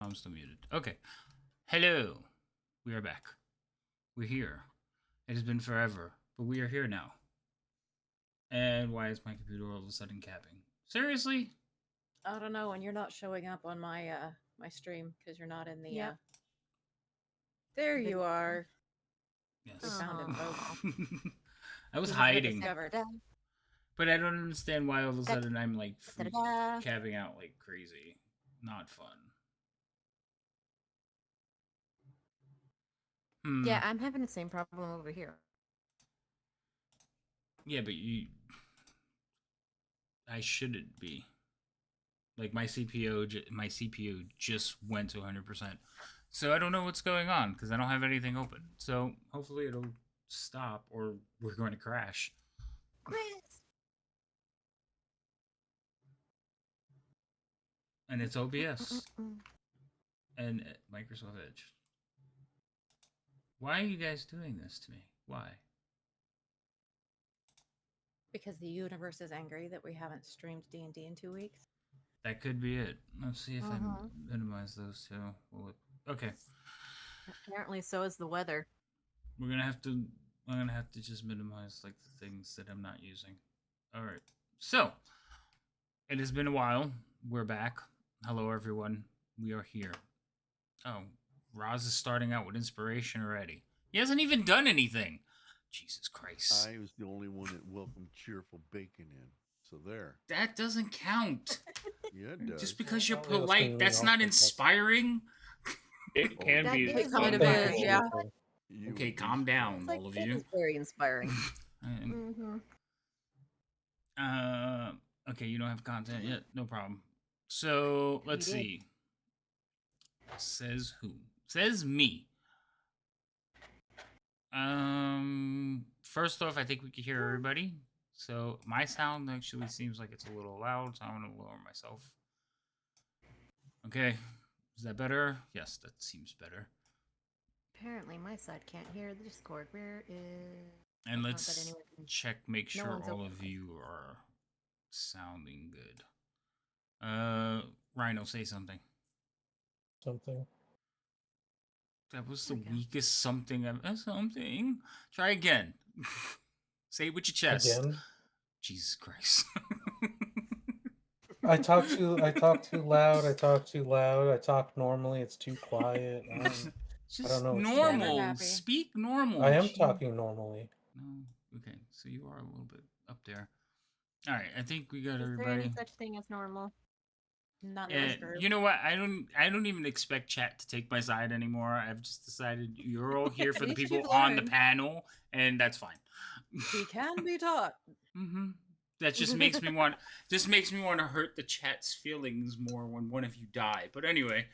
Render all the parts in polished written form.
I'm still muted. Okay. Hello. We are back. We're here. It has been forever, but we are here now. And why is my computer all of a sudden capping? Seriously? I don't know, and you're not showing up on my stream because you're not in the Yep. There you are. We Yes. found him, folks. I was He has been hiding, discovered. but I don't understand why all of a sudden I'm like Da-da-da. capping out like crazy. Not fun. Yeah, I'm having the same problem over here. Yeah, but I shouldn't be. Like my CPU just went to 100%. So I don't know what's going on because I don't have anything open. So hopefully it'll stop or we're going to crash. Chris! And it's OBS and Microsoft Edge. Why are you guys doing this to me? Why? Because the universe is angry that we haven't streamed D&D in 2 weeks. That could be it. Let's see if I minimize those two. Okay. Apparently, so is the weather. I'm gonna have to just minimize like the things that I'm not using. All right. So it has been a while. We're back. Hello, everyone. We are here. Oh, Roz is starting out with inspiration already. He hasn't even done anything. Jesus Christ. I was the only one that welcomed cheerful bacon in. So there. That doesn't count. Yeah, it does. Just because you're Well, polite, that's not inspiring. It can That be. is kind of Thank is, you. yeah. You Okay, would be calm down, It's like, all of that you. is very inspiring. Mm-hmm. Okay, you don't have content yet? No problem. So, let's You did. see. Says who? Says me. First off, I think we can hear everybody. So, my sound actually seems like it's a little loud, so I'm going to lower myself. Okay. Is that better? Yes, that seems better. Apparently, my side can't hear the Discord. Where is... And Not that let's anyone can- check, make No sure one's all open. of you are sounding good. Rhino, say something. Something. That was the There we go. weakest something I've something. Try again. Say it with your chest. Again. Jesus Christ. I talk too loud. I talk too loud. I talk normally. It's too quiet. Just don't know what's Never normal. happy. Speak normal. I am Gee. talking normally. No. Okay, so you are a little bit up there. All right, I think we got Is there everybody. any such thing as normal? Not Yeah, this group. you know what? I don't even expect chat to take my side anymore. I've just decided you're all here for the At least people you've on the learned. panel, and that's fine. He can be taught. That just makes me want to hurt the chat's feelings more when one of you die. But anyway.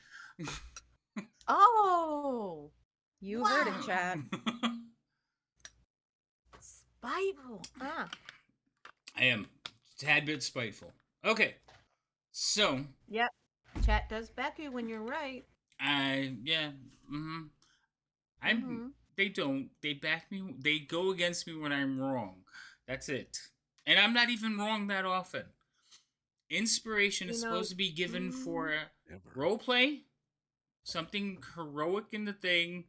Oh! You heard it, Wow. Chad. Spiteful. Ah. I am a tad bit spiteful. Okay. So, Yep. Chat does back you when you're right. I'm they back me, they go against me when I'm wrong. That's it. And I'm not even wrong that often. Inspiration is supposed to be given for Never. roleplay, something heroic in the thing.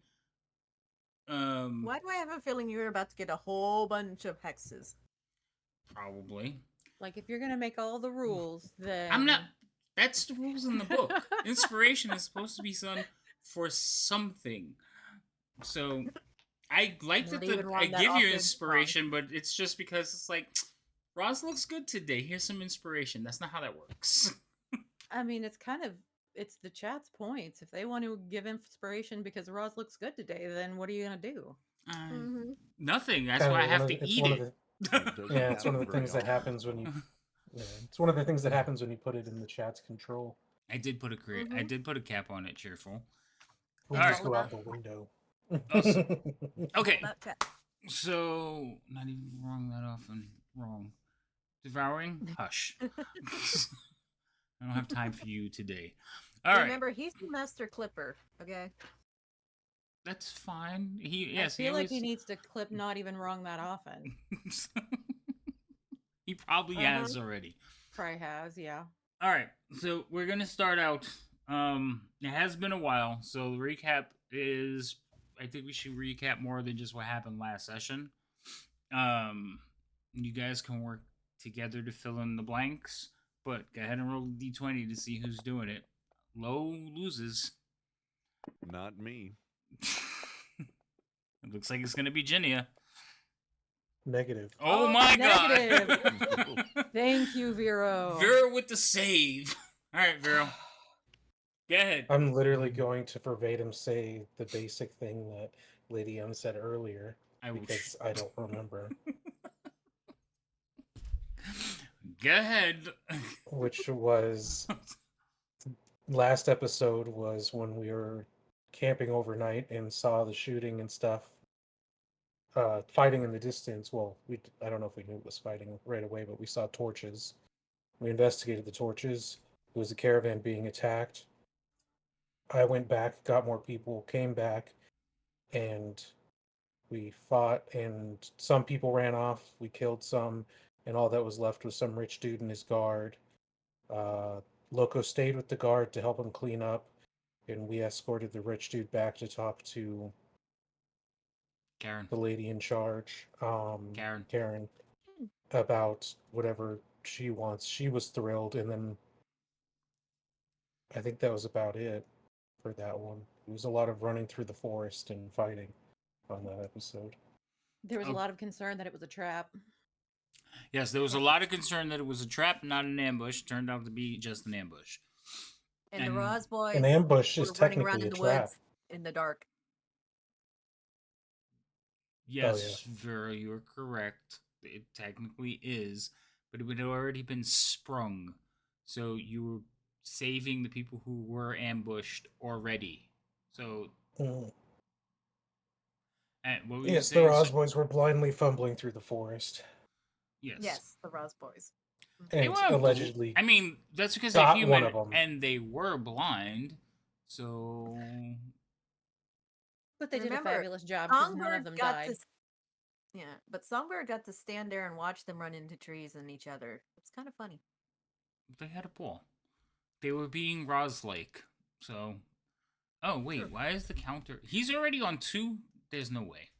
Why do I have a feeling you're about to get a whole bunch of hexes? Probably. Like, if you're going to make all the rules, then... I'm not. That's the rules in the book. Inspiration is supposed to be done for something. So, I like Not that even wrong I that give you often, inspiration, but it's just because it's like, Roz looks good today. Here's some inspiration. That's not how that works. I mean, it's the chat's points. If they want to give inspiration because Roz looks good today, then what are you going to do? Nothing. That's Kinda why I one have of to the- it's eat one of it. Doesn't Yeah, it's one of the happen very things that often. happens when you. Yeah, it's one of the things that happens when you put it in the chat's control. I did put I did put a cap on it. Cheerful. We All just right. go out the window. Awesome. Okay. About chat. So, not even wrong that often. Wrong. Devouring? Hush. I don't have time for you today. All right. Remember, he's the master clipper, okay? That's fine. I feel like he needs to clip not even wrong that often. He probably has already. Probably has, yeah. All right. So, we're going to start out It has been a while, so the recap is. I think we should recap more than just what happened last session. You guys can work together to fill in the blanks, but go ahead and roll a d20 to see who's doing it. Low loses. Not me. It looks like it's gonna be Ginia. Negative. Oh Oh, my negative. god! Thank you, Vero. Vero with the save. All right, Vero. Go ahead. I'm literally going to verbatim say the basic thing that Lady M said earlier I will because I don't remember, Go ahead. which was last episode was when we were camping overnight and saw the shooting and stuff. Fighting in the distance. Well, I don't know if we knew it was fighting right away, but we saw torches. We investigated the torches. It was a caravan being attacked. I went back, got more people, came back, and we fought, and some people ran off. We killed some, and all that was left was some rich dude and his guard. Loco stayed with the guard to help him clean up, and we escorted the rich dude back to talk to Karen. the lady in charge, Karen. about whatever she wants. She was thrilled, and then I think that was about it for that one. It was a lot of running through the forest and fighting on that episode. There was a Oh. lot of concern that it was a trap. Yes, there was a lot of concern that it was a trap, not an ambush. Turned out to be just an ambush. And the And Roz boys An ambush were is running around technically in a the trap. woods in the dark. yes, Vera, you're correct. It technically is, but it had already been sprung. So you were saving the people who were ambushed already. So, Mm. and what were you Yes, the saying? Roz boys were blindly fumbling through the forest Yes. Yes, the Roz boys. They and weren't allegedly I mean, that's because they're got human one of 'em. and they were blind. So But they did a Remember, fabulous job because none of Songbird them got died. to. Yeah, but Songbird got to stand there and watch them run into trees and each other. It's kind of funny. they had a ball. They were being Roz-like. So, oh wait, Sure. why is the counter? He's already on 2. There's no way.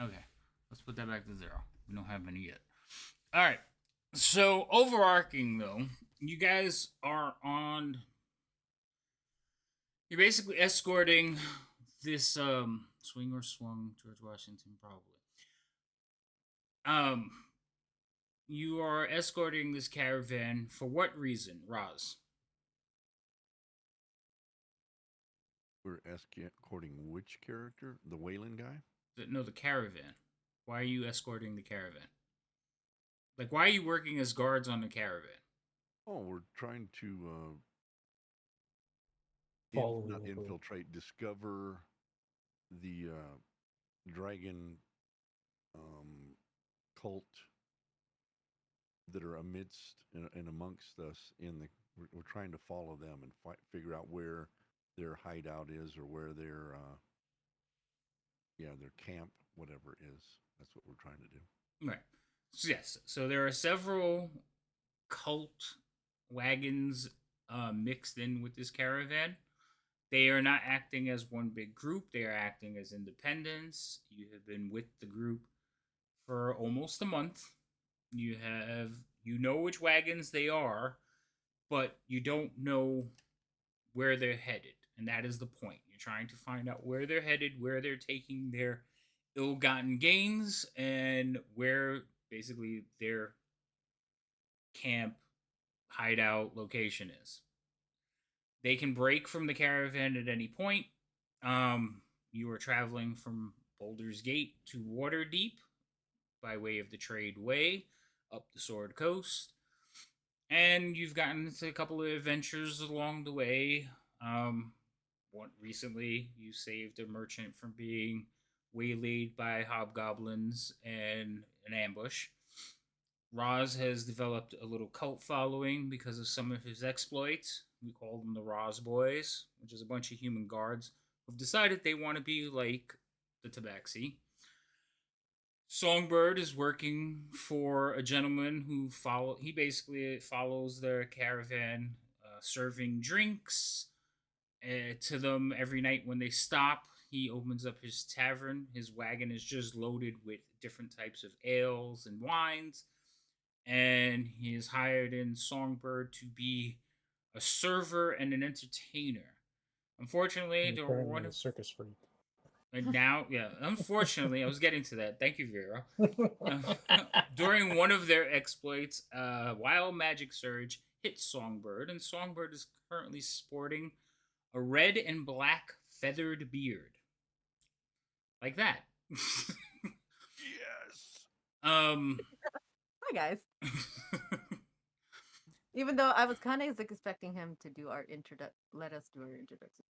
Okay, let's put that back to 0. We don't have any yet. All right. So overarching though, you guys are on. You're basically escorting this swing or swung George Washington probably. You are escorting this caravan for what reason, Roz? We're escorting which character? The Wayland guy? No, the caravan. Why are you escorting the caravan? Like, why are you working as guards on the caravan? Oh, we're trying to Follow not the- infiltrate, discover the dragon cult that are amidst and amongst us. We're trying to follow them and figure out where their hideout is or where their their camp, whatever it is. That's what we're trying to do. Right. So, yes. So there are several cult wagons mixed in with this caravan. They are not acting as one big group. They are acting as independents. You have been with the group for almost a month. You know which wagons they are, but you don't know where they're headed. And that is the point. You're trying to find out where they're headed, where they're taking their ill-gotten gains, and where basically their camp hideout location is. They can break from the caravan at any point. You are traveling from Boulder's Gate to Waterdeep by way of the Trade Way up the Sword Coast. And you've gotten into a couple of adventures along the way. Recently, you saved a merchant from being waylaid by hobgoblins and an ambush. Roz has developed a little cult following because of some of his exploits. We call them the Roz Boys, which is a bunch of human guards who've decided they want to be like the Tabaxi. Songbird is working for a gentleman who he basically follows their caravan, serving drinks to them every night when they stop. He opens up his tavern. His wagon is just loaded with different types of ales and wines, and he has hired in Songbird to be a server and an entertainer. Unfortunately, And the one apparently a circus freak. and now, yeah, unfortunately, I was getting to that. Thank you, Vera. During one of their exploits, Wild Magic Surge hit Songbird, and Songbird is currently sporting a red and black feathered beard. Like that. Yes. Hi guys. Even though I was kind of expecting him to do our let us do our introduction.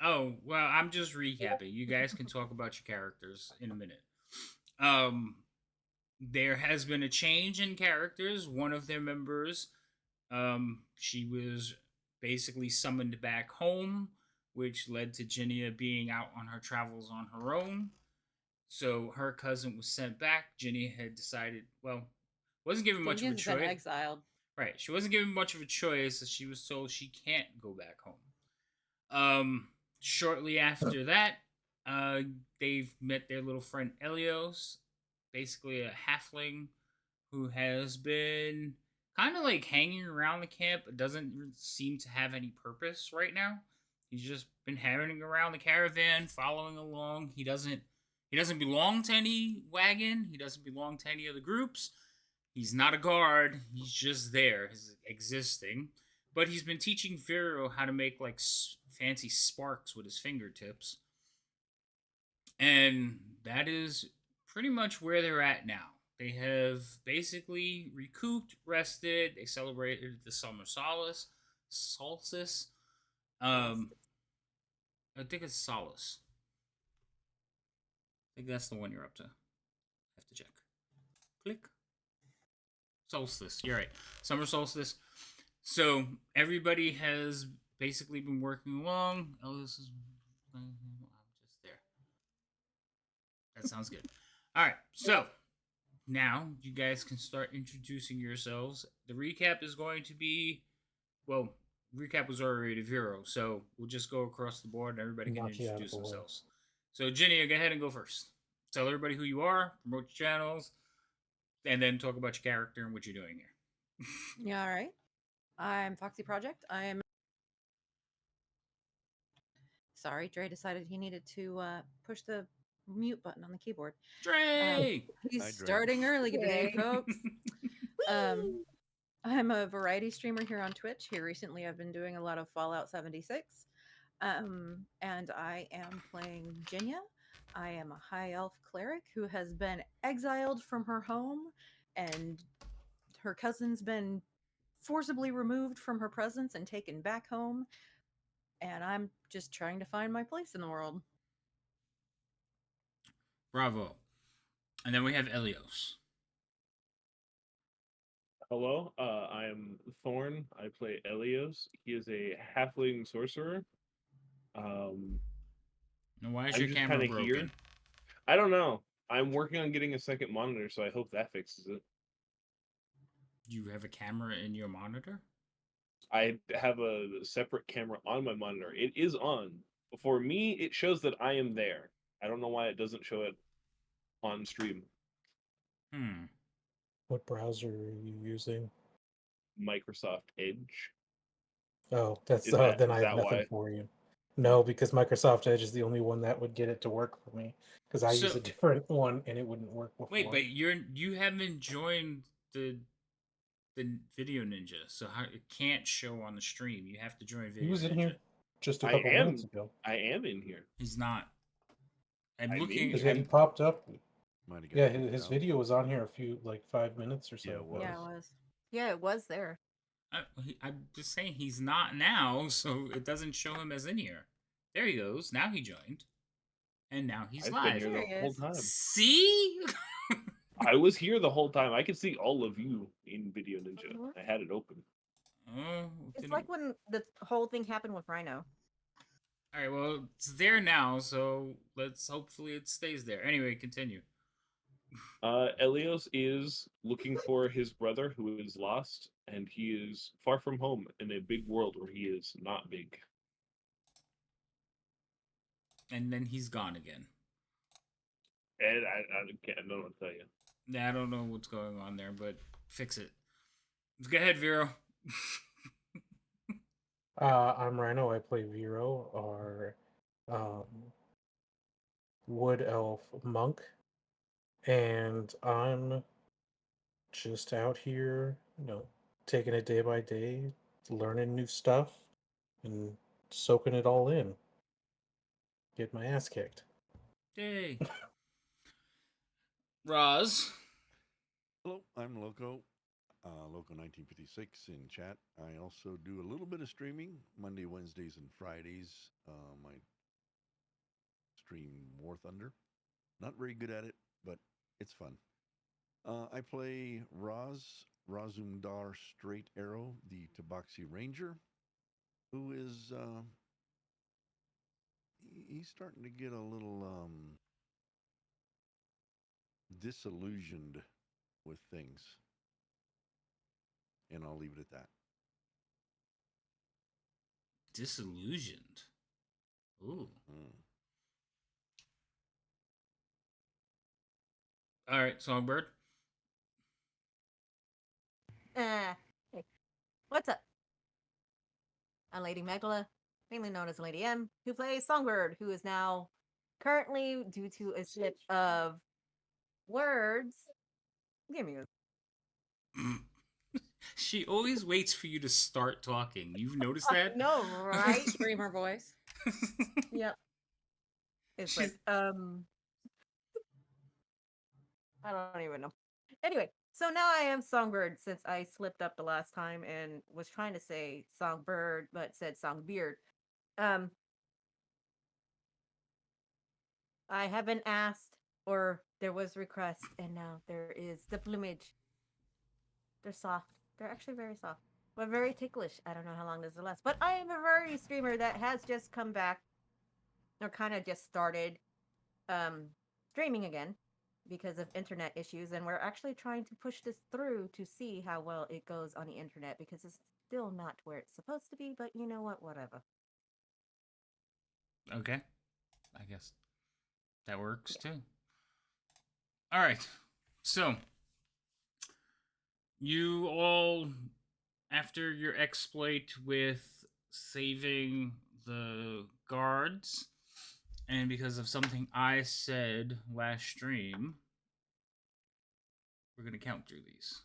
Oh, well, I'm just recapping. You guys can talk about your characters in a minute. There has been a change in characters. One of their members, she was basically summoned back home, which led to Jinia being out on her travels on her own. So her cousin was sent back. Jinia had decided, well, wasn't given much of a Jinja's been choice. exiled. Right, she wasn't given much of a choice, as she was told she can't go back home. Shortly after that, they've met their little friend Elios, basically a halfling who has been kind of like hanging around the camp, but doesn't seem to have any purpose right now. He's just been hanging around the caravan, following along. He doesn't belong to any wagon. He doesn't belong to any of the groups. He's not a guard. He's just there, he's existing. But he's been teaching Vero how to make like fancy sparks with his fingertips. And that is pretty much where they're at now. They have basically recouped, rested. They celebrated the summer solstice. I think it's solace. I think that's the one you're up to. Have to check. Click. Solstice. You're right. Summer solstice. So everybody has basically been working along. Oh, this is. I'm just there. That sounds good. All right. So now you guys can start introducing yourselves. The recap is going to be, well, recap was already to Vero, so we'll just go across the board and everybody can introduce themselves. So Ginny, go ahead and go first. Tell everybody who you are, promote your channels, and then talk about your character and what you're doing here. Yeah, all right. I'm Foxy Project. Sorry, Dre decided he needed to push the mute button on the keyboard. Dre! He's Hi, Dre. starting early today, Dre. folks. I'm a variety streamer here on Twitch. Here recently, I've been doing a lot of Fallout 76. And I am playing Jinya. I am a high elf cleric who has been exiled from her home, and her cousin's been forcibly removed from her presence and taken back home. And I'm just trying to find my place in the world. Bravo. And then we have Elios. Hello, I am Thorn. I play Elios. He is a halfling sorcerer. Now, why is I'm your just camera kinda broken? here. I don't know. I'm working on getting a second monitor, so I hope that fixes it. You have a camera in your monitor? I have a separate camera on my monitor. It is on. For me, it shows that I am there. I don't know why it doesn't show it on stream. What browser are you using? Microsoft Edge. Oh, that's Is that- then is I have that nothing why? for you. No, because Microsoft Edge is the only one that would get it to work for me. Because I use So- a different one and it wouldn't work before. Wait, but you haven't joined the Video Ninja, so how it can't show on the stream. You have to join Video He was Ninja. in here just a I couple am- minutes ago. I am in here. He's not. I'm I looking. mean, Because he I'm, popped up. Might have got Yeah, kicked his out. video was on here a few, like 5 minutes or so. Yeah, it ago. was. Yeah, it was. Yeah, it was there. I'm just saying he's not now, so it doesn't show him as in here. There he goes. Now he joined, and now he's I've live. been There here he the whole is. time. See? I was here the whole time. I could see all of you in Video Ninja. Mhm. I had it open. Oh, It's didn't- like when the whole thing happened with Rhino. All right, well, it's there now, so hopefully it stays there. Anyway, continue. Elios is looking for his brother who is lost, and he is far from home in a big world where he is not big. And then he's gone again. And I don't know what to tell you. Yeah, I don't know what's going on there, but fix it. Go ahead, Vero. I'm Rhino. I play Vero, or um, wood elf monk, and I'm just out here, taking it day by day, learning new stuff, and soaking it all in. Get my ass kicked. Yay. Roz. Hello, I'm Loco. Loco 1956 in chat. I also do a little bit of streaming Monday, Wednesdays, and Fridays. I stream War Thunder. Not very good at it, but it's fun. I play Razumdar Straight Arrow, the Tabaxi Ranger, who is he's starting to get a little disillusioned with things, and I'll leave it at that. Disillusioned. Ooh. All right, Songbird. Hey, what's up? I'm Lady Magdala, mainly known as Lady M, who plays Songbird, who is now currently, due to a slip of words. Give me a. She always waits for you to start talking. You've noticed that? No, right? Screamer voice. Yep. It's She's- like, I don't even know. Anyway, so now I am Songbird since I slipped up the last time and was trying to say Songbird, but said Songbeard. I have been asked, or there was request, and now there is the plumage. They're soft. They're actually very soft, but very ticklish. I don't know how long this will last, but I am a variety streamer that has just come back, or kind of just started streaming again because of internet issues, and we're actually trying to push this through to see how well it goes on the internet because it's still not where it's supposed to be, but you know what? Whatever. Okay. I guess that works too. All right. So, you all, after your exploit with saving the guards, and because of something I said last stream, we're going to count through these.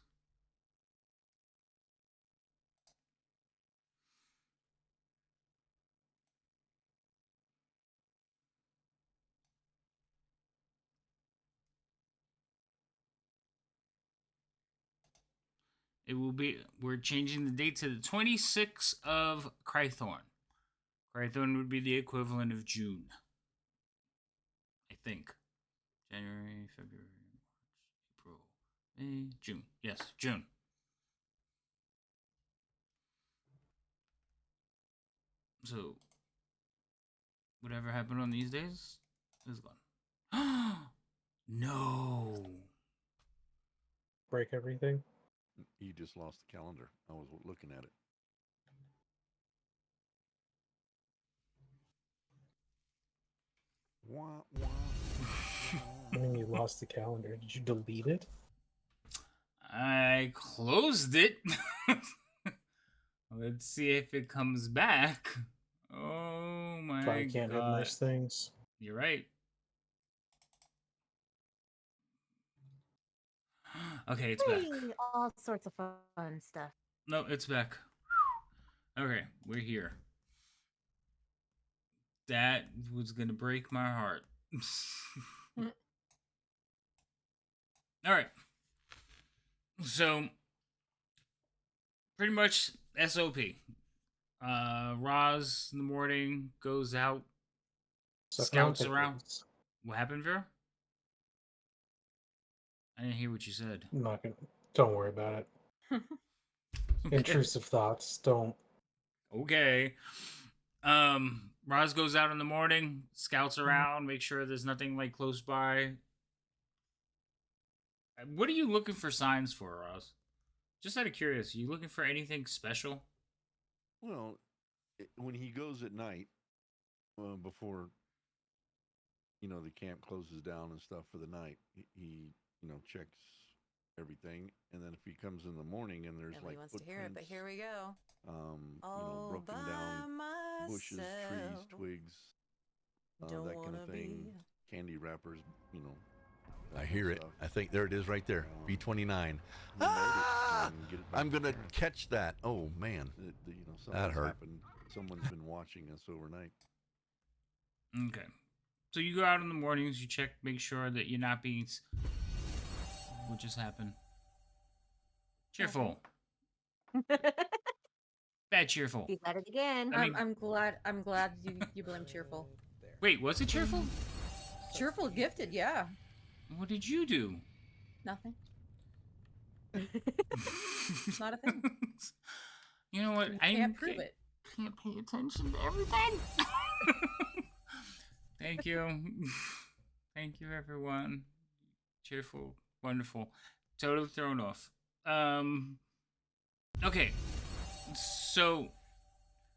It will be, we're changing the date to the 26th of Crythorn. Crythorn would be the equivalent of June. I think. January, February, March, April, May, June. Yes, June. So, whatever happened on these days is gone. No. Break everything. You just lost the calendar. I was looking at it. Wah, wah, I mean, you lost the calendar. Did you delete it? I closed it. Let's see if it comes back. Oh my Probably can't have god. nice things. You're right. Okay, it's back. Whee! All sorts of fun stuff. No, it's back. Okay, we're here. That was gonna break my heart. All right. So, pretty much SOP. Roz in the morning goes out, Suck scouts on around. pickles. What happened, Vera? I didn't hear what you said. I'm not gonna. Don't worry about it. Okay. Intrusive thoughts. Don't. Okay. Roz goes out in the morning, scouts around, make sure there's nothing like close by. What are you looking for signs for, Roz? Just out of curiosity, you looking for anything special? Well, when he goes at night, before the camp closes down and stuff for the night, he checks everything, and then if he comes in the morning and there's Nobody like wants to footprints, hear it, but here we go. All broken down by bushes, trees, myself. twigs, Don't that kind of wanna thing, be. candy wrappers, that I kind hear of it. stuff. I think there it is right there. Um, B-29. You Ah! notice and get it back I'm to gonna parents. catch that. Oh man, Something's hurt. happened. Someone's been watching us overnight. Okay. So you go out in the mornings, you check, make sure that you're not being. What just happened? Cheerful. Bad cheerful. He's at it again. I mean- I'm glad you blame Cheerful. Wait, was it cheerful? Cheerful gifted, yeah. What did you do? Nothing. Not a thing. You know what? You I can't prove it. Can't pay attention to everything. Thank you. Thank you, everyone. Cheerful, wonderful. Totally thrown off. Okay. So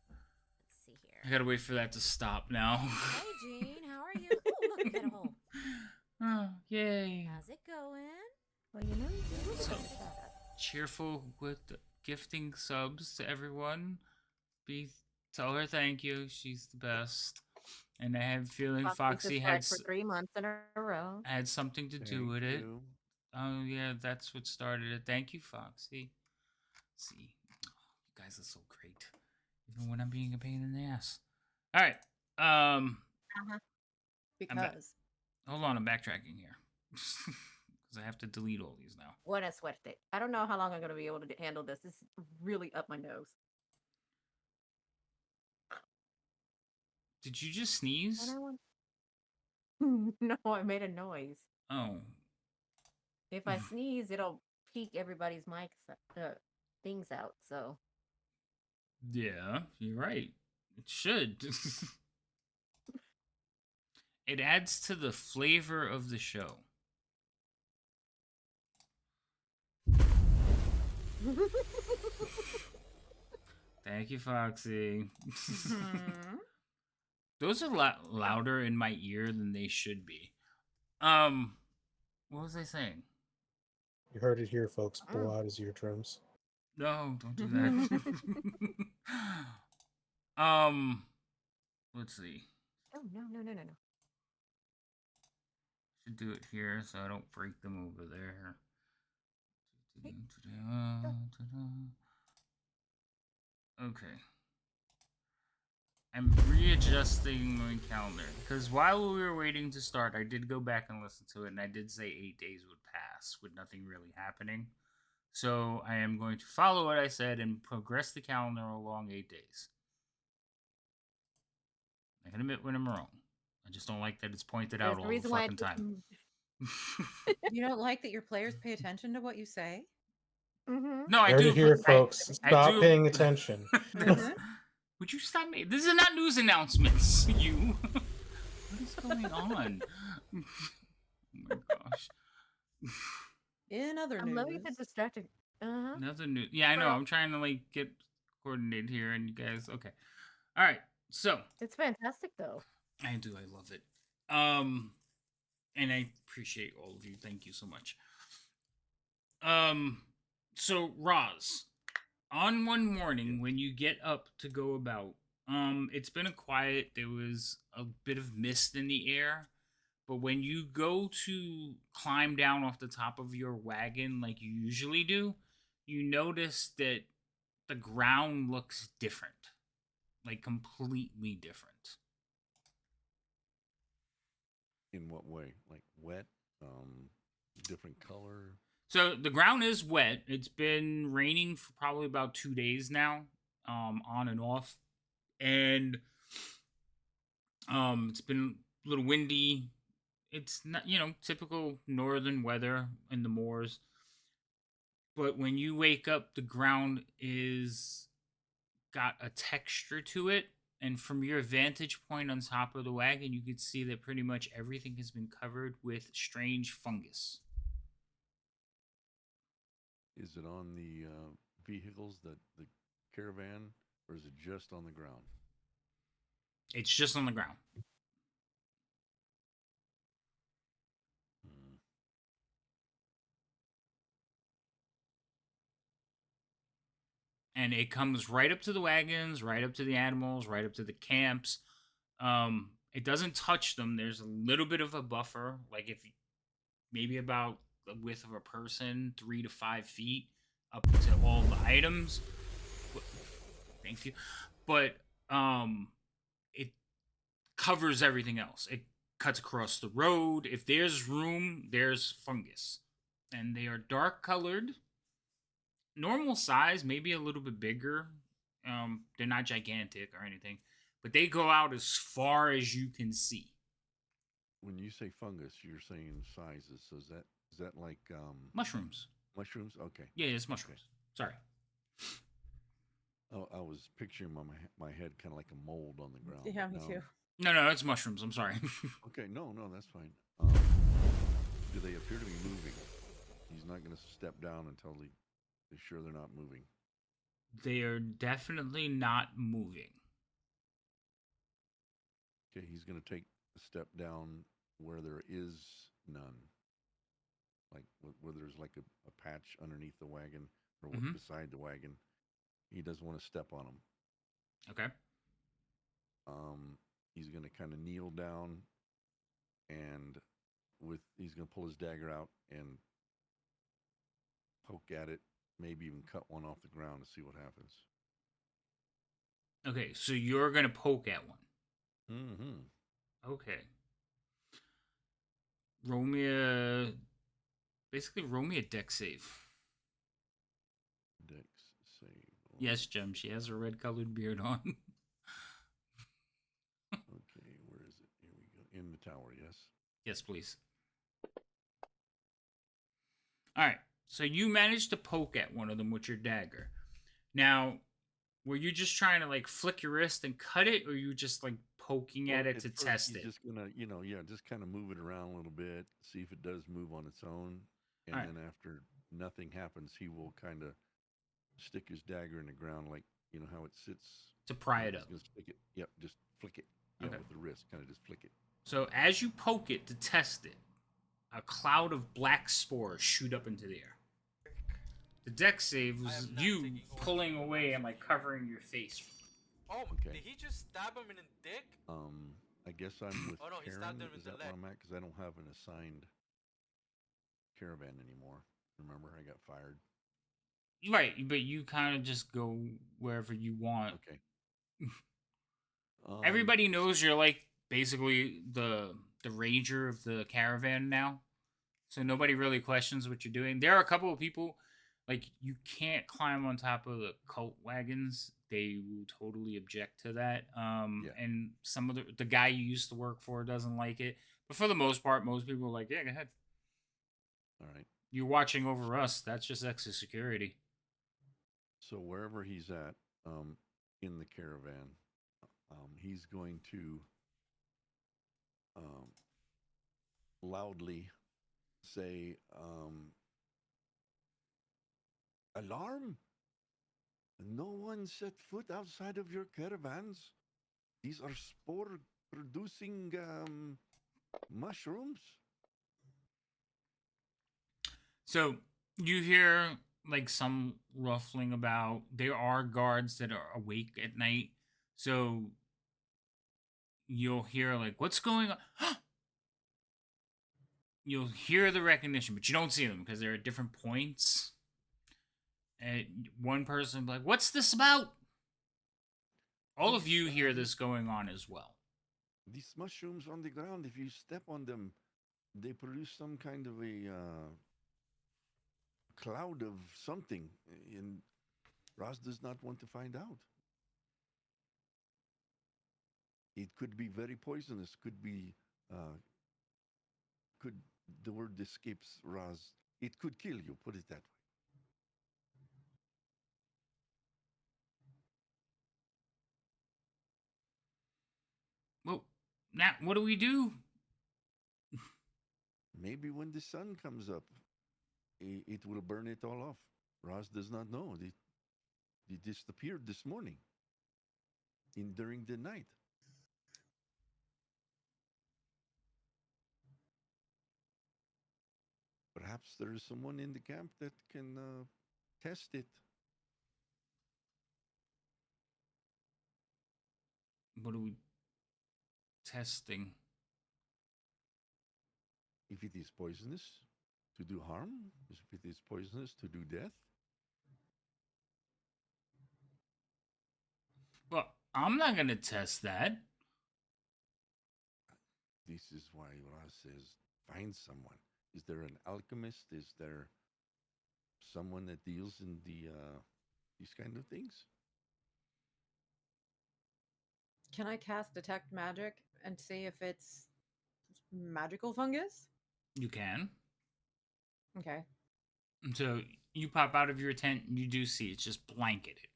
Let's see I here. gotta wait for that to stop now. Hey, Jean, how are you? Oh, look at that hole. Oh, yay. How's it going? Well, you know, you do. So- Cheerful with the gifting subs to everyone. Tell her thank you. She's the best. And I have a feeling Foxy had for 3 months in a row. had something to do Thank with it. you. Oh yeah, that's what started it. Thank you, Foxy. See, you guys are so great, even when I'm being a pain in the ass. All right, Because hold on, I'm backtracking here because I have to delete all these now. What a sweat it. I don't know how long I'm going to be able to handle this. This is really up my nose. Did you just sneeze? And I want... No, I made a noise. Oh, If I sneeze, it'll peak everybody's mics things out. So yeah, you're right. It should. It adds to the flavor of the show. Thank you, Foxy. Mhm. Those are louder in my ear than they should be. What was I saying? You heard it here, folks. Blow out his eardrums. No, don't do that. Let's see. oh no. Should do it here so I don't break them over there. Okay. I'm readjusting my calendar because while we were waiting to start, I did go back and listen to it, and I did say 8 days would pass with nothing really happening. So I am going to follow what I said and progress the calendar along 8 days. I can admit when I'm wrong. I just don't like that it's pointed out There's all a the reason why fucking time. You don't like that your players pay attention to what you say? No, I Heard do. it here, I- folks. I Stop do- paying attention. Mhm. Would you stop me? This is not news announcements. You. What is going on? Oh my gosh. In other I'm news, loving the distracted. Another news. Yeah, I know. Well- I'm trying to like get coordinated here, and you guys. Okay. All right. So It's fantastic though. I do. I love it. And I appreciate all of you. Thank you so much. So Roz, on one morning when you get up to go about, it's been a quiet. There was a bit of mist in the air, but when you go to climb down off the top of your wagon like you usually do, you notice that the ground looks different, like completely different. In what way? Like wet? Different color? So the ground is wet. It's been raining for probably about 2 days now, on and off, and it's been a little windy. It's not, typical northern weather in the moors. But when you wake up, the ground is got a texture to it, and from your vantage point on top of the wagon, you could see that pretty much everything has been covered with strange fungus. Is it on the vehicles, the caravan, or is it just on the ground? It's just on the ground. Hmm. And it comes right up to the wagons, right up to the animals, right up to the camps. It doesn't touch them. There's a little bit of a buffer, like if maybe about the width of a person, 3 to 5 feet, up to all the items. But, thank you. But it covers everything else. It cuts across the road. If there's room, there's fungus, and they are dark colored, normal size, maybe a little bit bigger. They're not gigantic or anything, but they go out as far as you can see. When you say fungus, you're saying sizes. So is that like Mushrooms. mushrooms? Okay. Yeah, it's mushrooms. Sorry. Oh, I was picturing my head kind of like a mold on the ground. Yeah, but me no. too. No, it's mushrooms. I'm sorry. Okay, no, that's fine. Do they appear to be moving? He's not going to step down until they're sure they're not moving. They are definitely not moving. Okay, he's going to take a step down where there is none. Like where there's like a patch underneath the wagon or Mhm. beside the wagon. He doesn't want to step on them. Okay. He's going to kind of kneel down and he's going to pull his dagger out and poke at it, maybe even cut one off the ground to see what happens. Okay, so you're gonna poke at one. Mm-hmm. Okay. Roll me a deck save. Dex save. Yes, Jem, she has a red colored beard on. Okay, where is it? Here we go. In the tower, yes. Yes, please. Alright, so you managed to poke at one of them with your dagger. Now, were you just trying to like flick your wrist and cut it, or you just like poking at it to first test he's it? just gonna, just kind of move it around a little bit, see if it does move on its own, and All right. then after nothing happens, he will kind of stick his dagger in the ground, like how it sits. To pry it He's up. gonna stick it. Yep, just flick it. Okay. With the wrist, kind of just flick it. So as you poke it to test it, a cloud of black spores shoot up into the air. The deck save was you pulling away and like covering your face. Oh, Okay. did he just stab him in the dick? I guess I'm with Oh, no, he Karen. stabbed him in Is the that where leg. I'm at? Because I don't have an assigned caravan anymore. Remember, I got fired. Right, but you kind of just go wherever you want. Okay. Everybody knows you're like basically the ranger of the caravan now, so nobody really questions what you're doing. There are a couple of people, like you can't climb on top of the cult wagons. They will totally object to that. Yeah. And some of the guy you used to work for doesn't like it, but for the most part, most people are like, yeah, go ahead. All right. You're watching over us. That's just extra security. So wherever he's at, in the caravan, he's going to loudly say, "Alarm! No one set foot outside of your caravans. These are spore-producing mushrooms." So you hear like some ruffling about. There are guards that are awake at night, so you'll hear like, "What's going on?" You'll hear the recognition, but you don't see them because they're at different points. And one person like, "What's this about?" All of you hear this going on as well. These mushrooms on the ground, if you step on them, they produce some kind of a cloud of something, and Ross does not want to find out. It could be very poisonous. Could be, could the word escapes Roz? It could kill you. Put it that way. Well, now what do we do? Maybe when the sun comes up, it will burn it all off. Ross does not know. They disappeared this morning in during the night. Perhaps there is someone in the camp that can test it. What are we testing? If it is poisonous, to do harm. If it is poisonous, to do death. Well, I'm not gonna test that. This is why Ross says, find someone. Is there an alchemist? Is there someone that deals in these kind of things? Can I cast detect magic and see if it's magical fungus? You can. Okay. So you pop out of your tent and you do see it's just blanketed.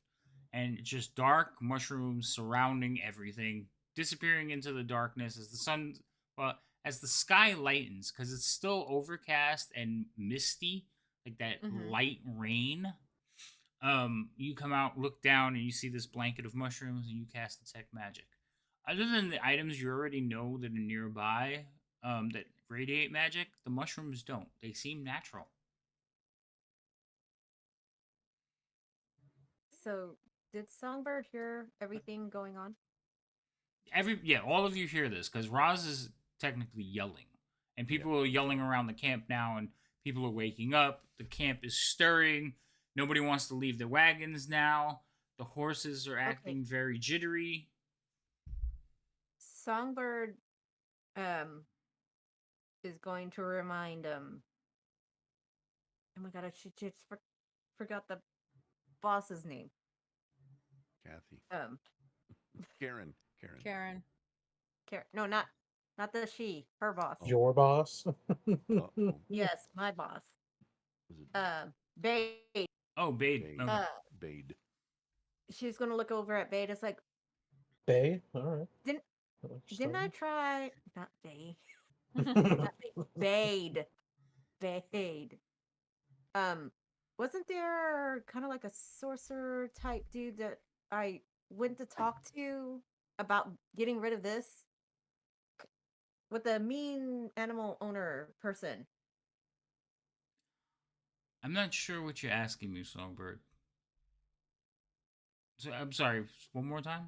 And it's just dark mushrooms surrounding everything, disappearing into the darkness as the sun, well, as the sky lightens, because it's still overcast and misty, like that Mhm. light rain. You come out, look down, and you see this blanket of mushrooms, and you cast detect magic. Other than the items you already know that are nearby, that radiate magic, the mushrooms don't. They seem natural. So, did Songbird hear everything going on? All of you hear this because Roz is technically yelling, and people are yelling around the camp now, and people are waking up. The camp is stirring. Nobody wants to leave their wagons now. The horses are acting very jittery. Songbird is going to remind oh my god, I just forgot the boss's name. Kathy. Karen. Karen. No, not the she, her boss. Your boss? Uh-oh. Yes, my boss. Was it Bade. Oh, Bade. Bade? Okay. Bade. She's gonna look over at Bade. It's like, Bay? All right. didn't I try not Bade? Not Bade. Bade. Wasn't there kind of like a sorcerer type dude that I went to talk to about getting rid of this with the mean animal owner person? I'm not sure what you're asking me, Songbird. So, I'm sorry. One more time.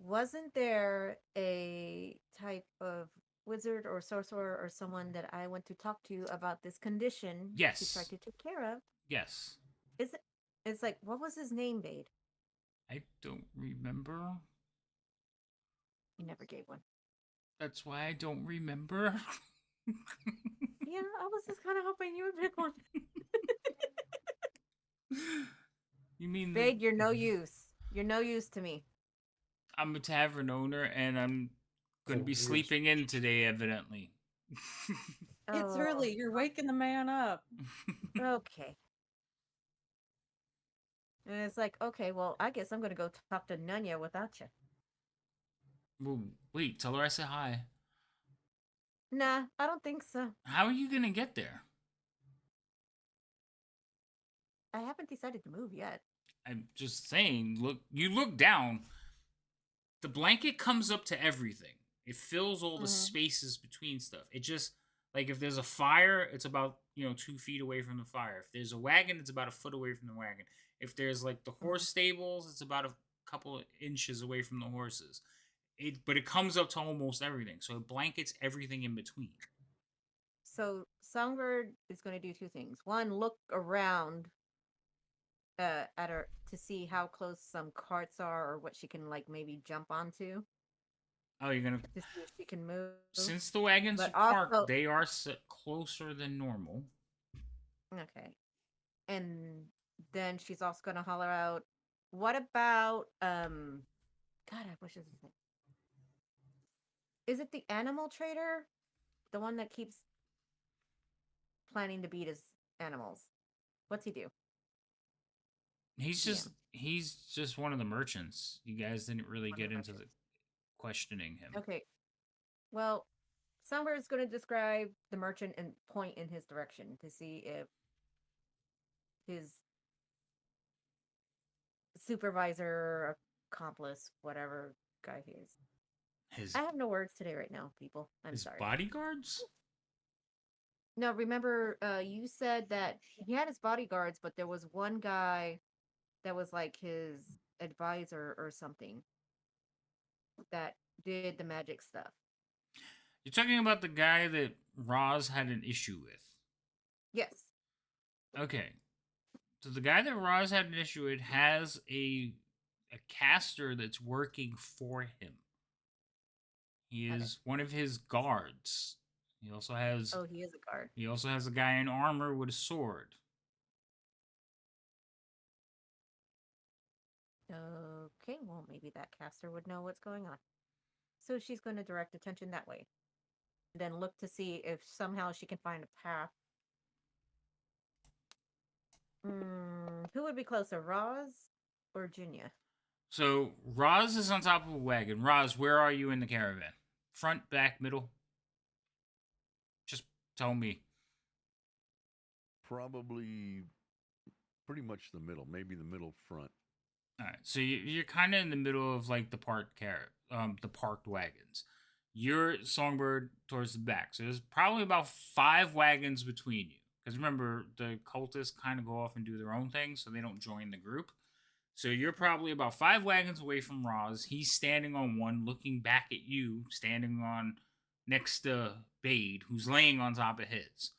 Wasn't there a type of wizard or sorcerer or someone that I went to talk to about this condition Yes. to try to take care of? Yes. Is it? It's like, what was his name, Bade? I don't remember. He never gave one. That's why I don't remember. Yeah, I was just kind of hoping you would pick one. You mean Bade, you're no use. You're no use to me. I'm a tavern owner and I'm going to be sleeping in today, evidently. It's early. You're waking the man up. Okay. And it's like, okay, well, I guess I'm going to go talk to Nunya without you. Well, wait, tell her I said hi. Nah, I don't think so. How are you going to get there? I haven't decided to move yet. I'm just saying, you look down. The blanket comes up to everything. It fills all the spaces between stuff. It just, like, if there's a fire, it's about, 2 feet away from the fire. If there's a wagon, it's about a foot away from the wagon. If there's, like, the horse stables, it's about a couple of inches away from the horses. But it comes up to almost everything. So it blankets everything in between. So Songbird is going to do two things. One, look around at her to see how close some carts are or what she can, like, maybe jump onto. Oh, you're going to see if she can move. Since the wagons are parked, they are closer than normal. Okay. And then she's also going to holler out, what about, God, I wish this was... Is it the animal trader? The one that keeps planning to beat his animals. What's he do? He's just one of the merchants. You guys didn't really get into the questioning him. Okay. Well, Songbird is going to describe the merchant and point in his direction to see if his supervisor, accomplice, whatever guy he is. His I have no words today right now, people. I'm his sorry. bodyguards? No, remember, you said that he had his bodyguards, but there was one guy that was like his advisor or something that did the magic stuff. You're talking about the guy that Roz had an issue with. Yes. Okay. So the guy that Roz had an issue with has a caster that's working for him. He Okay. is one of his guards. He also has Oh, he is a guard. he also has a guy in armor with a sword. Okay, well, maybe that caster would know what's going on. So she's going to direct attention that way. Then look to see if somehow she can find a path. Who would be closer, Roz or Junya? So Roz is on top of a wagon. Roz, where are you in the caravan? Front, back, middle? Just tell me. Probably pretty much the middle, maybe the middle front. All right, so you're kind of in the middle of like the parked wagons. You're Songbird towards the back, so there's probably about 5 wagons between you. Because remember, the cultists kind of go off and do their own thing, so they don't join the group. So you're probably about 5 wagons away from Roz. He's standing on one, looking back at you, standing on next to Bade, who's laying on top of his.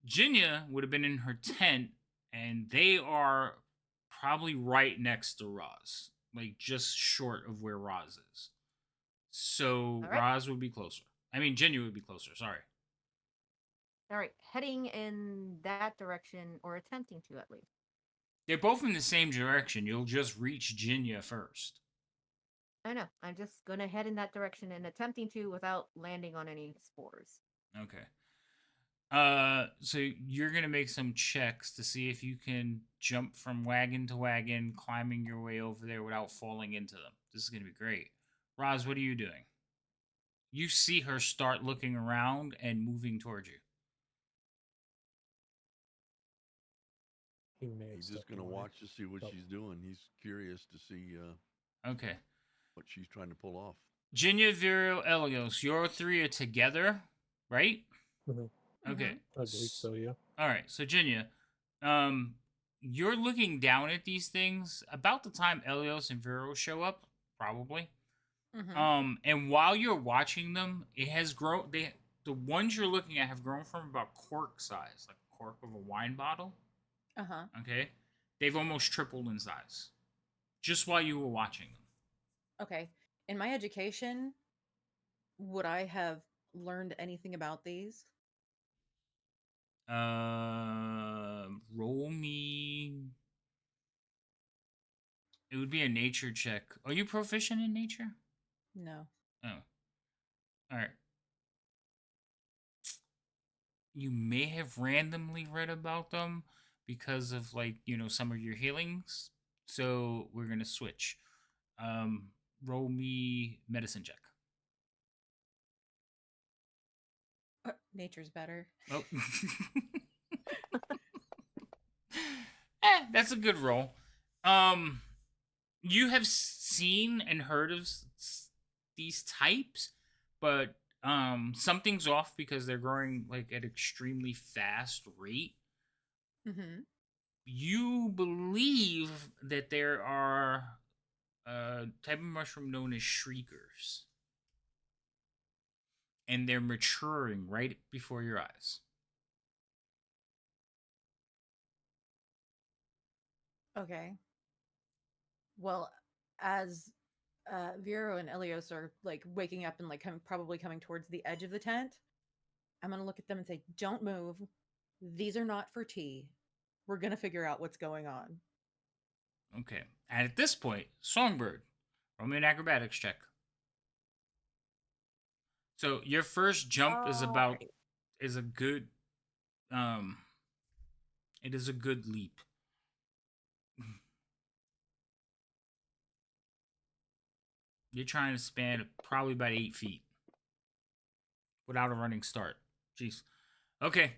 Jinya would have been in her tent, and they are probably right next to Roz, like just short of where Roz is. So All right. Roz would be closer. I mean, Jinya would be closer. Sorry. All right, heading in that direction, or attempting to at least. They're both in the same direction. You'll just reach Jinya first. I know. I'm just going to head in that direction and attempting to without landing on any spores. Okay. So you're gonna make some checks to see if you can jump from wagon to wagon, climbing your way over there without falling into them. This is gonna be great. Roz, what are you doing? You see her start looking around and moving towards you. He may have He's just stepped going to away. watch to see what Oh. she's doing. He's curious to see Okay. what she's trying to pull off. Jinya, Viro, Elios, your 3 are together, right? Mhm. Okay. I believe so, yeah. All right. So Jinya, you're looking down at these things about the time Elios and Vero show up, probably. Mm-hmm. And while you're watching them, it has grown. The ones you're looking at have grown from about cork size, like a cork of a wine bottle. Uh-huh. Okay, they've almost tripled in size, just while you were watching them. Okay. In my education, would I have learned anything about these? Roll me. It would be a nature check. Are you proficient in nature? No. Oh, all right. You may have randomly read about them because of like some of your healings. So we're gonna switch. Roll me medicine check. Nature's better. Oh. That's a good roll. You have seen and heard of these types, but something's off because they're growing like at extremely fast rate. Mm-hmm. You believe that there are a type of mushroom known as shriekers, and they're maturing right before your eyes. Okay. Well, as Vero and Elios are like waking up and like probably coming towards the edge of the tent, I'm gonna look at them and say, "Don't move. These are not for tea. We're gonna figure out what's going on." Okay, and at this point, Songbird, roll me an acrobatics check. So your first jump is Alright. is a good um it is a good leap. You're trying to span probably about 8 feet without a running start. Jeez. Okay.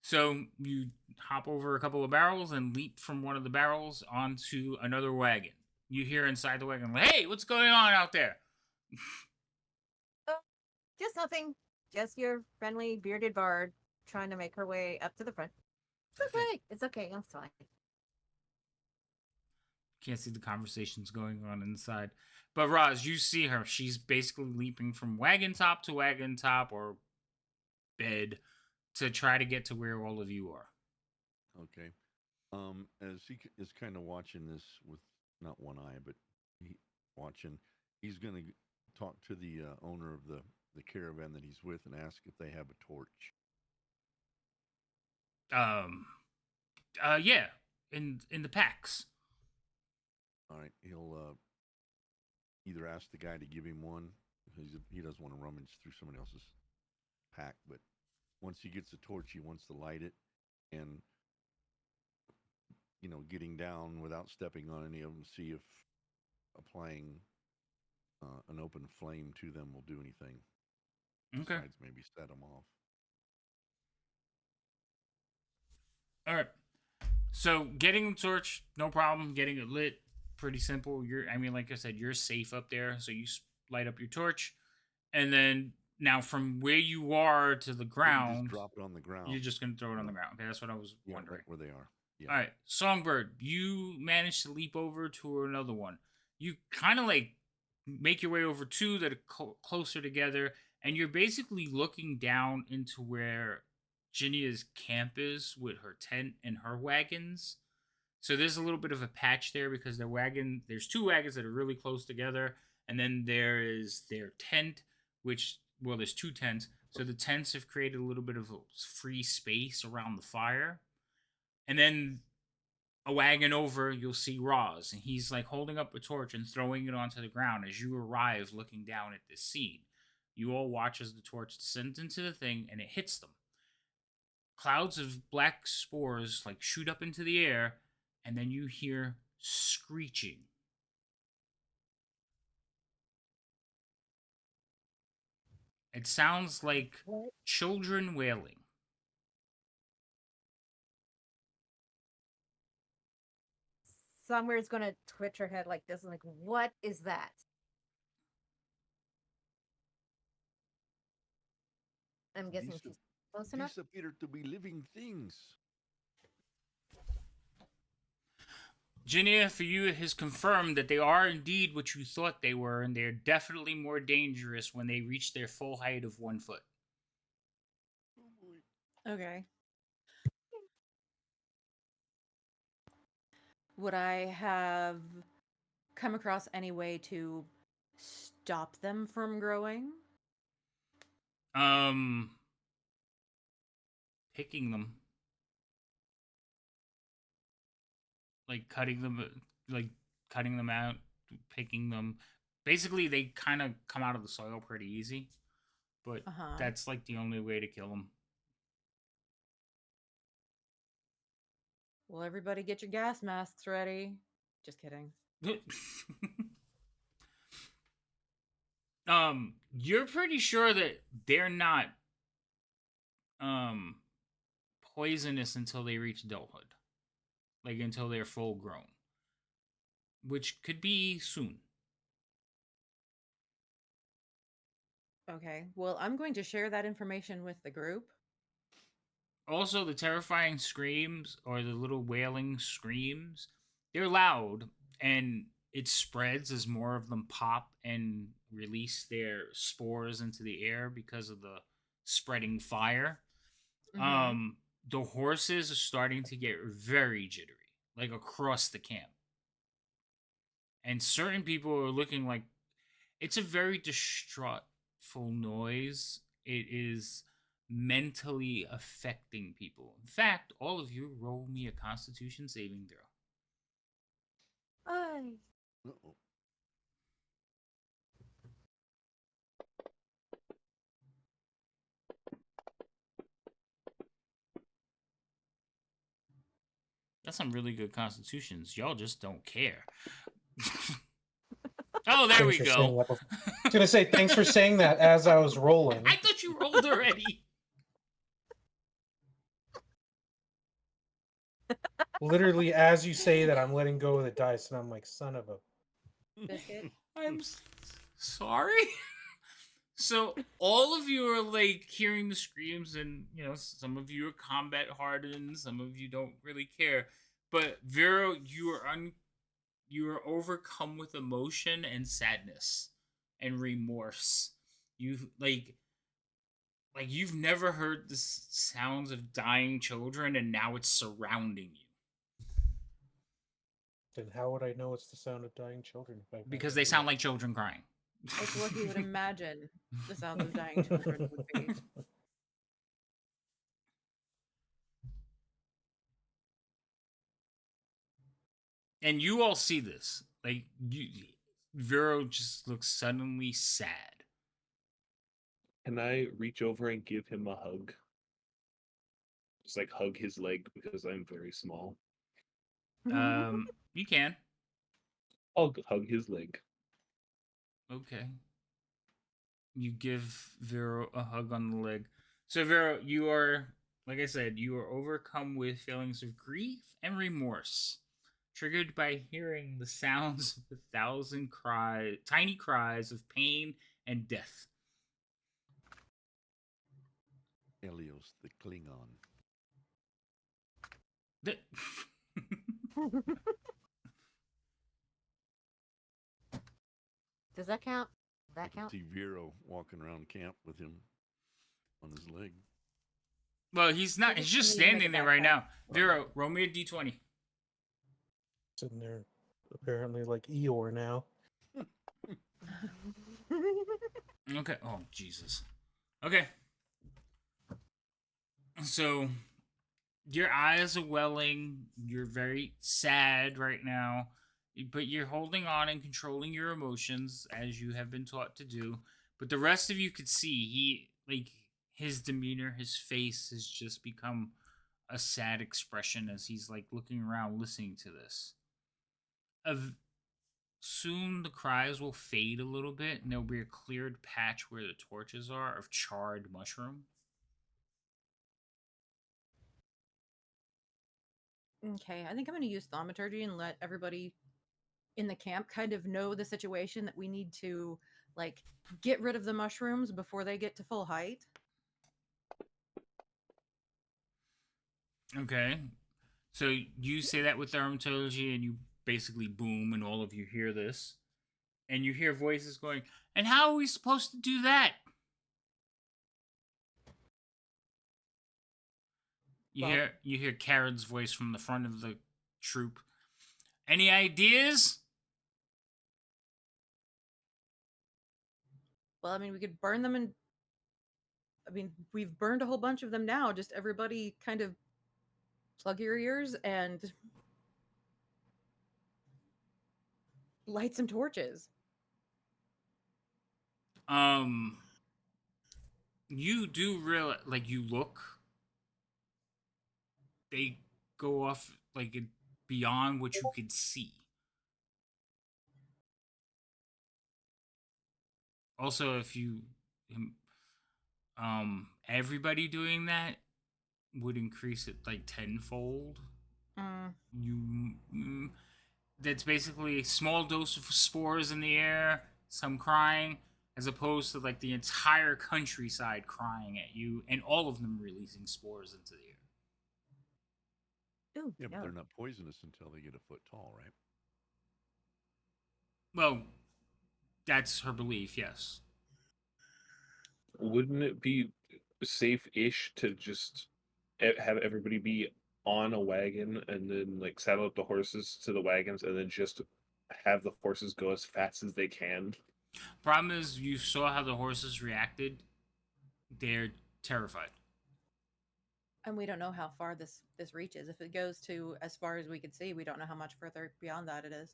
So you hop over a couple of barrels and leap from one of the barrels onto another wagon. You hear inside the wagon, "Hey, what's going on out there?" Oh, just nothing. Just your friendly bearded bard trying to make her way up to the front. It's okay. It's okay. I'm fine. Can't see the conversations going on inside. But Roz, you see her. She's basically leaping from wagon top to wagon top or bed to try to get to where all of you are. Okay. As he is kind of watching this with not one eye, but watching, he's going to talk to the owner of the caravan that he's with and ask if they have a torch. Yeah, in the packs. All right, he'll either ask the guy to give him one because he doesn't want to rummage through someone else's pack, but once he gets the torch, he wants to light it and, getting down without stepping on any of them, see if applying an open flame to them will do anything. Okay. Besides maybe set them off. All right. So getting the torch, no problem. Getting it lit, pretty simple. Like I said, you're safe up there. So you light up your torch, and then now from where you are to the ground, Just drop it on the ground. you're just gonna throw it on the ground. Okay, that's what I was wondering. Right where they are. Yeah. All right, Songbird, you managed to leap over to another one. You kind of like make your way over two that are closer together, and you're basically looking down into where Ginya's camp is with her tent and her wagons. So there's a little bit of a patch there because there's two wagons that are really close together, and then there is their tent, there's two tents. So the tents have created a little bit of a free space around the fire. And then a wagon over, you'll see Roz, and he's like holding up a torch and throwing it onto the ground as you arrive looking down at this scene. You all watch as the torch descends into the thing and it hits them. Clouds of black spores like shoot up into the air, and then you hear screeching. It sounds like children wailing. Somewhere's gonna twitch her head like this, like, what is that? I'm guessing she's close enough. These appear to be living things. Jinia, for you, has confirmed that they are indeed what you thought they were, and they're definitely more dangerous when they reach their full height of 1 foot. Okay. Would I have come across any way to stop them from growing? Picking them. Like cutting them out, picking them. Basically, they kind of come out of the soil pretty easy, but that's like the only way to kill them. Well, everybody get your gas masks ready. Just kidding. You're pretty sure that they're not poisonous until they reach adulthood. Like until they're full grown. Which could be soon. Okay. Well, I'm going to share that information with the group. Also, the terrifying screams or the little wailing screams, they're loud and it spreads as more of them pop and release their spores into the air because of the spreading fire. Mm-hmm. The horses are starting to get very jittery, like across the camp. And certain people are looking like it's a very distrustful noise. It is mentally affecting people. In fact, all of you roll me a Constitution saving throw. Aye. Uh-oh. That's some really good Constitutions. Y'all just don't care. Oh, there we go. I was going to say, thanks for saying that as I was rolling. I thought you you rolled already. Literally, as you say that, I'm letting go of the dice, and I'm like, son of a. Biscuit. I'm sorry. So all of you are like hearing the screams, and some of you are combat hardened, some of you don't really care. But Vero, you are overcome with emotion and sadness and remorse. You like you've never heard the sounds of dying children, and now it's surrounding you Then how would I know it's the sound of dying children? If I've because never they heard sound it? like children crying. It's what he would imagine the sounds of dying children would be. And you all see this. Like Vero just looks suddenly sad. Can I reach over and give him a hug? Just like hug his leg because I'm very small. You can. I'll hug his leg. Okay. You give Vero a hug on the leg. So Vero, you are, like I said, you are overcome with feelings of grief and remorse, triggered by hearing the sounds of 1,000 tiny cries of pain and death. Helios the Klingon. The- Does that count? I That can count? see Vero walking around camp with him on his leg. well, he's not. He's just You need to make standing a there right backpack. now. Vero, roll me a d20. Sitting there, apparently like Eeyore now. Okay. Oh, Jesus. Okay. So, your eyes are welling. You're very sad right now, but you're holding on and controlling your emotions as you have been taught to do. But the rest of you could see his demeanor, his face has just become a sad expression as he's like looking around, listening to this. Soon the cries will fade a little bit, and there'll be a cleared patch where the torches are of charred mushroom. Okay, I think I'm going to use thaumaturgy and let everybody in the camp kind of know the situation that we need to like get rid of the mushrooms before they get to full height. Okay. So you say that with thaumaturgy, and you basically boom, and all of you hear this. And you hear voices going, and how are we supposed to do that? Well- You hear Karen's voice from the front of the troop. Any ideas? Well, I mean, we could burn them and I mean, we've burned a whole bunch of them now. Just everybody kind of plug your ears and light some torches. You do realize, like, you look, they go off like beyond what you could see. Also, if you everybody doing that would increase it like tenfold. That's basically a small dose of spores in the air, some crying, as opposed to like the entire countryside crying at you, and all of them releasing spores into the air. Ooh, Yeah, but no. they're not poisonous until they get a foot tall, right? Well, that's her belief, yes. Wouldn't it be safe-ish to just have everybody be on a wagon and then like saddle up the horses to the wagons and then just have the horses go as fast as they can? Problem is, you saw how the horses reacted. They're terrified. And we don't know how far this reaches. If it goes to as far as we could see, we don't know how much further beyond that it is.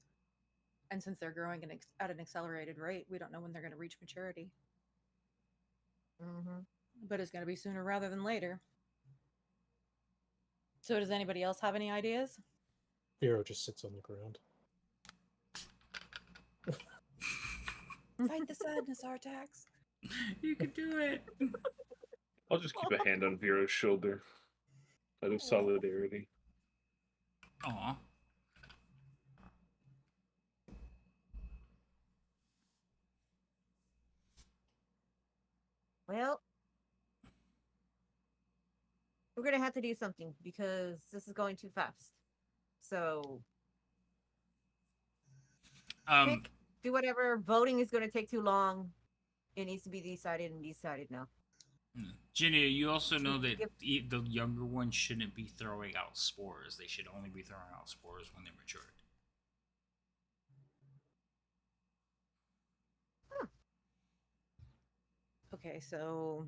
And since they're growing at an accelerated rate, we don't know when they're going to reach maturity. Mm-hmm. But it's going to be sooner rather than later. So does anybody else have any ideas? Vero just sits on the ground. Fight the sadness, Artax. You could do it. I'll just keep a hand on Vero's shoulder out of solidarity. Aw. Well, we're gonna have to do something because this is going too fast. So pick, do whatever. Voting is gonna take too long. It needs to be decided and decided now. Ginny, you also know that Yep. the younger ones shouldn't be throwing out spores. They should only be throwing out spores when they're matured. Okay, so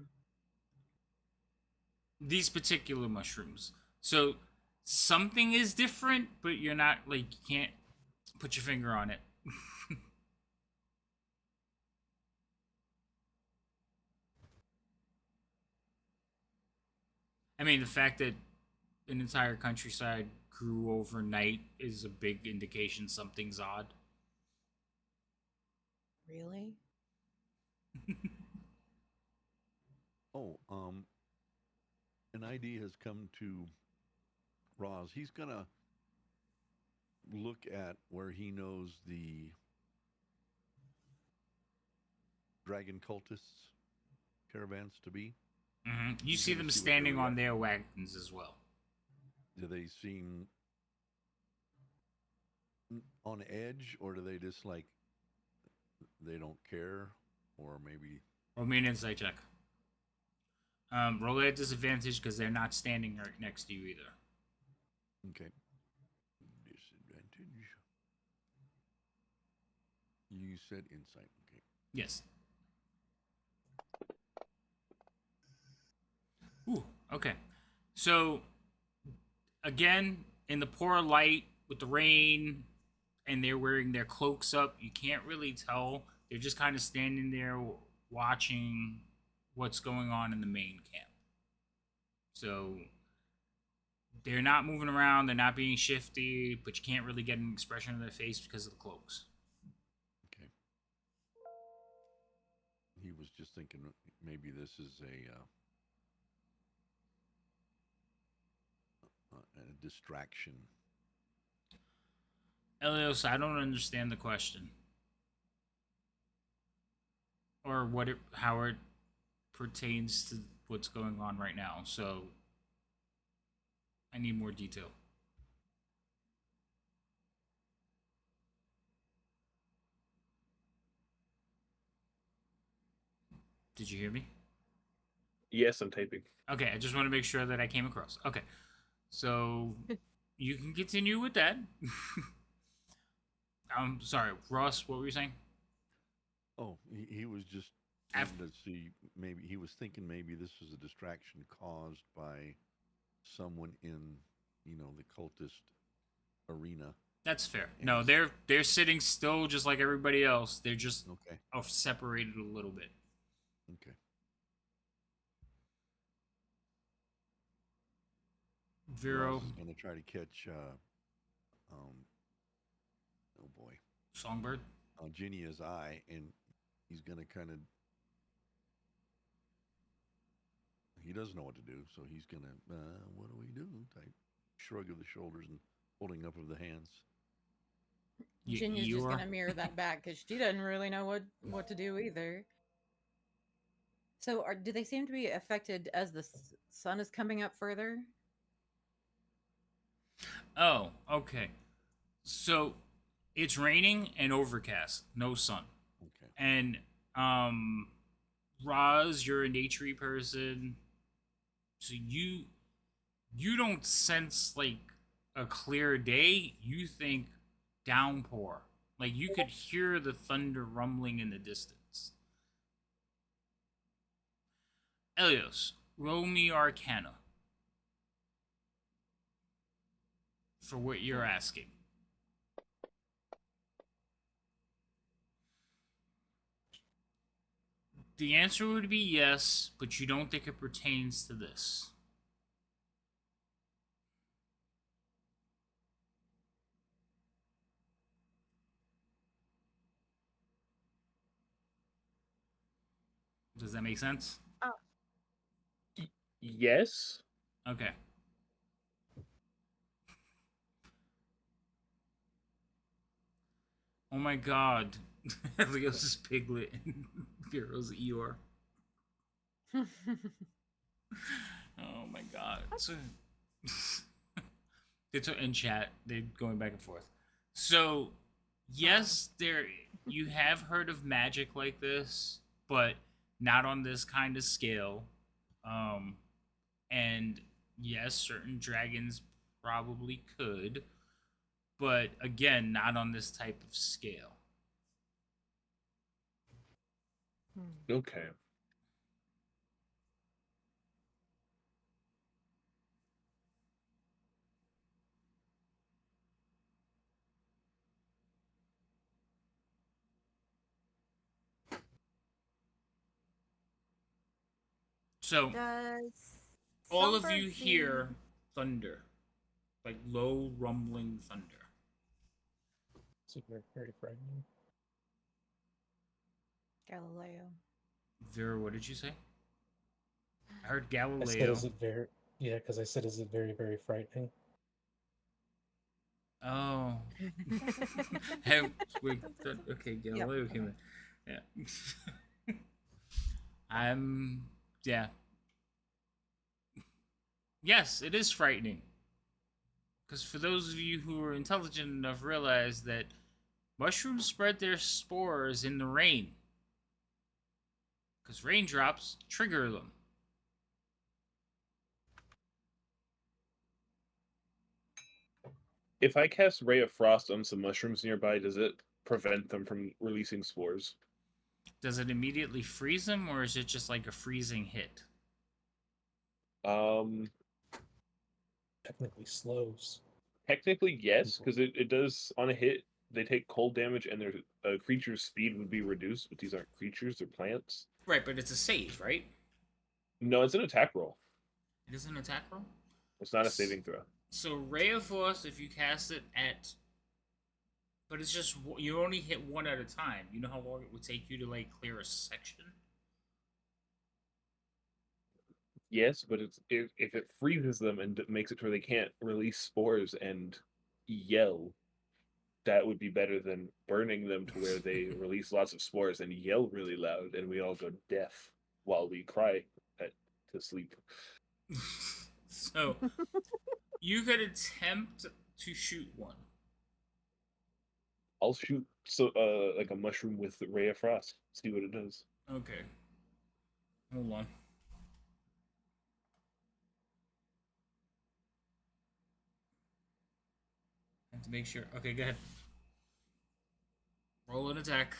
These particular mushrooms. So something is different, but you're not like you can't put your finger on it. I mean, the fact that an entire countryside grew overnight is a big indication something's odd. really, Oh, an idea has come to Roz. He's gonna look at where he knows the dragon cultists caravans to be. You He's see gonna them see what they're standing on react- their wagons as well. Do they seem on edge, or do they just like they don't care, or maybe Roll me an insight check. Roll at disadvantage because they're not standing right next to you either. okay? Disadvantage. You said insight. Okay. Yes. Ooh, okay. So, again, in the poor light with the rain, and they're wearing their cloaks up, you can't really tell. They're just kind of standing there watching what's going on in the main camp. So, they're not moving around, they're not being shifty, but you can't really get an expression on their face because of the cloaks. Okay. He was just thinking maybe this is a distraction. Elios, I don't understand the question. Or how it pertains to what's going on right now. So I need more detail. Did you hear me? Yes, I'm typing. Okay, I just want to make sure that I came across. Okay. So you can continue with that. I'm sorry, Ross, what were you saying? Oh, he was just Af- wanted to see maybe he was thinking maybe this was a distraction caused by someone in the cultist arena. That's fair. No, they're sitting still just like everybody else. They're just Okay. separated a little bit. Okay. Vero, Ross is going to try to catch. Oh boy, Songbird. Genia's eye, and he's going to kind of. He doesn't know what to do, so he's going to. What do we do? Type shrug of the shoulders and holding up of the hands. Ginya's just Eeyore. gonna mirror that back because she doesn't really know what to do either. So, do they seem to be affected as the sun is coming up further? Oh, okay. So it's raining and overcast, no sun. Okay. And Roz, you're a naturey person, so you don't sense like a clear day. You think downpour. Like you could hear the thunder rumbling in the distance. Elios, roll me Arcana for what you're asking. The answer would be yes, but you don't think it pertains to this. Does that make sense? Yes. Okay. Oh my god. Leo's Piglet and Vero's Eeyore. Oh my god. So it's in chat. They're going back and forth. So yes, there you have heard of magic like this, but not on this kind of scale. Um, and yes, certain dragons probably could, but again, not on this type of scale. Okay. So Does all of you Songbird see? hear thunder, like low rumbling thunder. Super very frightening. Galileo. Vera, what did you say? I heard I said, Galileo. is it very? Yeah, because I said, is it very, very frightening? Oh. Hey, wait, okay, Galileo came in. Yeah. Yeah. Yes, it is frightening. Because for those of you who are intelligent enough, realize that mushrooms spread their spores in the rain. Because raindrops trigger them. If I cast Ray of Frost on some mushrooms nearby, does it prevent them from releasing spores? Does it immediately freeze them, or is it just like a freezing hit? Um, Technically slows. Technically, yes, because it does on a hit. They take cold damage, and their creature's speed would be reduced. But these aren't creatures; they're plants. Right, but it's a save, right? No, it's an attack roll. It is an attack roll? It's not a saving throw. So Ray of Frost, if you cast it at, but it's just you only hit one at a time. You know how long it would take you to like clear a section? Yes, but if it freezes them and makes it to where they can't release spores and yell, that would be better than burning them to where they release lots of spores and yell really loud, and we all go deaf while we cry to sleep. So you could attempt to shoot one. I'll shoot like a mushroom with the ray of frost. See what it does. Okay. Hold on. I have to make sure. Okay, go ahead. Roll an attack.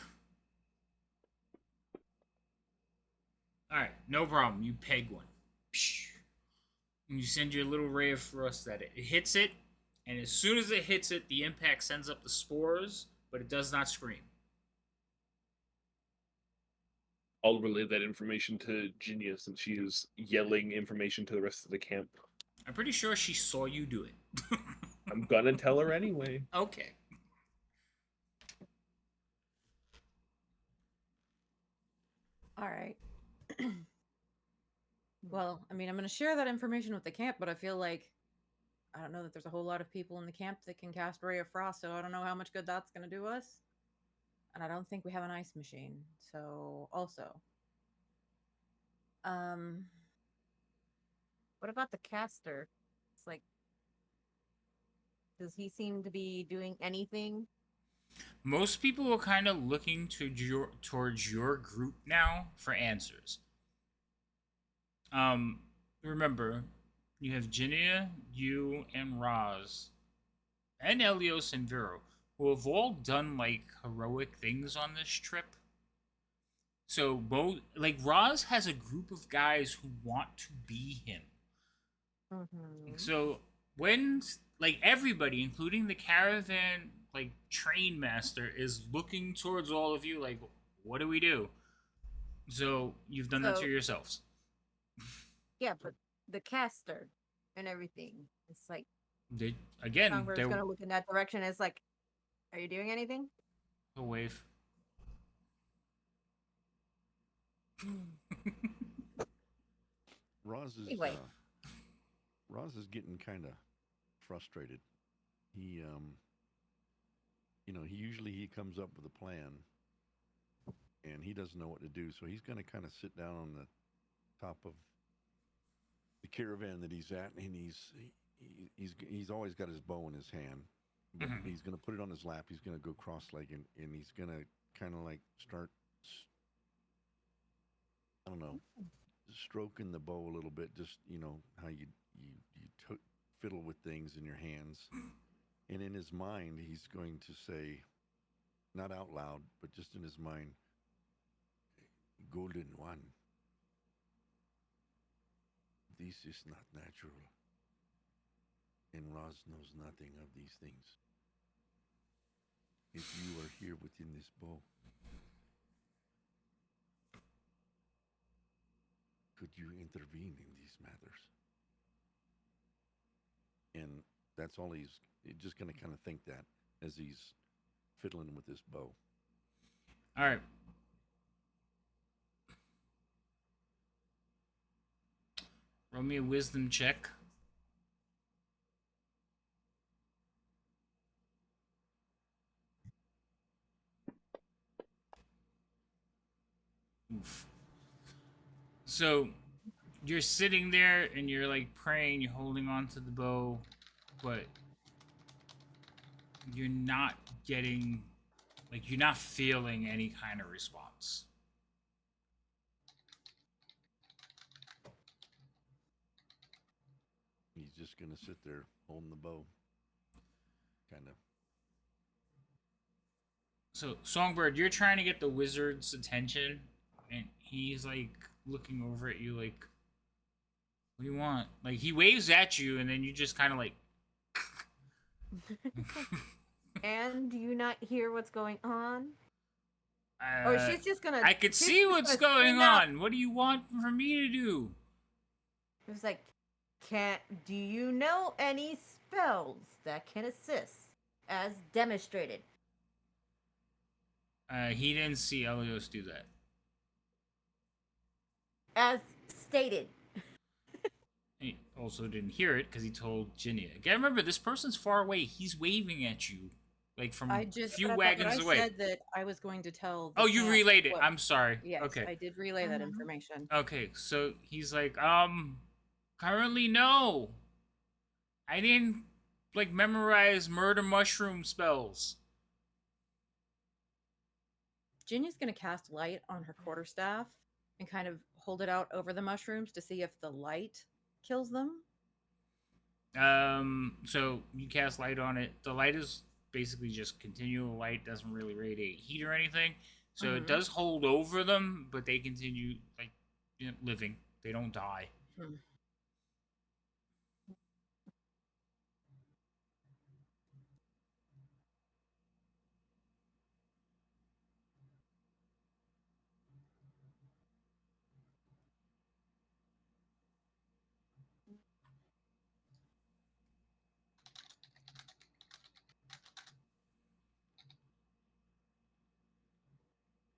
Alright, no problem. You peg one. And you send your little ray of frost at it. It hits it, and as soon as it hits it, the impact sends up the spores, but it does not scream. I'll relay that information to Ginia since she is yelling information to the rest of the camp. I'm pretty sure she saw you do it. I'm gonna tell her anyway. Okay. All right. Well, I mean, I'm going to share that information with the camp, but I feel like I don't know that there's a whole lot of people in the camp that can cast Ray of Frost, so I don't know how much good that's going to do us. And I don't think we have an ice machine. So, also, What about the caster? It's like, does he seem to be doing anything? Most people are kind of looking towards your group now for answers. Remember, you have Ginia, you, and Roz, and Elios and Vero, who have all done like heroic things on this trip. So both like Roz has a group of guys who want to be him. Mm-hmm. So when like everybody, including the caravan like train master, is looking towards all of you, like, what do we do? So you've done that to yourselves. Yeah, but the caster and everything. It's like They again, Songbird's they're gonna look in that direction. It's like, are you doing anything? a wave. Roz is Anyway. Roz is getting kind of frustrated. He he usually comes up with a plan, and he doesn't know what to do. So he's going to kind of sit down on the top of the caravan that he's at, and he's always got his bow in his hand, but Mhm. he's going to put it on his lap. He's going to go cross-legged, and he's going to kind of like start, I don't know, stroking the bow a little bit. Just how you fiddle with things in your hands, and in his mind, he's going to say, not out loud, but just in his mind, "Golden One, this is not natural, and Roz knows nothing of these things. If you are here within this bow, could you intervene in these matters?" And that's all he's just going to kind of think that as he's fiddling with his bow. All right. Roll me a wisdom check. Oof. So you're sitting there and you're like praying, you're holding on to the bow, but you're not getting, like, you're not feeling any kind of response. He's just going to sit there holding the bow, kind of. So, Songbird, you're trying to get the wizard's attention, and he's like looking over at you, like, "What do you want?" Like, he waves at you, and then you just kind of like. And do you not hear what's going on? Or she's just gonna. I could she's see just what's gonna going stand up. on. What do you want for me to do? It was like, do you know any spells that can assist as demonstrated? He didn't see Elios do that. As stated. He also didn't hear it because he told Jinia. Again, remember, this person's far away. He's waving at you, like from I a just few but wagons I away. said that I was going to tell. Oh, you camp relayed it. what- I'm sorry. Yes, Okay. I did relay that Mhm. information. Okay, so he's like, currently no. I didn't like memorize murder mushroom spells. Ginny's going to cast light on her quarterstaff and kind of hold it out over the mushrooms to see if the light kills them. So you cast light on it. The light is basically just continual light, doesn't really radiate heat or anything. So it Mhm. does hold over them, but they continue like living. They don't die. Hmm.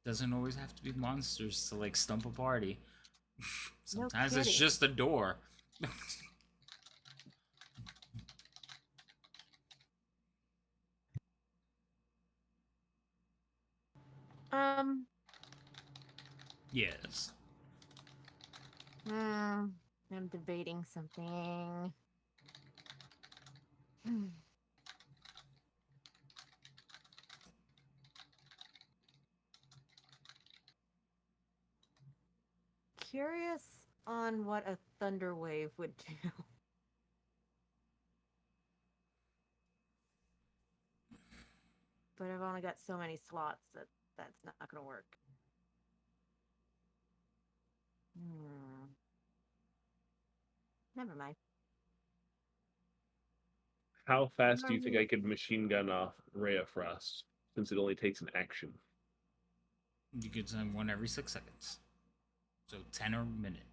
Doesn't always have to be monsters to like stump a party. No Sometimes it's kidding. just a door. Yes. I'm debating something. Curious on what a thunder wave would do. But I've only got so many slots that's not gonna work. Never mind. How fast do you think I could machine gun off Rhea Frost, since it only takes an action? You could send one every 6 seconds. So 10 a minute.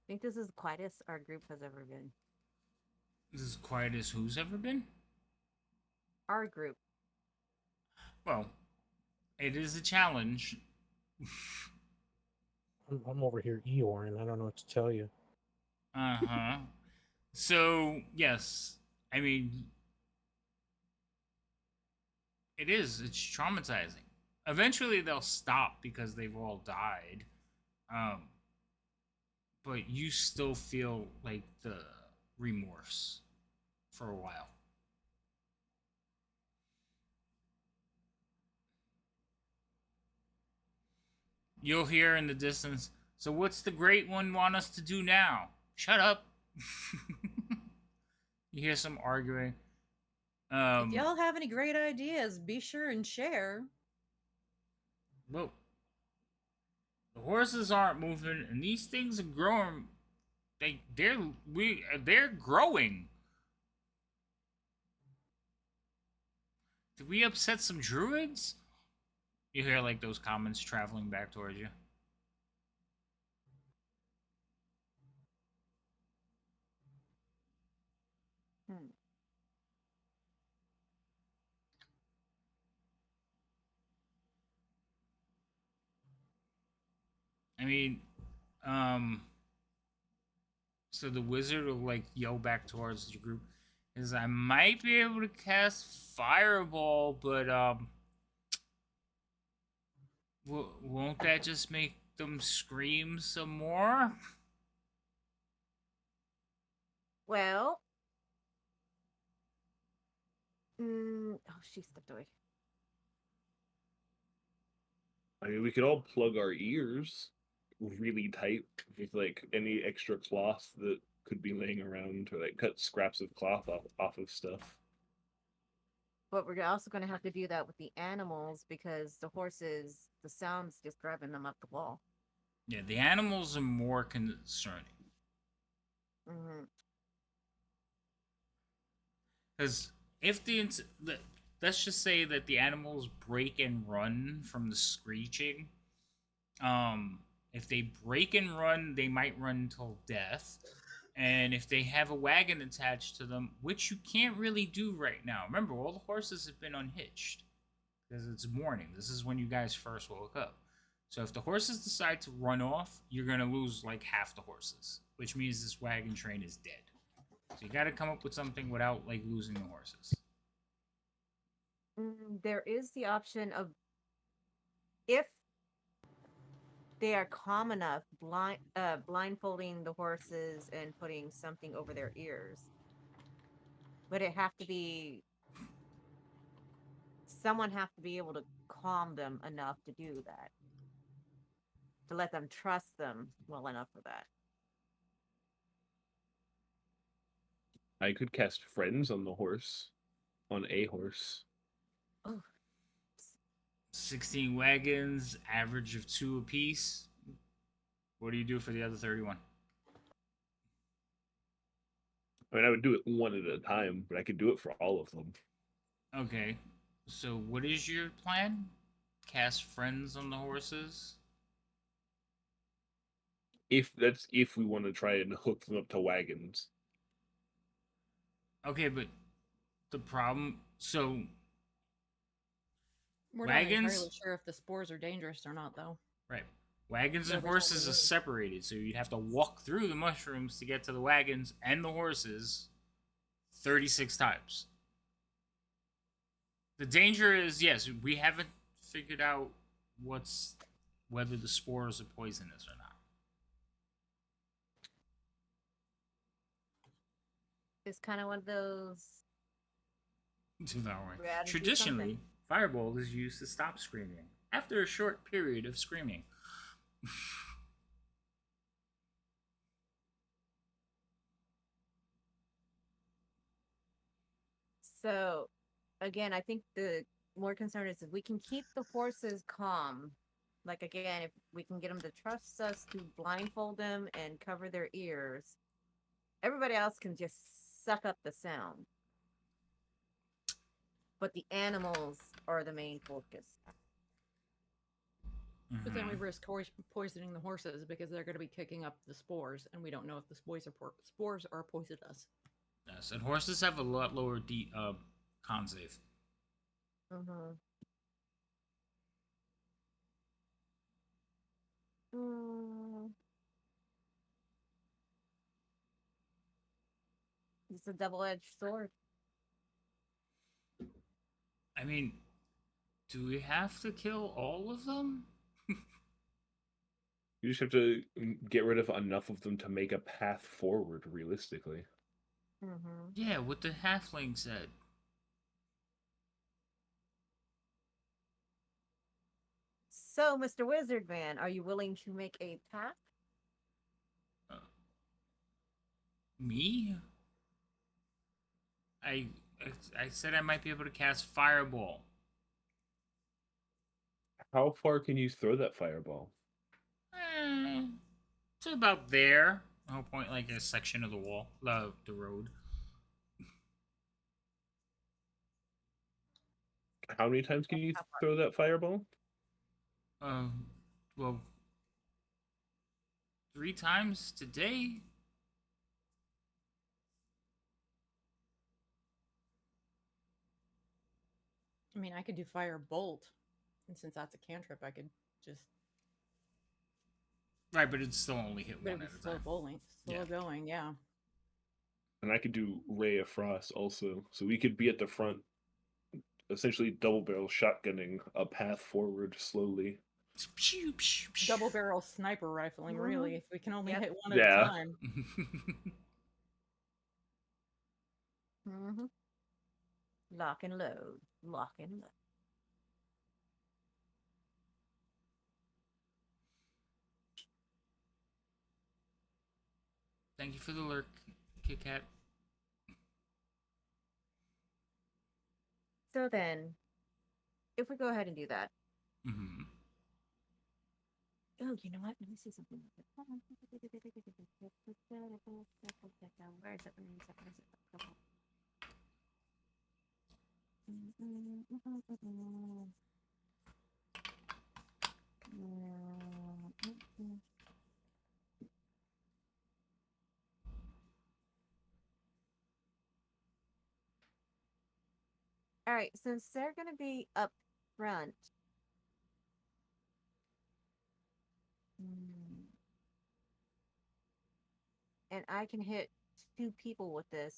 think this is the quietest our group has ever been. This is quiet as who's ever been. Our group. Well, it is a challenge. I'm over here Eeyore, I don't know what to tell you. Uh-huh. So, yes. I mean, it's traumatizing. Eventually they'll stop because they've all died. But you still feel like the remorse for a while. You'll hear in the distance, so what's the great one want us to do now? Shut up. You hear some arguing. If y'all have any great ideas, be sure and share. Well, the horses aren't moving, and these things are growing. They're growing. Did we upset some druids? You hear like those comments traveling back towards you. Hmm. I mean, um, so the wizard will like yell back towards the group, is I might be able to cast fireball, but won't that just make them scream some more? Well. Oh, she stepped away. I mean, we could all plug our ears really tight with like any extra cloth that could be laying around, or like cut scraps of cloth off of stuff. But we're also going to have to do that with the animals because the horses, the sound's just driving them up the wall. Yeah, the animals are more concerning. Mm-hmm. Because if let's just say that the animals break and run from the screeching, if they break and run, they might run until death. And if they have a wagon attached to them, which you can't really do right now. Remember, all the horses have been unhitched because it's morning. This is when you guys first woke up. So if the horses decide to run off, you're going to lose like half the horses, which means this wagon train is dead. So you got to come up with something without like losing the horses. There is the option of, if they are calm enough, blindfolding the horses and putting something over their ears. But it have to be, someone have to be able to calm them enough to do that, to let them trust them well enough for that. I could cast friends on the horse, on a horse. Oh, 16 wagons, average of 2 apiece. What do you do for the other 31? I mean, I would do it one at a time, but I could do it for all of them. Okay. So what is your plan? Cast friends on the horses? If we want to try and hook them up to wagons. Okay, but the problem, so We're wagons, not entirely sure if the spores are dangerous or not, though. right? Wagons So and there's horses only are one. separated, so you'd have to walk through the mushrooms to get to the wagons and the horses 36 times. The danger is, yes, we haven't figured out whether the spores are poisonous or not. it's kind of one of those. Devouring. We gotta do Traditionally, something. fireball is used to stop screaming after a short period of screaming. So, again, I think the more concern is if we can keep the horses calm. Like, again, if we can get them to trust us to blindfold them and cover their ears, everybody else can just suck up the sound. But the animals are the main focus. But then we Mhm. risk poisoning the horses because they're going to be kicking up the spores, and we don't know if the spores are poisonous. Yes, and horses have a lot lower con save. Mm-hmm. Mm, it's a double-edged sword. I mean, do we have to kill all of them? You just have to get rid of enough of them to make a path forward, realistically. Mm-hmm. Yeah, what the halfling said. So, Mr. Wizard Man, are you willing to make a path? Uh, me? I I said I might be able to cast fireball. How far can you throw that fireball? Eh, to about there. I'll point like a section of the wall, the road. How many times can you How far? throw that fireball? Uh, well, 3 times today. I mean, I could do fire bolt, and since that's a cantrip, I could just. Right, but it'd still only hit But one it'd at be a slow time. bowling, slow Yeah. going. Yeah. And I could do Ray of Frost also. So we could be at the front, essentially double barrel shotgunning a path forward slowly. Pew, pew, pew. Double barrel sniper rifling, really, if we can only Yep. hit one at Yeah. a time. Mm-hmm. Lock and load. Lock and load. Thank you for the lurk, Kit Kat. So then, if we go ahead and do that. Mm-hmm. Oh, you know what? Let me see something. Where is it? Where is it? All right, since they're going to be up front, and I can hit 2 people with this.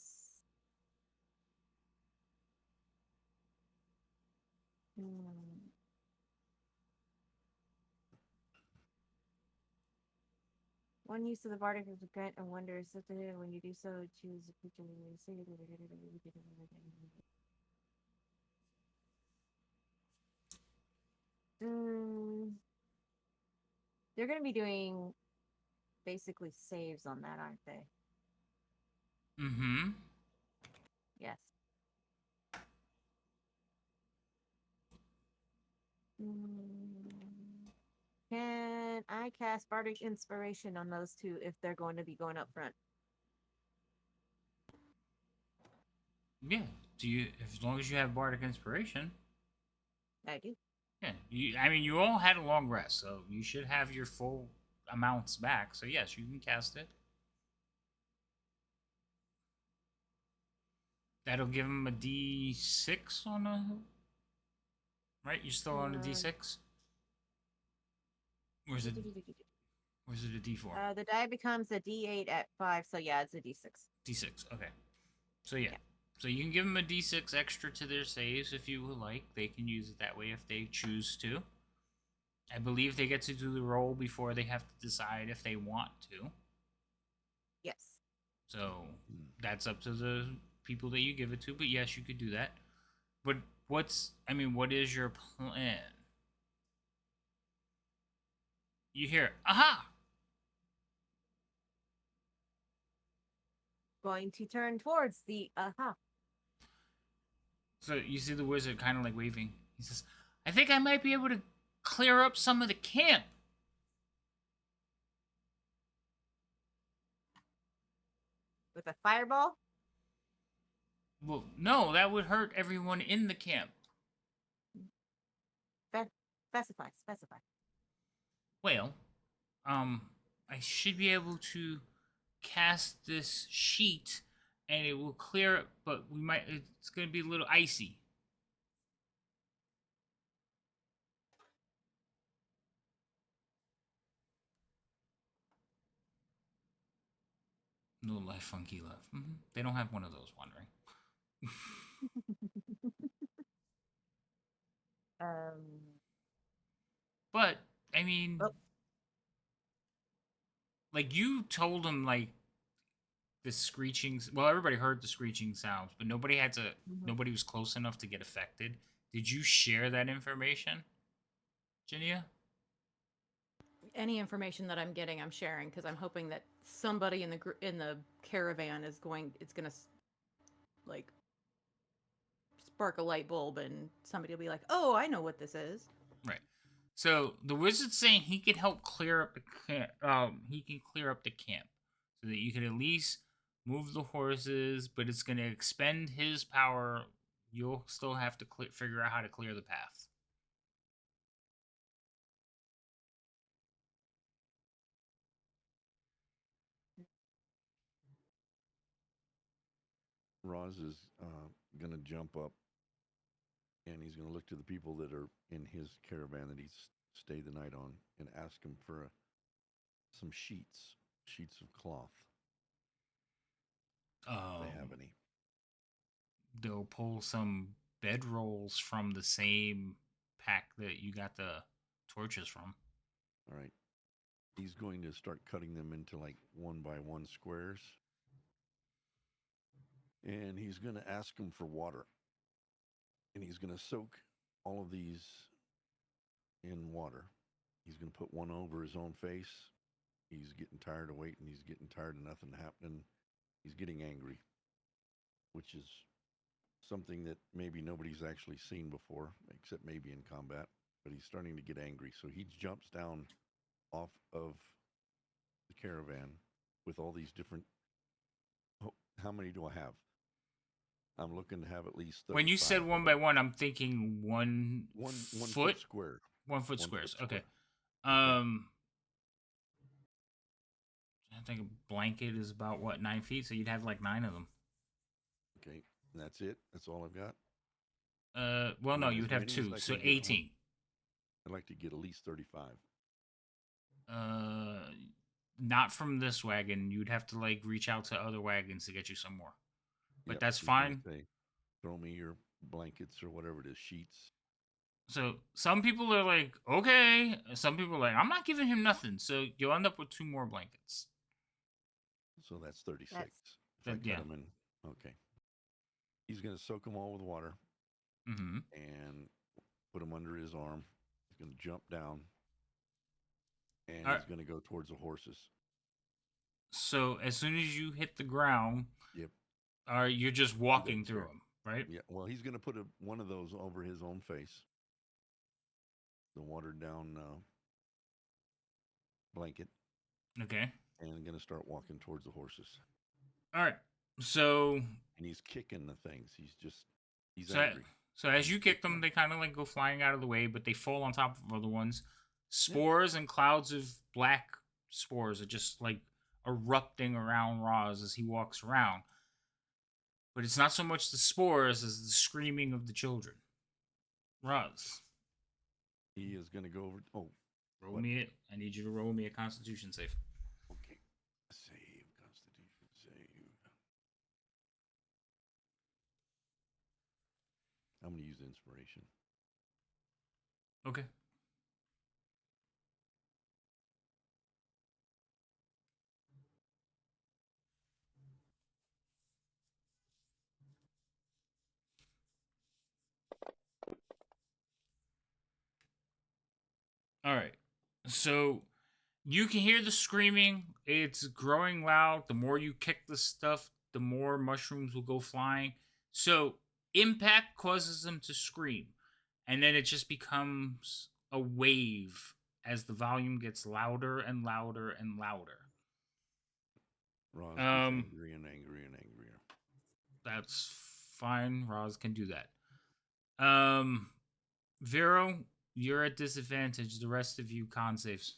One use of the bardic is to grant a wonder assisted. When you do so, choose a creature. They're going to be doing basically saves on that, aren't they? Mm-hmm. Yes. Can I cast Bardic Inspiration on those 2 if they're going to be going up front? Yeah. Do you? As long as you have bardic inspiration. I do. Yeah. I mean, you all had a long rest, so you should have your full amounts back. So yes, you can cast it. That'll give him a D6 on a. Right? You're still on a D6. Or is it? Or is it a D4? The die becomes a D8 at 5, so yeah, it's a D6. D6. Okay. So yeah. So you can give them a D6 extra to their saves if you would like. They can use it that way if they choose to. I believe they get to do the roll before they have to decide if they want to. Yes. So that's up to the people that you give it to. But yes, you could do that. But what is your plan? You hear, aha! Going to turn towards the So you see the wizard kind of like waving. He says, I think I might be able to clear up some of the camp. with a fireball. Well, no, that would hurt everyone in the camp. Specify. Well, I should be able to cast this sheet, and it will clear it. But we might. It's going to be a little icy. No life, funky love. They don't have one of those. Wondering. Um. But I mean, Oh. like you told them, like the screeching. Well, everybody heard the screeching sounds, but nobody had to. Mhm. Nobody was close enough to get affected. Did you share that information, Ginia? Any information that I'm getting, I'm sharing because I'm hoping that somebody in the caravan is going. It's gonna like spark a light bulb, and somebody will be like, "Oh, I know what this is." Right. So the wizard's saying he could help clear up the camp. He can clear up the camp so that you can at least move the horses, but it's going to expend his power. You'll still have to figure out how to clear the path. Roz is going to jump up and he's going to look to the people that are in his caravan that he's stayed the night on and ask them for some sheets of cloth. If they have any. They'll pull some bedrolls from the same pack that you got the torches from. All right. He's going to start cutting them into like 1x1 squares. And he's going to ask them for water. And he's going to soak all of these in water. He's going to put one over his own face. He's getting tired of waiting. He's getting tired of nothing happening. He's getting angry, which is something that maybe nobody's actually seen before, except maybe in combat. But he's starting to get angry. So he jumps down off of the caravan with all these different. Oh, how many do I have? I'm looking to have at least 35. When you said one by one, I'm thinking one foot square. 1 foot squares. Okay. Okay. I think a blanket is about what, 9 feet, so you'd have like 9 of them. Okay, and that's it. That's all I've got. Well, no, As you would have many as 2, I so can get 18. I'd like to get at least 35. Not from this wagon. You'd have to like reach out to other wagons to get you some more. But Yep, that's he's gonna fine. say, throw me your blankets or whatever it is, sheets. So some people are like, okay. Some people are like, I'm not giving him nothing. So you'll end up with 2 more blankets. So that's 36. If I That- cut yeah. them in, okay. He's gonna soak them all with water Mm-hmm. and put them under his arm. He's gonna jump down, and All he's right. gonna go towards the horses. So as soon as you hit the ground, Yep. you're just walking That's through fair. them, right? Yeah. Well, he's gonna put one of those over his own face. The watered down blanket, Okay. and gonna start walking towards the horses. All right. So And he's kicking the things. He's so angry. so as He's you kick kicking them, they kind of like go flying out of the way, but they fall on top of other ones. Spores and clouds of black spores are just like erupting around Roz as he walks around. But it's not so much the spores as the screaming of the children. Roz, He is gonna go over. Oh, roll what? me it. I need you to roll me a Constitution save. Okay. Save. Constitution save. I'm gonna use inspiration. Okay. All right. So you can hear the screaming. It's growing loud. The more you kick the stuff, the more mushrooms will go flying. So impact causes them to scream. And then it just becomes a wave as the volume gets louder and louder and louder. Roz gets angry and angry and angrier. That's fine. Roz can do that. Vero, you're at disadvantage. The rest of you con saves.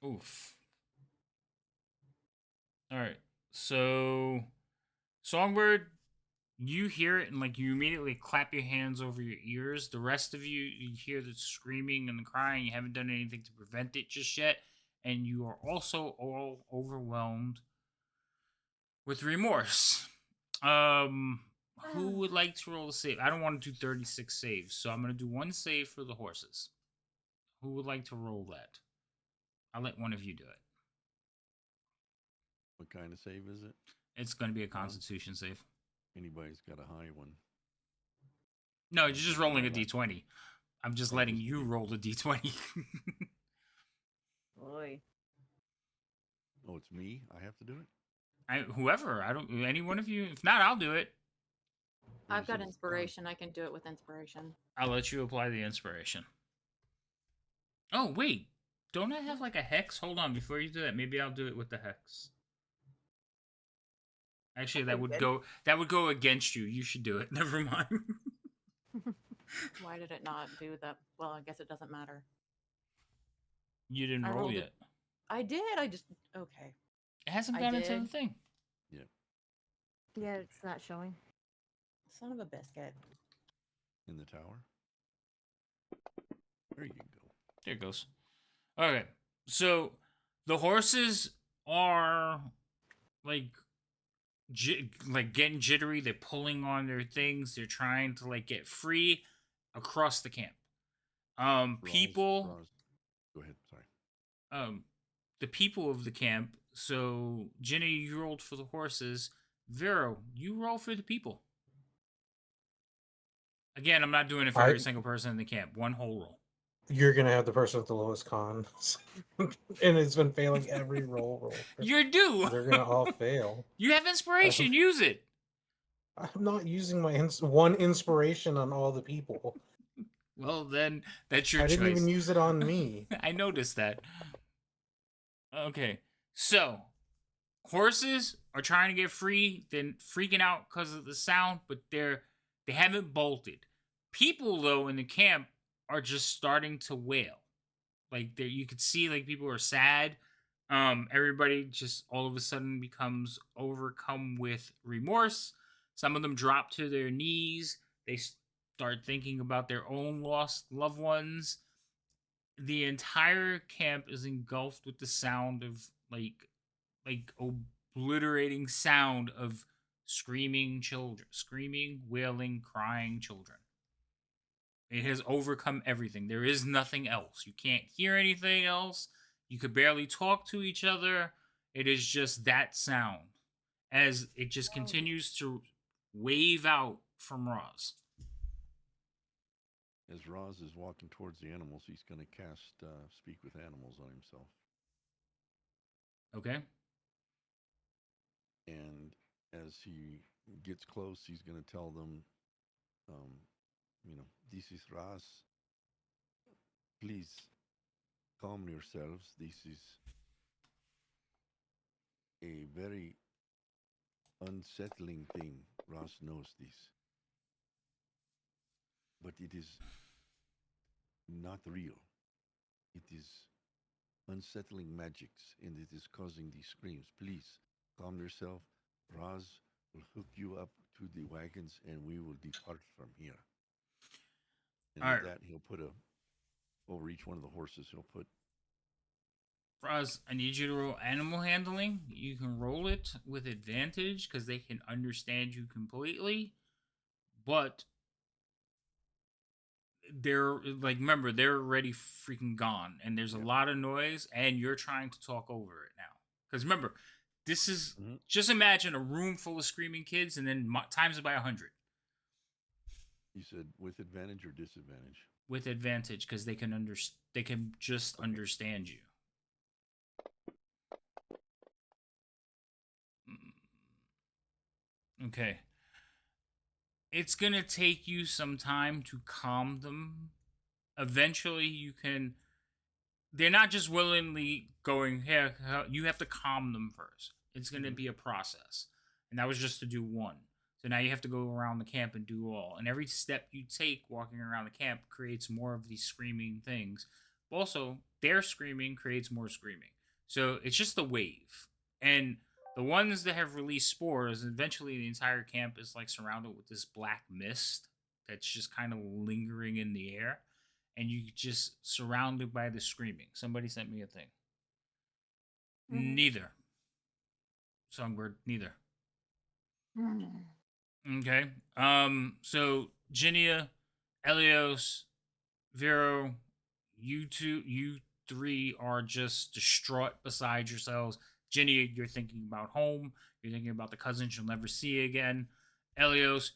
Oof. All right. So, Songbird, you hear it and like you immediately clap your hands over your ears. The rest of you, you hear the screaming and the crying. You haven't done anything to prevent it just yet, and you are also all overwhelmed with remorse. Who would like to roll a save? I don't want to do 36 saves, so I'm gonna do one save for the horses. Who would like to roll that? I'll let one of you do it. What kind of save is it? It's gonna be a Constitution save. Anybody's got a high one. No, you're just rolling a Well, d20. I'm just Oh, letting just a you D- roll the d20. Boy. Oh, it's me. I have to do it. Whoever, I don't. Any one of you. If not, I'll do it. Well, you I've got said it's inspiration. I can do it with inspiration. I'll let you apply the inspiration. Oh wait, don't I have like a hex? Hold on, before you do that, maybe I'll do it with the hex. Actually, that would Good. go. That would go against you. You should do it. Never mind. Why did it not do that? Well, I guess it doesn't matter. You didn't I roll rolled it. yet. I did. I just okay. It hasn't I gone into the did. thing. Yeah, it's not showing. Son of a biscuit. in the tower. There you go. There it goes. Okay, so the horses are like like getting jittery. They're pulling on their things. They're trying to like get free across the camp. People. Roz, go ahead. Sorry. The people of the camp. So Jenny, you rolled for the horses. Vero, you roll for the people. Again, I'm not doing it for every single person in the camp. One whole roll. You're gonna have the person with the lowest con, and it's been failing every roll. You're due. They're gonna all fail. You have inspiration. Use it. I'm not using my one inspiration on all the people. Well, then that's your I choice. didn't even use it on me. I noticed that. Okay, so horses are trying to get free. They're freaking out because of the sound, but they haven't bolted. People though in the camp are just starting to wail. Like you could see like people are sad. Everybody just all of a sudden becomes overcome with remorse. Some of them drop to their knees. They start thinking about their own lost loved ones. The entire camp is engulfed with the sound of like obliterating sound of screaming children, screaming, wailing, crying children. It has overcome everything. There is nothing else. You can't hear anything else. You could barely talk to each other. It is just that sound as it just continues to wave out from Roz. As Roz is walking towards the animals, he's going to cast Speak with Animals on himself. Okay. And as he gets close, he's going to tell them, this is Roz. Please calm yourselves. This is a very unsettling thing. Roz knows this. But it is not real. It is unsettling magics, and it is causing these screams. Please calm yourself. Roz will hook you up to the wagons, and we will depart from here. And All with right. that, he'll put over each one of the horses. He'll put. Roz, I need you to roll animal handling. You can roll it with advantage because they can understand you completely. But they're like, remember, they're already freaking gone, and there's a lot of noise, and you're trying to talk over it now. Because remember, this is just imagine a room full of screaming kids, and then times it by 100. You said with advantage or disadvantage? With advantage, because they can They can just understand you. Okay. It's going to take you some time to calm them. Eventually, you can. They're not just willingly going, here, you have to calm them first. It's going to be a process. And that was just to do one. So now you have to go around the camp and do all. And every step you take walking around the camp creates more of these screaming things. also their screaming creates more screaming. So it's just a wave. And the ones that have released spores, eventually the entire camp is like surrounded with this black mist that's just kind of lingering in the air. And you just surrounded by the screaming. Somebody sent me a thing. Mhm. Neither. Songbird, neither. Mm. Okay. So Ginia, Elios, Vero, you three are just distraught beside yourselves. Ginny, you're thinking about home. You're thinking about the cousins you'll never see again. Elios,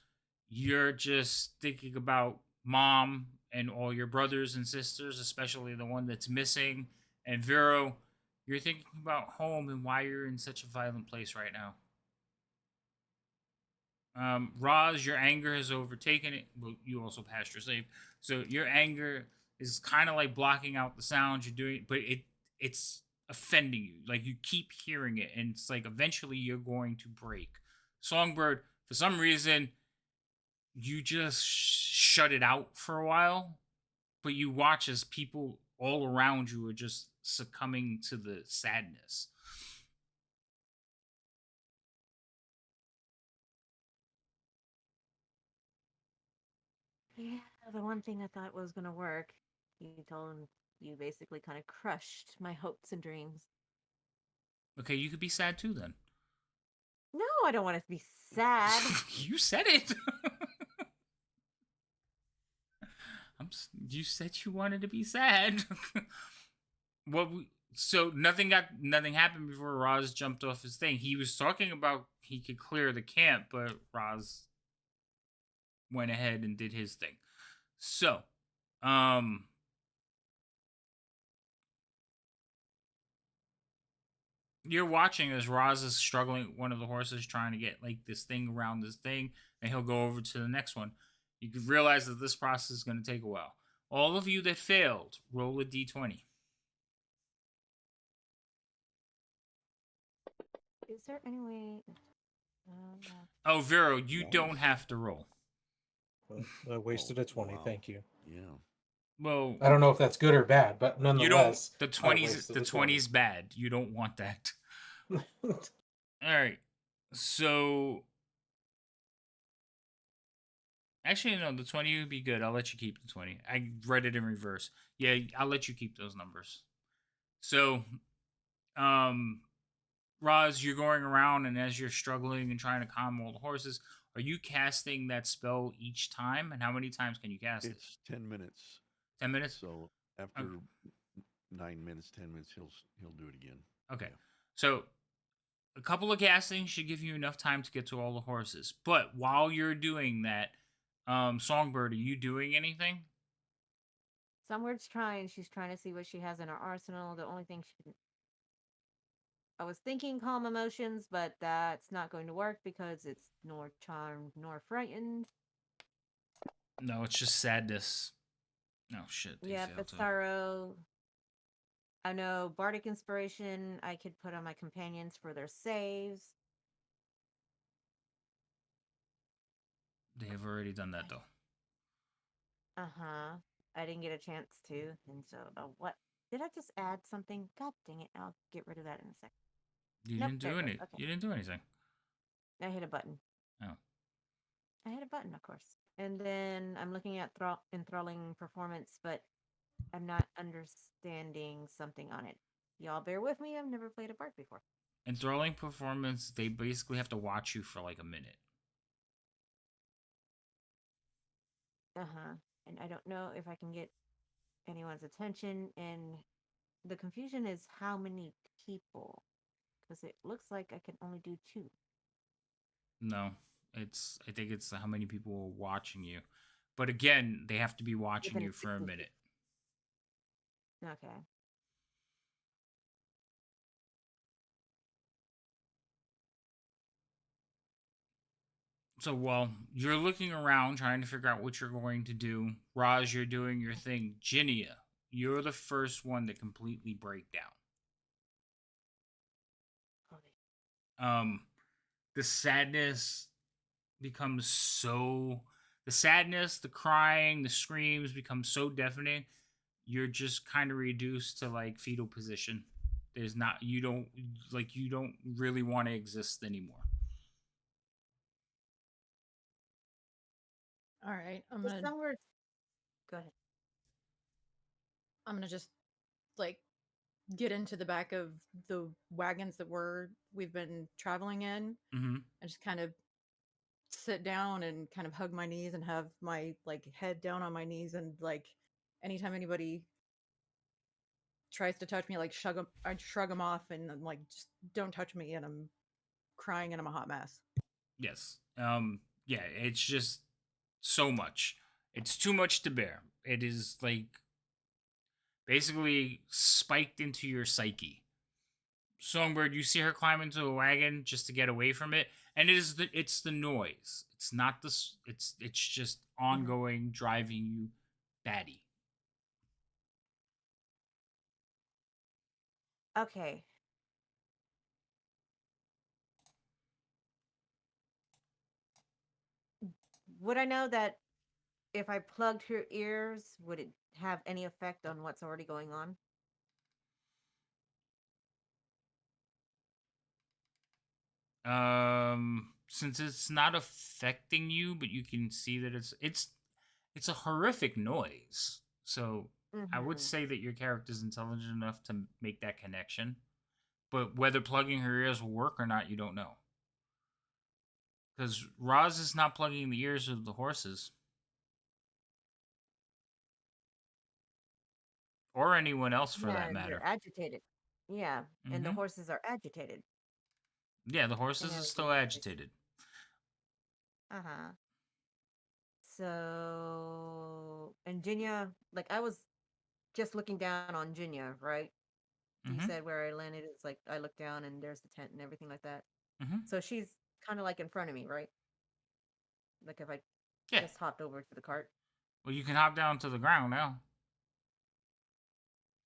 you're just thinking about mom and all your brothers and sisters, especially the one that's missing. And Vero, you're thinking about home and why you're in such a violent place right now. Roz, your anger has overtaken it. Well, you also passed your save, so your anger is kind of like blocking out the sounds you're doing, but it's offending you. Like you keep hearing it, and it's like eventually you're going to break. Songbird, for some reason, you just shut it out for a while, but you watch as people all around you are just succumbing to the sadness. Yeah, the one thing I thought was gonna work, you basically kind of crushed my hopes and dreams. Okay, you could be sad too then. No, I don't want to be sad. You said it. You said you wanted to be sad. So nothing happened before Roz jumped off his thing. He was talking about he could clear the camp, but Roz went ahead and did his thing. So, you're watching as Roz is struggling with one of the horses trying to get like this thing around this thing, and he'll go over to the next one. You could realize that this process is going to take a while. All of you that failed, roll a d20. Is there any way? Oh, Vero, you Nice. don't have to roll. Well, I wasted a 20. wow. Thank you. Yeah. Well, I don't know if that's good or bad, but you don't. nonetheless, The I 20s, wasted the a 20. 20s bad. You don't want that. 20. All right. So, actually, no, the 20 would be good. I'll let you keep the 20. I read it in reverse. Yeah, I'll let you keep those numbers. So, Roz, you're going around, and as you're struggling and trying to calm all the horses, are you casting that spell each time? And how many times can you cast it? It's 10 minutes. 10 minutes? So after 9 minutes, 10 minutes, he'll do it again. Okay. Yeah. So a couple of castings should give you enough time to get to all the horses. But while you're doing that, Songbird, are you doing anything? Somewhere's trying. She's trying to see what she has in her arsenal. The only thing she can. I was thinking calm emotions, but that's not going to work because it's nor charmed nor frightened. No, it's just sadness. No shit. Yep, failed it's to. sorrow. I know bardic inspiration I could put on my companions for their saves. They have already done that though. Uh-huh. I didn't get a chance to, and so what? Did I just add something? God dang it! I'll get rid of that in a second. You Nope, didn't there do it goes. any. Okay. You didn't do anything. I hit a button. Oh. I hit a button, of course. And then I'm looking at enthralling performance, but I'm not understanding something on it. Y'all bear with me. I've never played a bard before. Enthralling performance, they basically have to watch you for like a minute. Uh-huh. And I don't know if I can get anyone's attention. And the confusion is how many people. Because it looks like I can only do 2. No, I think it's how many people are watching you. But again, they have to be watching Within you for a 60 minute. feet. Okay. So while you're looking around trying to figure out what you're going to do, Raj, you're doing your thing. Ginia, you're the first one to completely break down. Okay. The sadness becomes so the sadness, the crying, the screams become so deafening. you're just kind of reduced to like fetal position. There's not you don't really want to exist anymore. All right, Just somewhere. Go ahead. I'm gonna just like get into the back of the wagons that we've been traveling in, Mm-hmm. and just kind of sit down and kind of hug my knees and have my like head down on my knees, and like anytime anybody tries to touch me, like I shrug them off, and I'm like, just don't touch me, and I'm crying and I'm a hot mess. Yes. Yeah, it's just so much. It's too much to bear. It is like basically spiked into your psyche. Songbird, you see her climb into a wagon just to get away from it, and it's the noise. It's not this. It's just ongoing driving you batty. Okay. Would I know that if I plugged her ears, would it have any effect on what's already going on? Since it's not affecting you, but you can see that it's a horrific noise. So I would Mm-hmm. say that your character's intelligent enough to make that connection. But whether plugging her ears will work or not, you don't know. Because Roz is not plugging the ears of the horses. Or anyone else for Yeah, that and they're matter. agitated. Yeah, and the Mm-hmm. horses are agitated. Yeah, the And horses are everything still like this. agitated. Uh-huh. So, and Jinya, like I was just looking down on Jinya, right? You Mm-hmm. said where I landed, it's like I look down and there's the tent and everything like that. Mm-hmm. So she's kind of like in front of me, right? Like if I Yeah. just hopped over to the cart. Well, you can hop down to the ground now.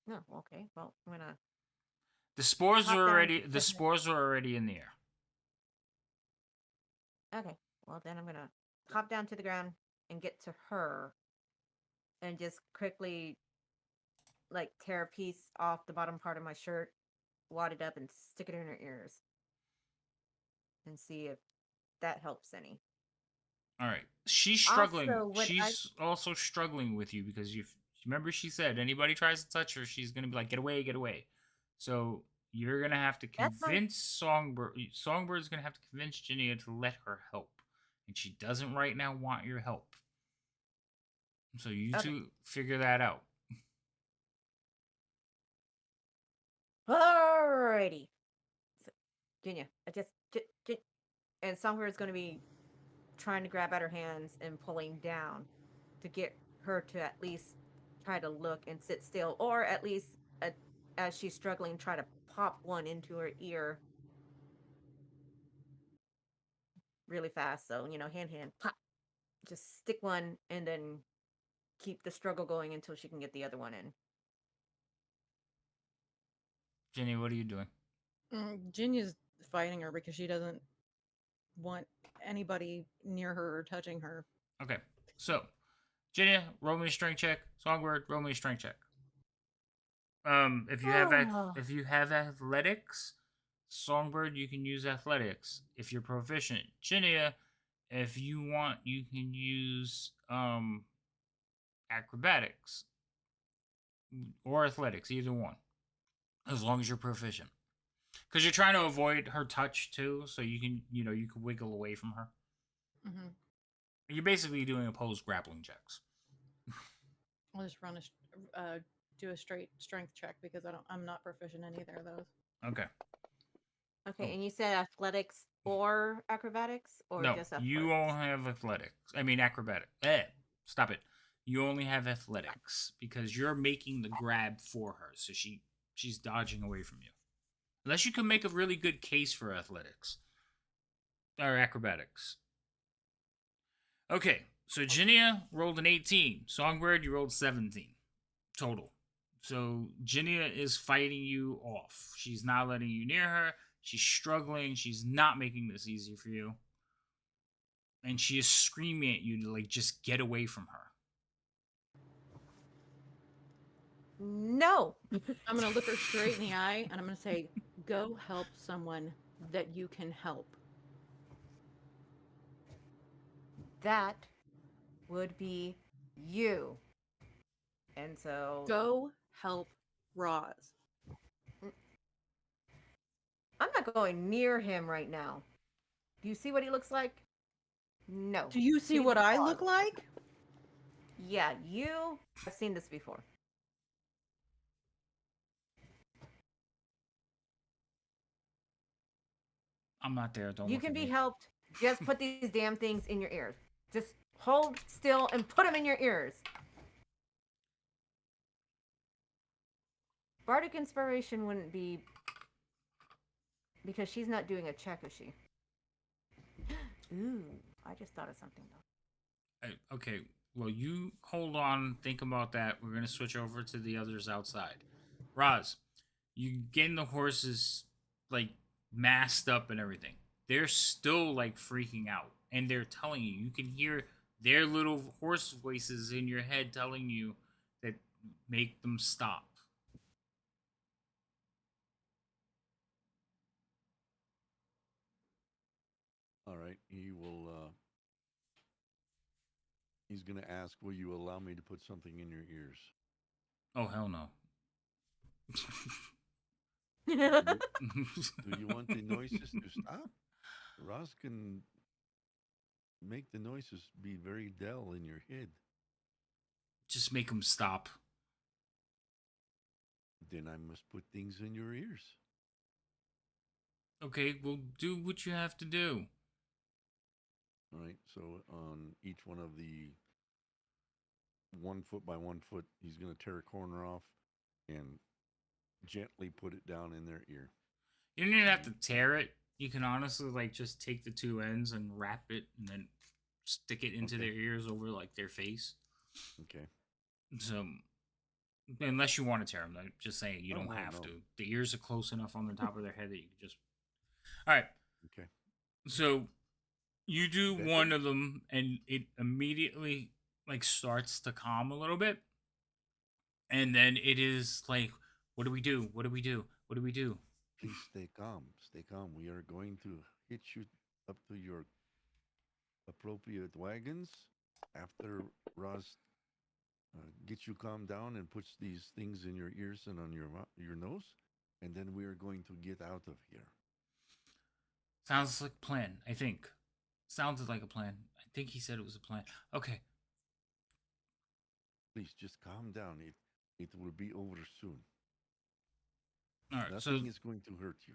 No, okay. Well, I'm gonna The spores hop are down already the to her. spores are already in the air. Okay. Well, then I'm gonna hop down to the ground and get to her and just quickly like tear a piece off the bottom part of my shirt, wad it up, and stick it in her ears and see if that helps any. All right. She's struggling. Also, what I She's also struggling with you because you remember she said anybody tries to touch her, she's gonna be like, get away, get away. So you're gonna have to that's my convince Songbird. Songbird's gonna have to convince Ginny to let her help, and she doesn't right now want your help. So you okay. two figure that out. Alrighty, so, Junior. And somewhere is going to be trying to grab at her hands and pulling down to get her to at least try to look and sit still, or at least as she's struggling, try to pop one into her ear really fast. So hand, pop, just stick one, and then keep the struggle going until she can get the other one in. Ginny, what are you doing? Ginya's fighting her because she doesn't want anybody near her or touching her. Okay. So Ginny, roll me a strength check. Songbird, roll me a strength check. Oh, If you have athletics, Songbird, you can use athletics if you're proficient. Chinia, if you want, you can use acrobatics or athletics, either one, as long as you're proficient. Because you're trying to avoid her touch too, so you can wiggle away from her. Mm-hmm. You're basically doing opposed grappling checks. I'll just do a straight strength check because I'm not proficient in either of those. Okay. okay. Oh. And you said athletics or acrobatics, or No, just you athletics? all have athletics. I mean acrobatics. Stop it. You only have athletics because you're making the grab for her, so she's dodging away from you. Unless you can make a really good case for athletics or acrobatics. Okay, so Ginia rolled an 18. Songbird, you rolled 17 total. So Ginia is fighting you off. She's not letting you near her. She's struggling. She's not making this easy for you. And she is screaming at you to like just get away from her. No. I'm gonna look her straight in the eye and I'm gonna say, "Go help someone that you can help." That would be you. And so Go help Roz. I'm not going near him right now. Do you see what he looks like? No. Do you see He's what I Roz. look like? Yeah, you. I've seen this before. I'm not there. Don't You look can at be me. helped. Just put these damn things in your ears. Just hold still and put them in your ears. Bardic Inspiration wouldn't be because she's not doing a check, is she? Ooh, I just thought of something though. Okay, well, you hold on, think about that. We're gonna switch over to the others outside. Roz, you getting the horses like masked up and everything. They're still like freaking out, and they're telling you. You can hear their little horse voices in your head telling you that make them stop. All right. He will. He's going to ask, "Will you allow me to put something in your ears?" Oh hell no. Do you want the noises to stop? Ross can make the noises be very dull in your head. Just make them stop. Then I must put things in your ears. Okay, well, do what you have to do. All right. So on each one of the 1 foot by 1 foot, he's going to tear a corner off and gently put it down in their ear. You don't even have to tear it. You can honestly like just take the two ends and wrap it and then stick it into Okay. their ears over like their face. Okay. So unless you want to tear them, I'm just saying you Oh, don't no, have no. to. The ears are close enough on the top of their head that you can just. All right. Okay. So you do Better? one of them, and it immediately like starts to calm a little bit, and then it is like, what do we do? What do we do? What do we do? Please stay calm. Stay calm. We are going to hitch you up to your appropriate wagons after Ross gets you calmed down and puts these things in your ears and on your nose, and then we are going to get out of here. Sounds like a plan, I think. Sounded like a plan. I think he said it was a plan. Okay. Please just calm down. It will be over soon. All right. Nothing is going to hurt you.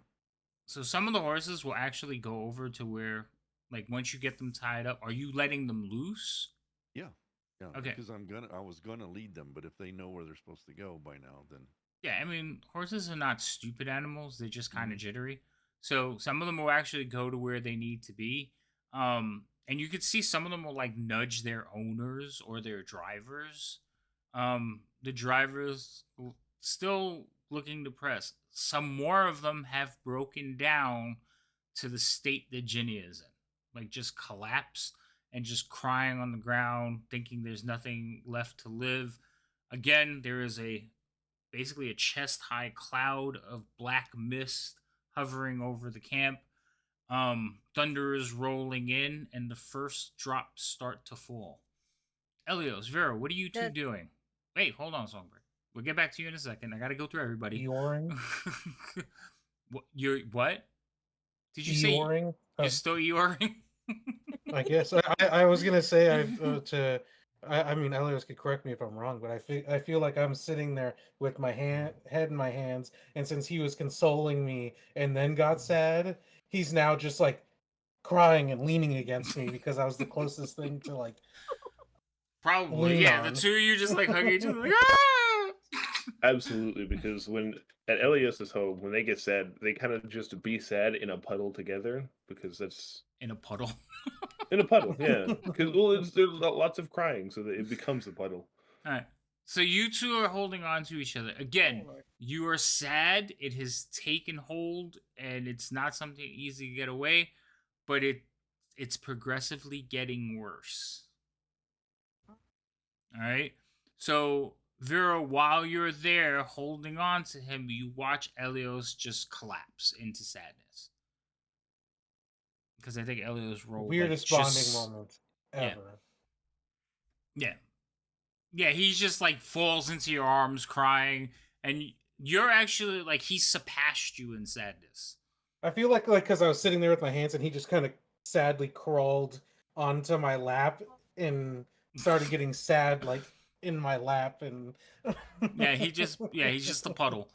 So some of the horses will actually go over to where, like, once you get them tied up, are you letting them loose? Yeah. Yeah. Okay. Because I was gonna lead them, but if they know where they're supposed to go by now, then Yeah, I mean, horses are not stupid animals. They're just kind of jittery. So some of them will actually go to where they need to be. And you could see some of them will like nudge their owners or their drivers. The drivers still looking depressed. Some more of them have broken down to the state that Ginny is in, like just collapsed and just crying on the ground, thinking there's nothing left to live. Again, there is basically a chest high cloud of black mist hovering over the camp. Thunder is rolling in, and the first drops start to fall. Elios, Vera, what are you two Does- doing? Wait, hold on, Songbird. We'll get back to you in a second. I gotta go through everybody. Eoring? You're what? Did you say Eoring? you're still Eoring? I guess I was gonna say I mean Elias could correct me if I'm wrong, but I feel like I'm sitting there with my head in my hands, and since he was consoling me and then got sad, he's now just like crying and leaning against me because I was the closest thing to like Probably, lean yeah. on. The two of you just like hug each other. Like, ah! Absolutely, because when at Elias's home, when they get sad, they kind of just be sad in a puddle together because that's In a puddle. in a puddle, yeah. Because there's lots of crying, so that it becomes a puddle. All right. So you two are holding on to each other. Again, Oh, Lord. you are sad. It has taken hold, and it's not something easy to get away, but it's progressively getting worse. All right. So Vera, while you're there holding on to him, you watch Elios just collapse into sadness. Because I think Elios rolled Weirdest like bonding just moment yeah, ever. yeah, yeah. He's just like falls into your arms crying, and you're actually like he surpassed you in sadness. I feel like because I was sitting there with my hands and he just kind of sadly crawled onto my lap and started getting sad like in my lap and He's just a puddle.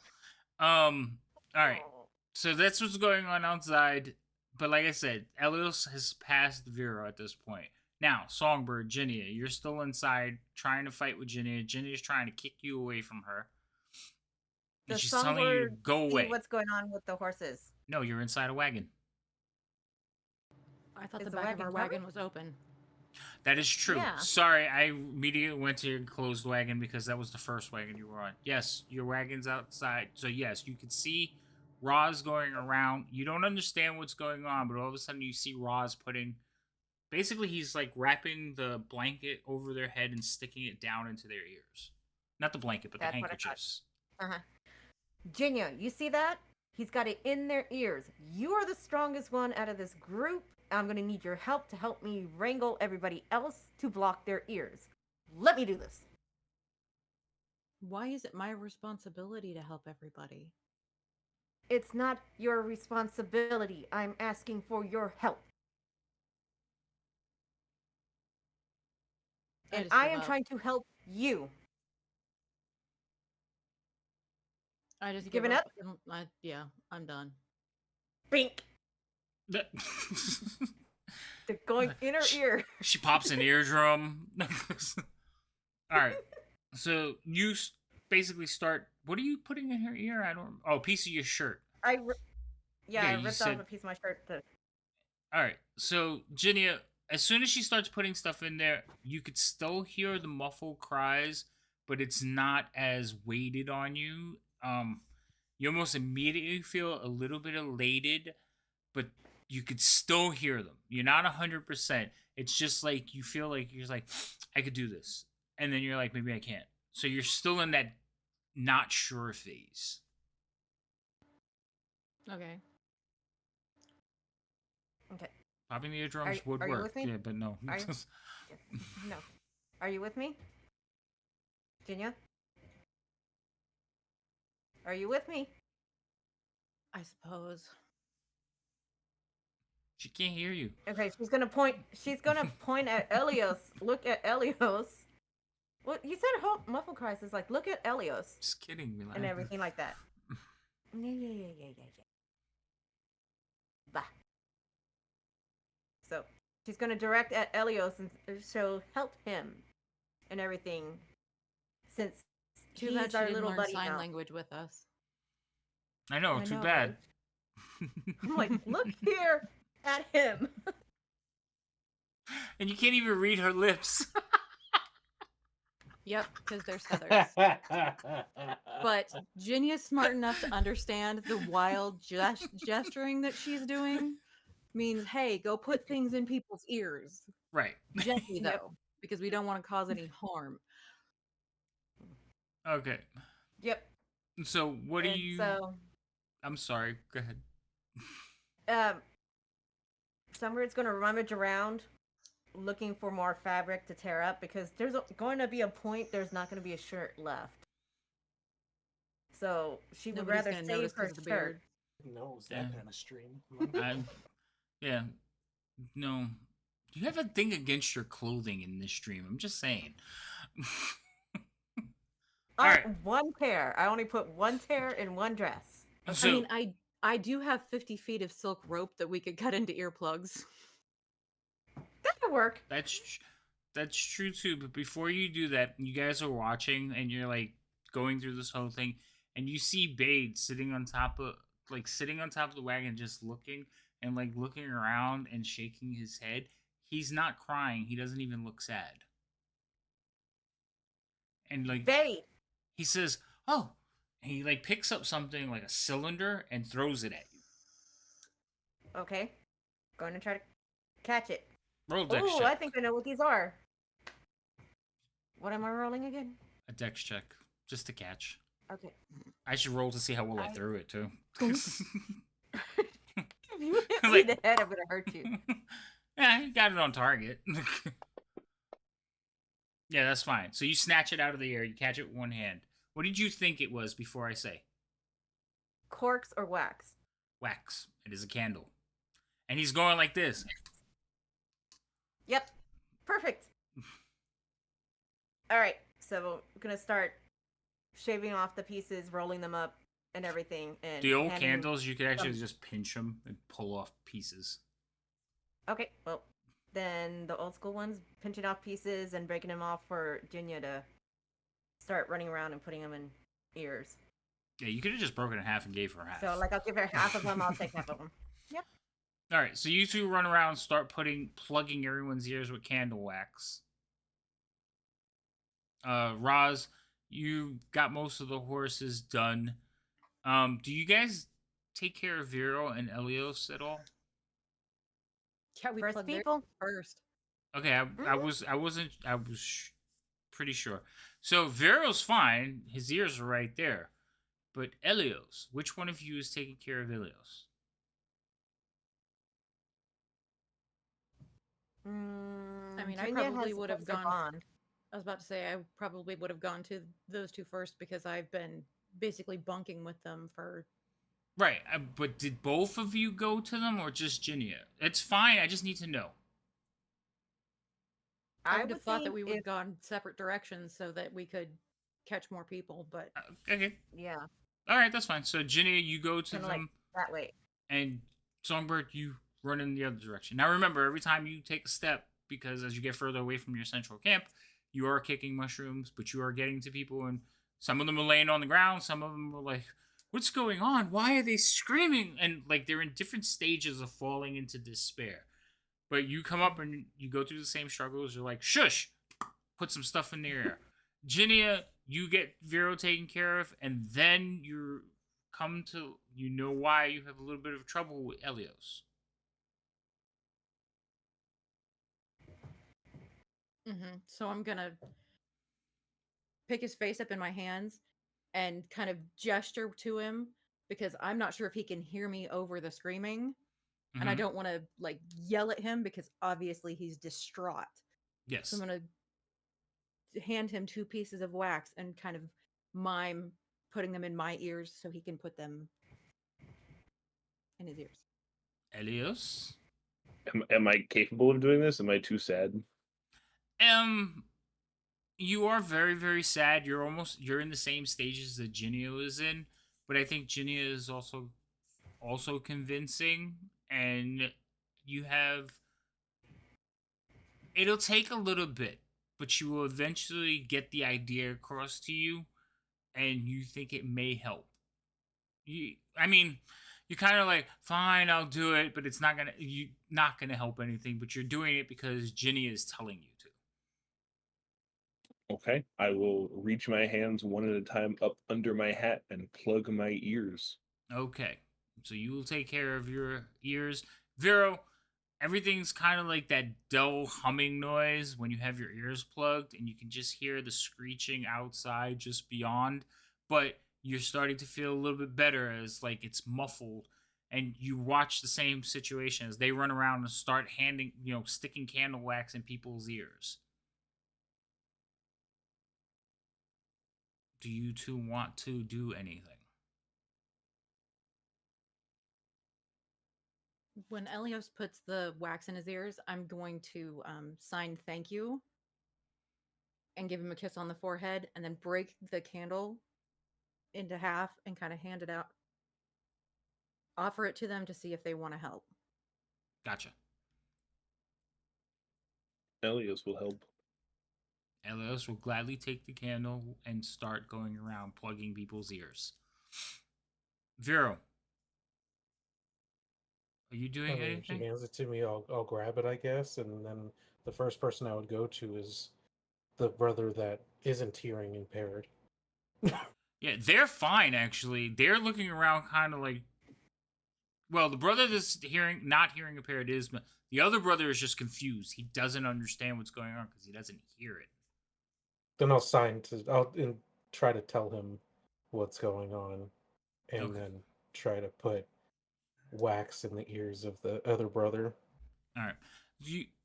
All right. So that's what's going on outside. But like I said, Elios has passed Vera at this point. Now, Songbird, Ginnia, you're still inside trying to fight with Ginnia. Ginnia's trying to kick you away from her. And Does she's telling you to Songbird go see away. what's going on with the horses? No, you're inside a wagon. I thought Is the the back of wagon our covered? wagon was open. That is true. Yeah. Sorry, I immediately went to your closed wagon because that was the first wagon you were on. Yes, your wagon's outside. So yes, you can see Roz going around. You don't understand what's going on, but all of a sudden you see Roz putting basically he's like wrapping the blanket over their head and sticking it down into their ears. Not the blanket, but That's the what I thought. handkerchiefs. Jinya, you see that? He's got it in their ears. You are the strongest one out of this group. I'm going to need your help to help me wrangle everybody else to block their ears. Let me do this. Why is it my responsibility to help everybody? It's not your responsibility. I'm asking for your help. And just I give am up. trying to help you. I just You give giving up? Yeah, I'm done. Bink. They're going in her ear. She pops an eardrum. All right. So you basically start. What are you putting in her ear? I don't. Oh, a piece of your shirt. I Yeah, you ripped said- off a piece of my shirt. All right. So Ginnia, as soon as she starts putting stuff in there, you could still hear the muffled cries, but it's not as weighted on you. You almost immediately feel a little bit elated, but you could still hear them. You're not 100%. It's just like you feel like you're like, I could do this, and then you're like, maybe I can't. So you're still in that not sure phase. Okay. Okay. Popping the eardrums would are you work. with me? Yeah, but no. Are you- No. Are you with me? Jinya? Are you with me? I suppose. She can't hear you. Okay, she's gonna point at Elios. Look at Elios. What you said muffled cries is like look at Elios Just kidding. Relax. and everything like that. Yeah. Bah. So she's gonna direct at Elios and so help him and everything since Too bad he's she our didn't little learn buddy sign now. language with us. I know. I Too know, bad. I'm like, look here at him. And you can't even read her lips. Yep, because they're feathers. But Ginny is smart enough to understand the wild gesturing that she's doing means, hey, go put things in people's ears. Right. Gently, though, Yep. because we don't want to cause any harm. Okay. Yep. So what do And you? So I'm sorry. Go ahead. Summer's gonna rummage around looking for more fabric to tear up because there's going to be a point there's not going to be a shirt left. So she would Nobody's rather gonna save notice her 'cause of the shirt. beard. knows Yeah. that kind of stream. Yeah. No. You have a thing against your clothing in this stream. I'm just saying. All right. One pair. I only put one pair in one dress. So, I mean, I do have 50 feet of silk rope that we could cut into earplugs. That could work. that's true too. But before you do that, you guys are watching and you're like going through this whole thing, and you see Bade sitting on top of the wagon, just looking and like looking around and shaking his head. He's not crying. He doesn't even look sad. And like Bait. he says, "Oh," and he like picks up something like a cylinder and throws it at you. Okay. Going to try to catch it. Roll dex Oh, check. I think I know what these are. What am I rolling again? A dex check, just to catch. Okay. I should roll to see how well I I- threw it too. If you hit me Like- in the head, I'm gonna hurt you. Yeah, you got it on target. Yeah, that's fine. So you snatch it out of the air, you catch it with one hand. What did you think it was before I say? Corks or wax? Wax. It is a candle. And he's going like this. Yep. Perfect. All right. So we're gonna start shaving off the pieces, rolling them up, and everything. And The old handing- candles, you could actually some- just pinch them and pull off pieces. Okay. Well, then the old school ones, pinching off pieces and breaking them off for Jinya to start running around and putting them in ears. Yeah, you could have just broken it in half and gave her half. So like I'll give her half of them. I'll take half of them. All right, so you two run around, start plugging everyone's ears with candle wax. Roz, you got most of the horses done. Do you guys take care of Vero and Elios at all? Yeah, we First plugged their people. first. Okay, I was pretty sure. So Vero's fine; his ears are right there. But Elios, which one of you is taking care of Elios? I mean, I Jinya probably has would have closer gone- bond. I was about to say I probably would have gone to those two first because I've been basically bunking with them for. Right, but did both of you go to them or just Jinya? It's fine. I just need to know. I would have thought that think we would have if- gone separate directions so that we could catch more people, but Okay, Yeah, all right, that's fine. So Jinya, you go to Kinda them. like that way. And Songbird, you run in the other direction. Now remember, every time you take a step, because as you get further away from your central camp, you are kicking mushrooms, but you are getting to people, and some of them are laying on the ground, some of them are like, what's going on? Why are they screaming? And like they're in different stages of falling into despair. But you come up and you go through the same struggles, you're like, shush, put some stuff in the air. Jinia, you get Vero taken care of, and then you come to, you know why you have a little bit of trouble with Elios. so I'm gonna pick his face up in my hands and kind of gesture to him because I'm not sure if he can hear me over the screaming, and I Mhm. don't want to like yell at him because obviously he's distraught. Yes. So I'm gonna hand him two pieces of wax and kind of mime putting them in my ears so he can put them in his ears. Elios? Am I capable of doing this? Am I too sad? You are very, very sad. You're in the same stages that Jinio is in, but I think Jinio is also convincing, and you have. It'll take a little bit, but you will eventually get the idea across to you, and you think it may help. You're kind of like, fine, I'll do it, but it's not gonna help anything. But you're doing it because Ginny is telling you to. Okay, I will reach my hands one at a time up under my hat and plug my ears. Okay, so you will take care of your ears, Vero. Everything's kind of like that dull humming noise when you have your ears plugged, and you can just hear the screeching outside just beyond. But you're starting to feel a little bit better as like it's muffled, and you watch the same situation as they run around and start sticking candle wax in people's ears. Do you two want to do anything? When Elios puts the wax in his ears, I'm going to sign thank you and give him a kiss on the forehead and then break the candle into half and kind of hand it out. Offer it to them to see if they want to help. Gotcha. Elios will help. Elios will gladly take the candle and start going around plugging people's ears. Vero, are you doing I mean, she anything? hands it to me, I'll grab it, I guess, and then the first person I would go to is the brother that isn't hearing impaired. Yeah, they're fine actually. They're looking around kind of like, well, the brother that's not hearing impaired is, but the other brother is just confused. He doesn't understand what's going on because he doesn't hear it. Then I'll try to tell him what's going on, and Okay. then try to put wax in the ears of the other brother. All right.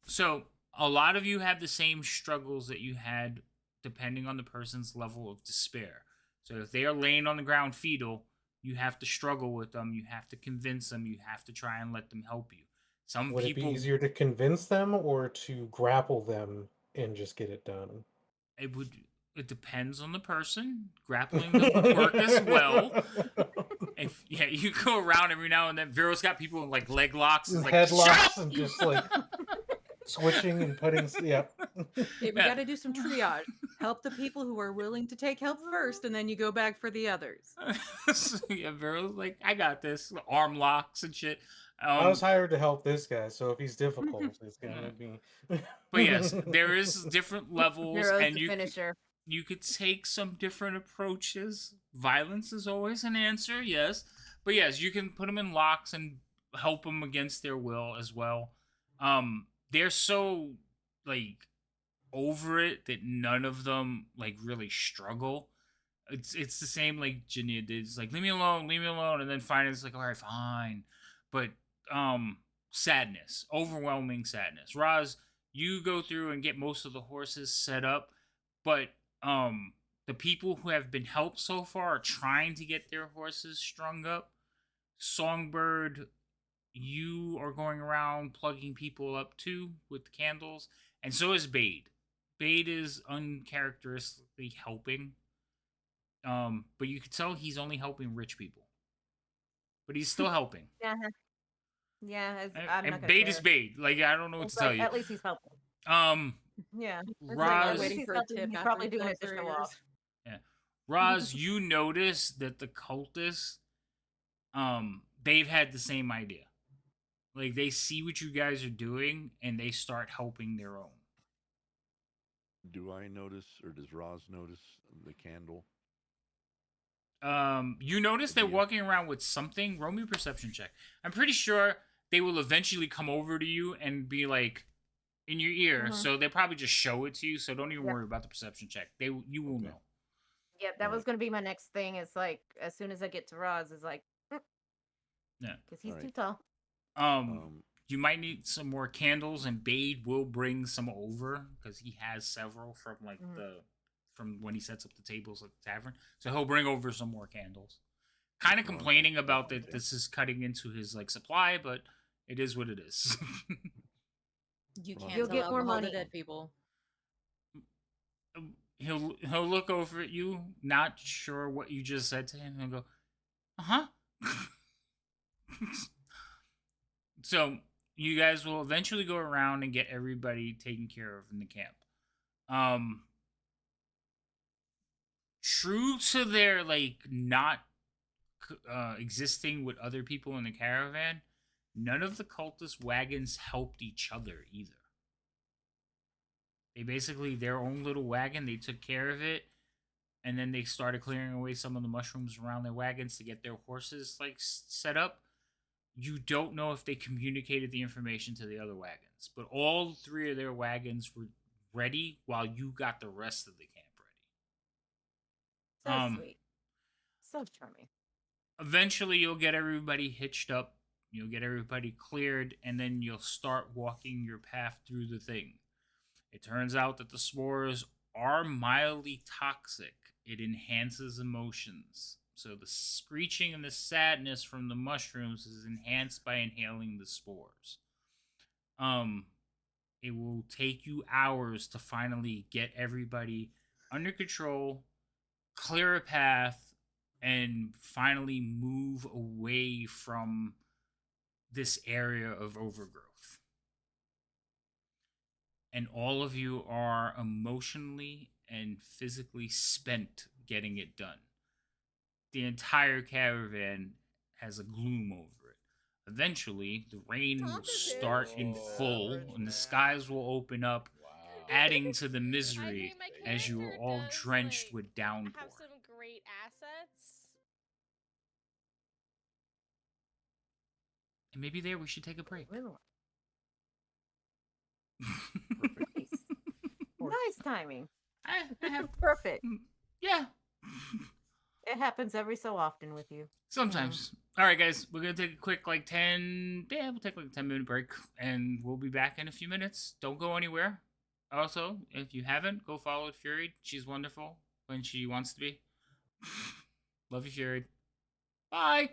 So a lot of you have the same struggles that you had, depending on the person's level of despair. So if they are laying on the ground fetal, you have to struggle with them. You have to convince them. You have to try and let them help you. Some Would it be people, easier to convince them or to grapple them and just get it done? it would. It depends on the person. Grappling them would work as well. If you go around every now and then. Vero's got people in like leg locks, and like Headlocks and just like switching and putting. Yep. Okay, we Yeah. got to do some triage. Help the people who are willing to take help first, and then you go back for the others. So, yeah, Vero's like, I got this. Arm locks and shit. I was hired to help this guy, so if he's difficult, it's gonna be. But yes, there is different levels, Hero's and the finisher. you could take some different approaches. Violence is always an answer, yes. But yes, you can put them in locks and help them against their will as well. They're so like over it that none of them like really struggle. It's the same like Jania did. It's like leave me alone, and then finally it's like all right, fine. But sadness, overwhelming sadness. Roz, you go through and get most of the horses set up, but the people who have been helped so far are trying to get their horses strung up. Songbird, you are going around plugging people up too with the candles, and so is Bade. Bade is uncharacteristically helping. But you can tell he's only helping rich people. But he's still helping. Yeah. Yeah, I'm not And gonna Bade care. is Bade. Like I don't know what to tell you. At least he's helping. Yeah. It's like, Roz, at least Waiting he's for a helping. tip He's after probably he doing it plugs to her show ears. off. yeah. Roz, you notice that the cultists, they've had the same idea. Like they see what you guys are doing and they start helping their own. Do I notice, or does Roz notice the candle? You notice they're Idea. walking around with something. Roll me a perception check. I'm pretty sure they will eventually come over to you and be like in your ear. Mhm. So they'll probably just show it to you. So don't even Yep. worry about the perception check. You will Okay. know. Yeah, that was Alright. gonna be my next thing. It's like as soon as I get to Roz, it's like, Yeah. because he's too Alright. tall. You might need some more candles, and Bade will bring some over because he has several from like from when he sets up the tables at the tavern. So he'll bring over some more candles. Kind of Okay. complaining about that Okay. this is cutting into his like supply, but it is what it is. You Well, can't You'll sell get more alcohol to money. dead people. He'll look over at you, not sure what you just said to him, and go, "Uh huh." So you guys will eventually go around and get everybody taken care of in the camp. True to their like not existing with other people in the caravan, none of the cultist wagons helped each other either. They basically their own little wagon, they took care of it, and then they started clearing away some of the mushrooms around their wagons to get their horses like set up. You don't know if they communicated the information to the other wagons, but all three of their wagons were ready while you got the rest of the camp ready. So sweet. So charming. Eventually, you'll get everybody hitched up, you'll get everybody cleared, and then you'll start walking your path through the thing. It turns out that the spores are mildly toxic. It enhances emotions. So the screeching and the sadness from the mushrooms is enhanced by inhaling the spores. It will take you hours to finally get everybody under control, clear a path, and finally move away from this area of overgrowth. And all of you are emotionally and physically spent getting it done. The entire caravan has a gloom over it. Eventually, the rain will start in full, and the skies will open up, adding to the misery as you are all drenched with downpour. Have some great assets. And maybe there we should take a break. Nice timing. I have. Perfect. Yeah. It happens every so often with you. Sometimes. All right, guys, we're gonna take a quick 10. Yeah, we'll take like a 10-minute break, and we'll be back in a few minutes. Don't go anywhere. Also, if you haven't, go follow Fury. She's wonderful when she wants to be. Love you, Fury. Bye.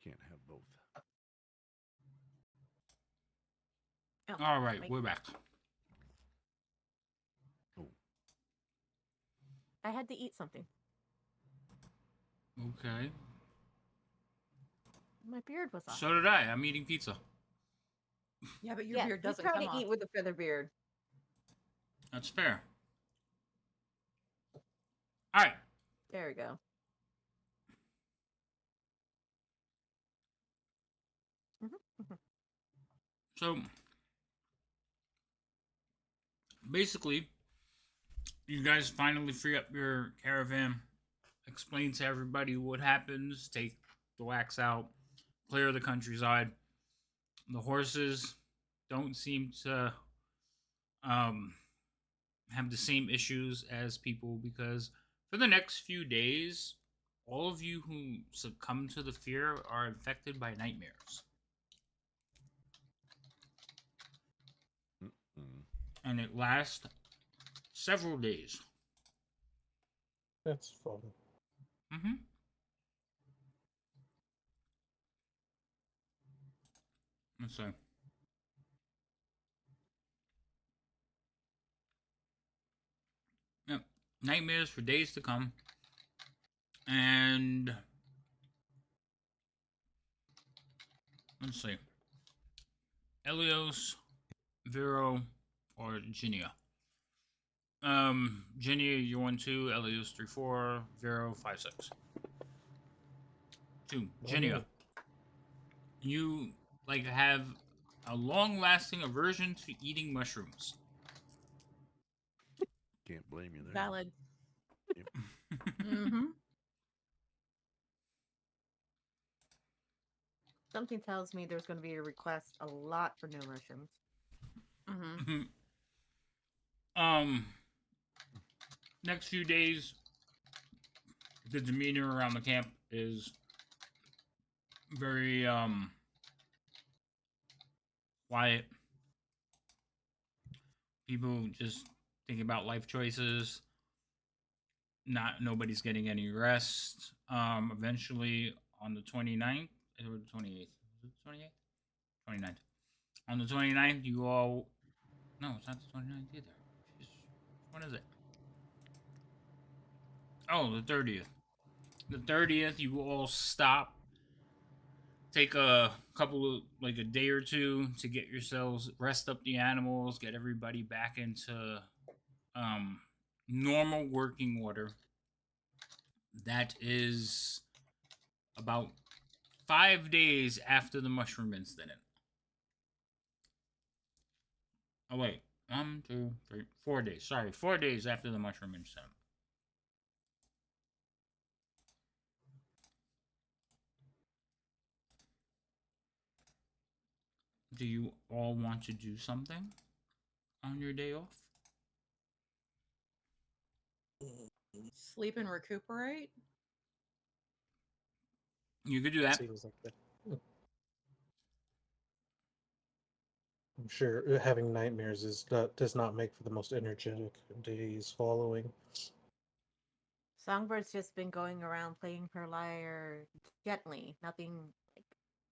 Can't have both. Oh, All right, wait. we're back. Oh, I had to eat something. Okay. My beard was off. So did I. I'm eating pizza. Yeah, but your Yeah, beard you doesn't try come to off. eat with a feather beard. That's fair. All right. There we go. So basically, you guys finally free up your caravan, explain to everybody what happens, take the wax out, clear the countryside. The horses don't seem to um, have the same issues as people because for the next few days, all of you who succumb to the fear are infected by nightmares. mm-mm. And it lasts several days. That's fun. Mm-hmm. Let's see. Yep. Nightmares for days to come. And let's see. Elios, Vero, or Ginia. Ginia, you're 1-2, Elios 3-4, Vero 5-6. 2. Ginia. You have a long-lasting aversion to eating mushrooms. Can't blame you there. Valid. Yep. Mm-hmm. Something tells me there's going to be a request a lot for new mushrooms. Mm-hmm. Next few days, the demeanor around the camp is very quiet. People just thinking about life choices. Nobody's getting any rest. Eventually on the 29th or the 28th. Was it 28th? 29th. On the 29th, you all no, it's not the 29th either. Jeez. When is it? Oh, the 30th. The 30th, you all stop. Take a couple of a day or two to get yourselves rest up the animals, get everybody back into normal working order. That is about 5 days after the mushroom incident. Oh wait, 1, 2, 3, 4 days. Sorry, 4 days after the mushroom incident. Do you all want to do something on your day off? Sleep and recuperate. You could do that. Seems like that. I'm sure having nightmares does not make for the most energetic days following. Songbird's just been going around playing her lyre gently. Nothing like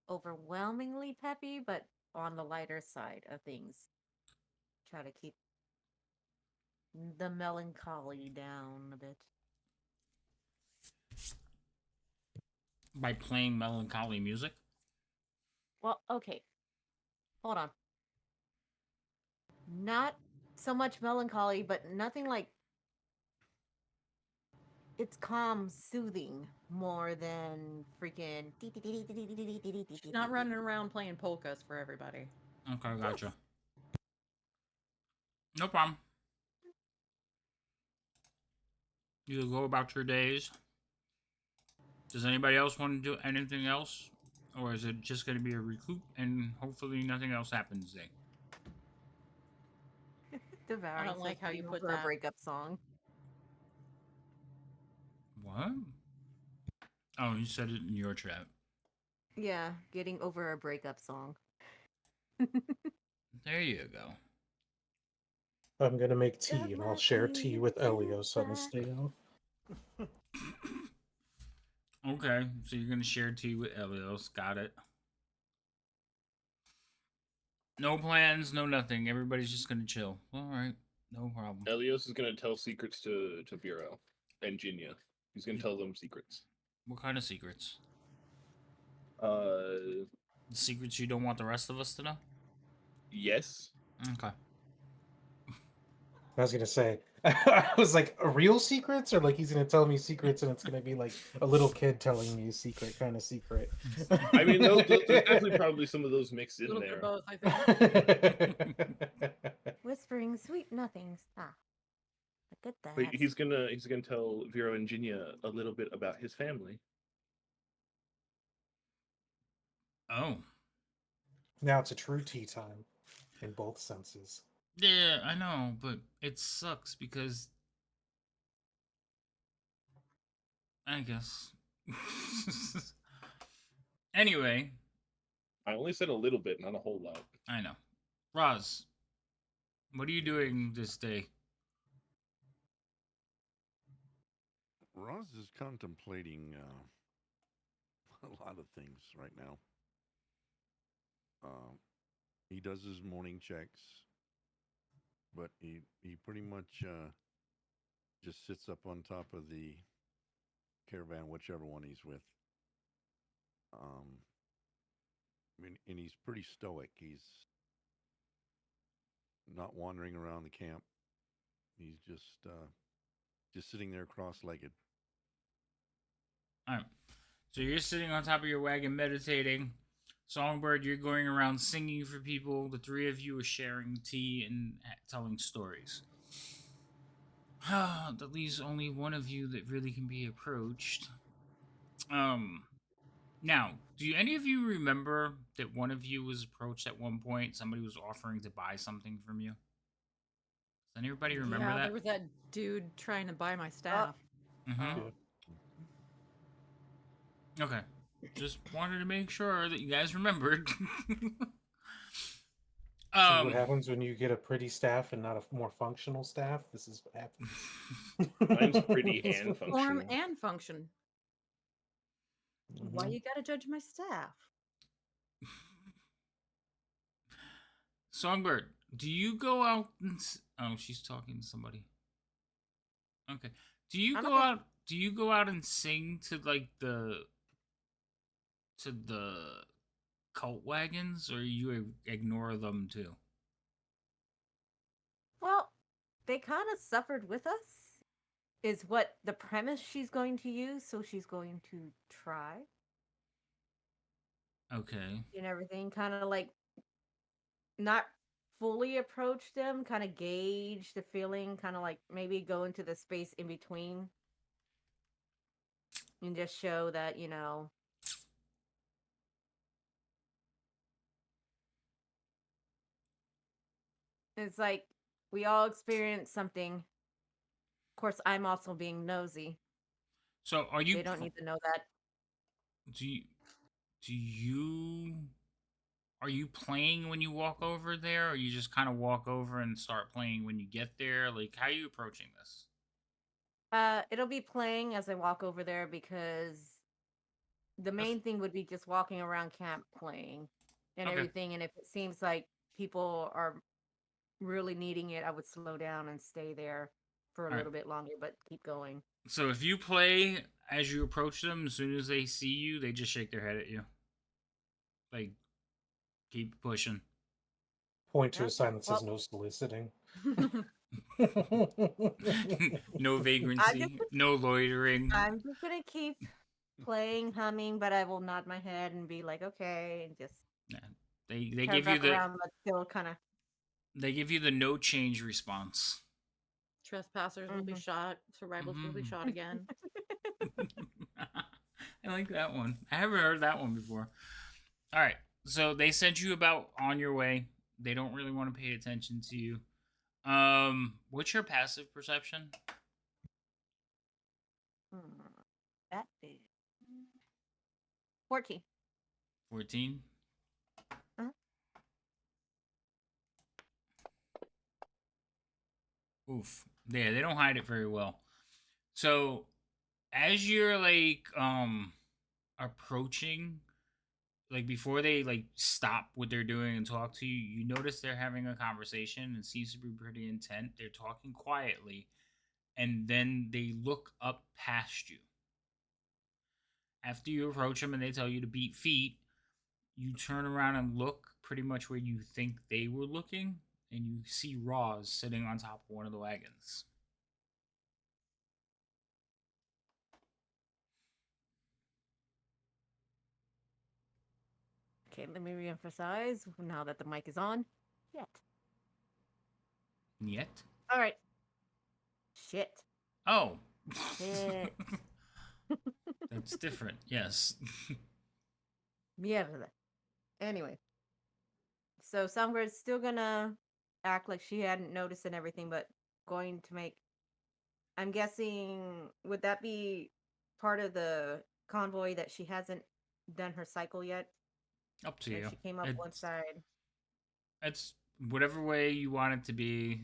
overwhelmingly peppy, but on the lighter side of things. Try to keep the melancholy down a bit. By playing melancholy music? Well, okay. Hold on. Not so much melancholy, but nothing like it's calm, soothing more than freaking. She's not running around playing polkas for everybody. Okay, gotcha. No problem. You go about your days. Does anybody else want to do anything else? Or is it just going to be a recoup and hopefully nothing else happens today? Devouring don't like how you put a that. breakup song. What? Oh, you said it in your chat. Yeah, getting over a breakup song. There you go. I'm gonna make tea, and I'll share tea with Elios on his day off. Okay, so you're gonna share tea with Elios. Got it. No plans, no nothing. Everybody's just gonna chill. All right, no problem. Elios is gonna tell secrets to Vero and Jinya. He's gonna tell them secrets. What kind of secrets? Uh, The secrets you don't want the rest of us to know? yes. Okay. I was gonna say, I was like, real secrets, or like he's gonna tell me secrets, and it's gonna be like a little kid telling me a secret, kind of secret. I mean, there's definitely probably some of those mixed A in little bit there. of both, I think. Whispering sweet nothings. Ah, look at But that. he's gonna tell Vero and Jinya a little bit about his family. Oh. Now it's a true tea time, in both senses. Yeah, I know, but it sucks because I guess. Anyway, I only said a little bit, not a whole lot. I know. Roz, what are you doing this day? Roz is contemplating a lot of things right now. He does his morning checks, but he pretty much just sits up on top of the caravan, whichever one he's with. And he's pretty stoic. He's not wandering around the camp. He's just sitting there cross-legged. All right. So you're sitting on top of your wagon meditating. Songbird, you're going around singing for people. The three of you are sharing tea and telling stories. That leaves only one of you that really can be approached. Now, do any of you remember that one of you was approached at one point? Somebody was offering to buy something from you. Does anybody remember Yeah, that? there was that dude trying to buy my staff. Mm-hmm. Yeah. Okay. Just wanted to make sure that you guys remembered. See what happens when you get a pretty staff and not a more functional staff? This is what happens. Mine's pretty It's and form functional. and function. Why you gotta judge my staff? Songbird, do you go out and oh, she's talking to somebody. Okay. Do you I'm go okay. out do you go out and sing to like the cult wagons, or you ignore them too? Well, they kind of suffered with us, is what the premise she's going to use, so she's going to try Okay. and everything, kind of like not fully approach them, kind of gauge the feeling, kind of like maybe go into the space in between and just show that, it's like we all experience something. Of course, I'm also being nosy. So are you They don't need to know that. do you do you are you playing when you walk over there, or you just kind of walk over and start playing when you get there? Like, how are you approaching this? It'll be playing as I walk over there because the main thing would be just walking around camp playing and Okay. everything. And if it seems like people are really needing it, I would slow down and stay there for a All right. little bit longer, but keep going. So if you play as you approach them, as soon as they see you, they just shake their head at you. Like, keep pushing. Point to a Yep. sign that says Well- no soliciting. No vagrancy, no loitering. I'm just gonna keep playing, humming, but I will nod my head and be like, okay, and just Yeah. They turn give you back the around, but still kind of. they give you the no change response. Trespassers will be shot. Survivors will be Mhm. shot again. I like that one. I haven't heard that one before. All right. So they sent you about on your way. They don't really want to pay attention to you. What's your passive perception? That is 14. 14. Uh-huh. Oof. Yeah, they don't hide it very well. So as you're like approaching, like before they like stop what they're doing and talk to you, you notice they're having a conversation and seems to be pretty intent. They're talking quietly, and then they look up past you. After you approach them and they tell you to beat feet, you turn around and look pretty much where you think they were looking, and you see Roz sitting on top of one of the wagons. Okay, let me reemphasize now that the mic is on. Yet. Yet? All right. Shit. Oh. Shit. That's different, yes. Mierda. Anyway. So Songbird's still gonna act like she hadn't noticed and everything, but going to make. I'm guessing, would that be part of the convoy that she hasn't done her cycle yet? Up to Like you. she came up one side. It's whatever way you want it to be.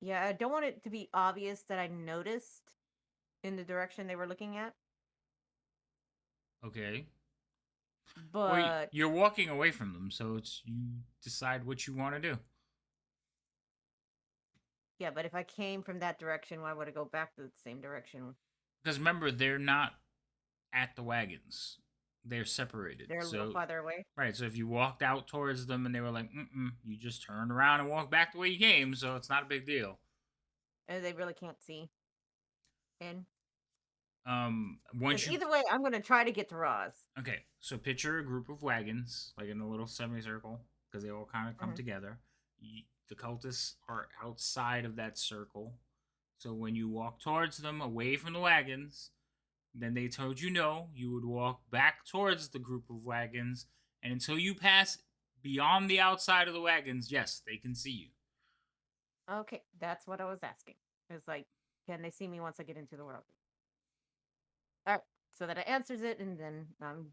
Yeah, I don't want it to be obvious that I noticed in the direction they were looking at. Okay. But Well, you're walking away from them, so it's you decide what you want to do. yeah, but if I came from that direction, why would I go back to the same direction? Because remember, they're not at the wagons; they're separated. They're a little farther away. Right. So if you walked out towards them and they were like, you just turned around and walked back the way you came, so it's not a big deal. And they really can't see. And Once you either way, I'm gonna try to get to Roz. Okay, so picture a group of wagons, like in a little semicircle, because they all kind of come together. The cultists are outside of that circle. So when you walk towards them, away from the wagons, then they told you no, you would walk back towards the group of wagons, and until you pass beyond the outside of the wagons, yes, they can see you. Okay, that's what I was asking. It's like, can they see me once I get into the world? All right, so that it answers it, and then I'm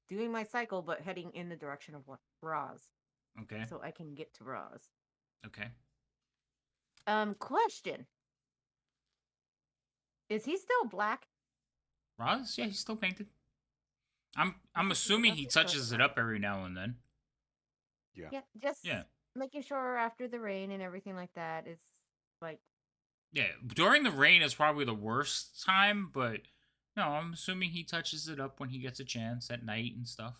doing my cycle, but heading in the direction of Roz. Okay. So I can get to Roz. Okay. Question. Is he still black? Roz? Yeah, he's still painted. I'm assuming he touches it up every now and then. Yeah. Yeah, just making sure after the rain and everything like that, it's like. Yeah, during the rain is probably the worst time, but no, I'm assuming he touches it up when he gets a chance at night and stuff.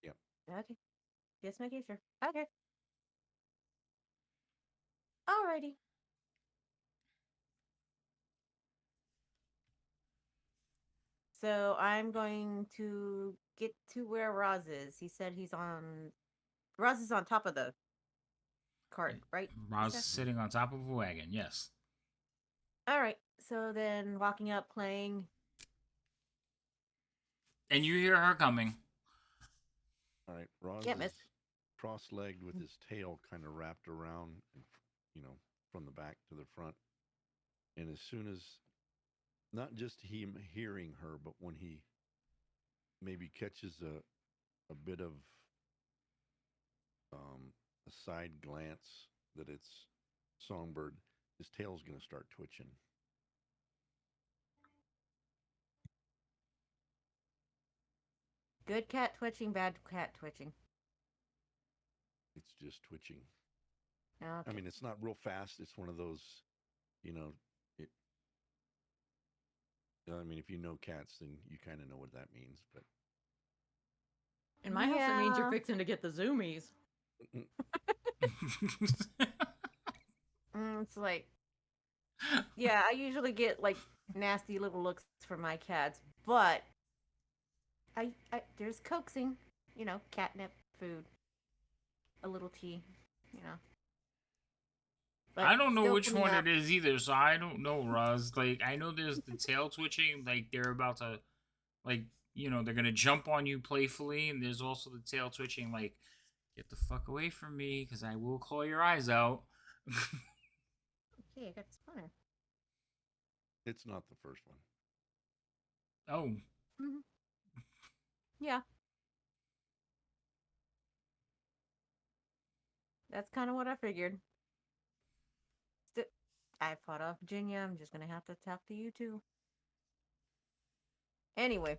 Yep. Okay. Just making sure. Okay. Alrighty. So I'm going to get to where Roz is. He said Roz is on top of the cart, right? Roz is sitting on top of a wagon, yes. Alright. So then walking up, playing. And you hear her coming. Alright, Roz Yeah, miss. is cross-legged with his tail kind of wrapped around, from the back to the front. And as soon as, not just him hearing her, but when he maybe catches a bit of a side glance that it's Songbird, his tail's going to start twitching. Good cat twitching, bad cat twitching. It's just twitching. Okay. I mean, it's not real fast. It's one of those, if you know cats, then you kind of know what that means. But in my house, it means you're fixing to get the zoomies. It's like, yeah, I usually get like nasty little looks from my cats, but I there's coaxing, catnip, food, a little tea, But I don't know which coming one up. it is either, so I don't know, Roz. Like, I know there's the tail twitching, like they're about to, like, they're gonna jump on you playfully, and there's also the tail twitching, like, get the fuck away from me, because I will claw your eyes out. Okay, I got splinter. it's not the first one. Oh. Mm-hmm. Yeah. That's kind of what I figured. I fought off Virginia. I'm just gonna have to talk to you too. Anyway,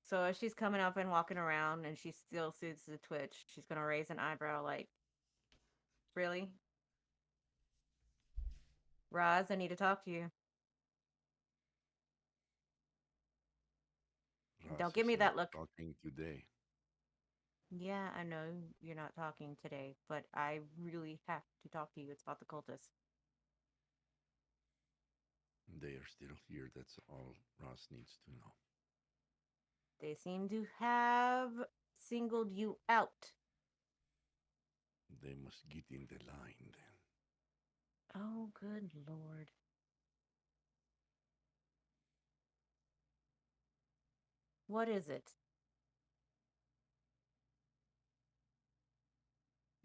so as she's coming up and walking around and she still sees the twitch, she's gonna raise an eyebrow like, really? Roz, I need to talk to you. Don't Ross give is me that not look. talking today. Yeah, I know you're not talking today, but I really have to talk to you. It's about the cultists. They are still here. That's all Ross needs to know. They seem to have singled you out. They must get in the line then. Oh, good lord. What is it?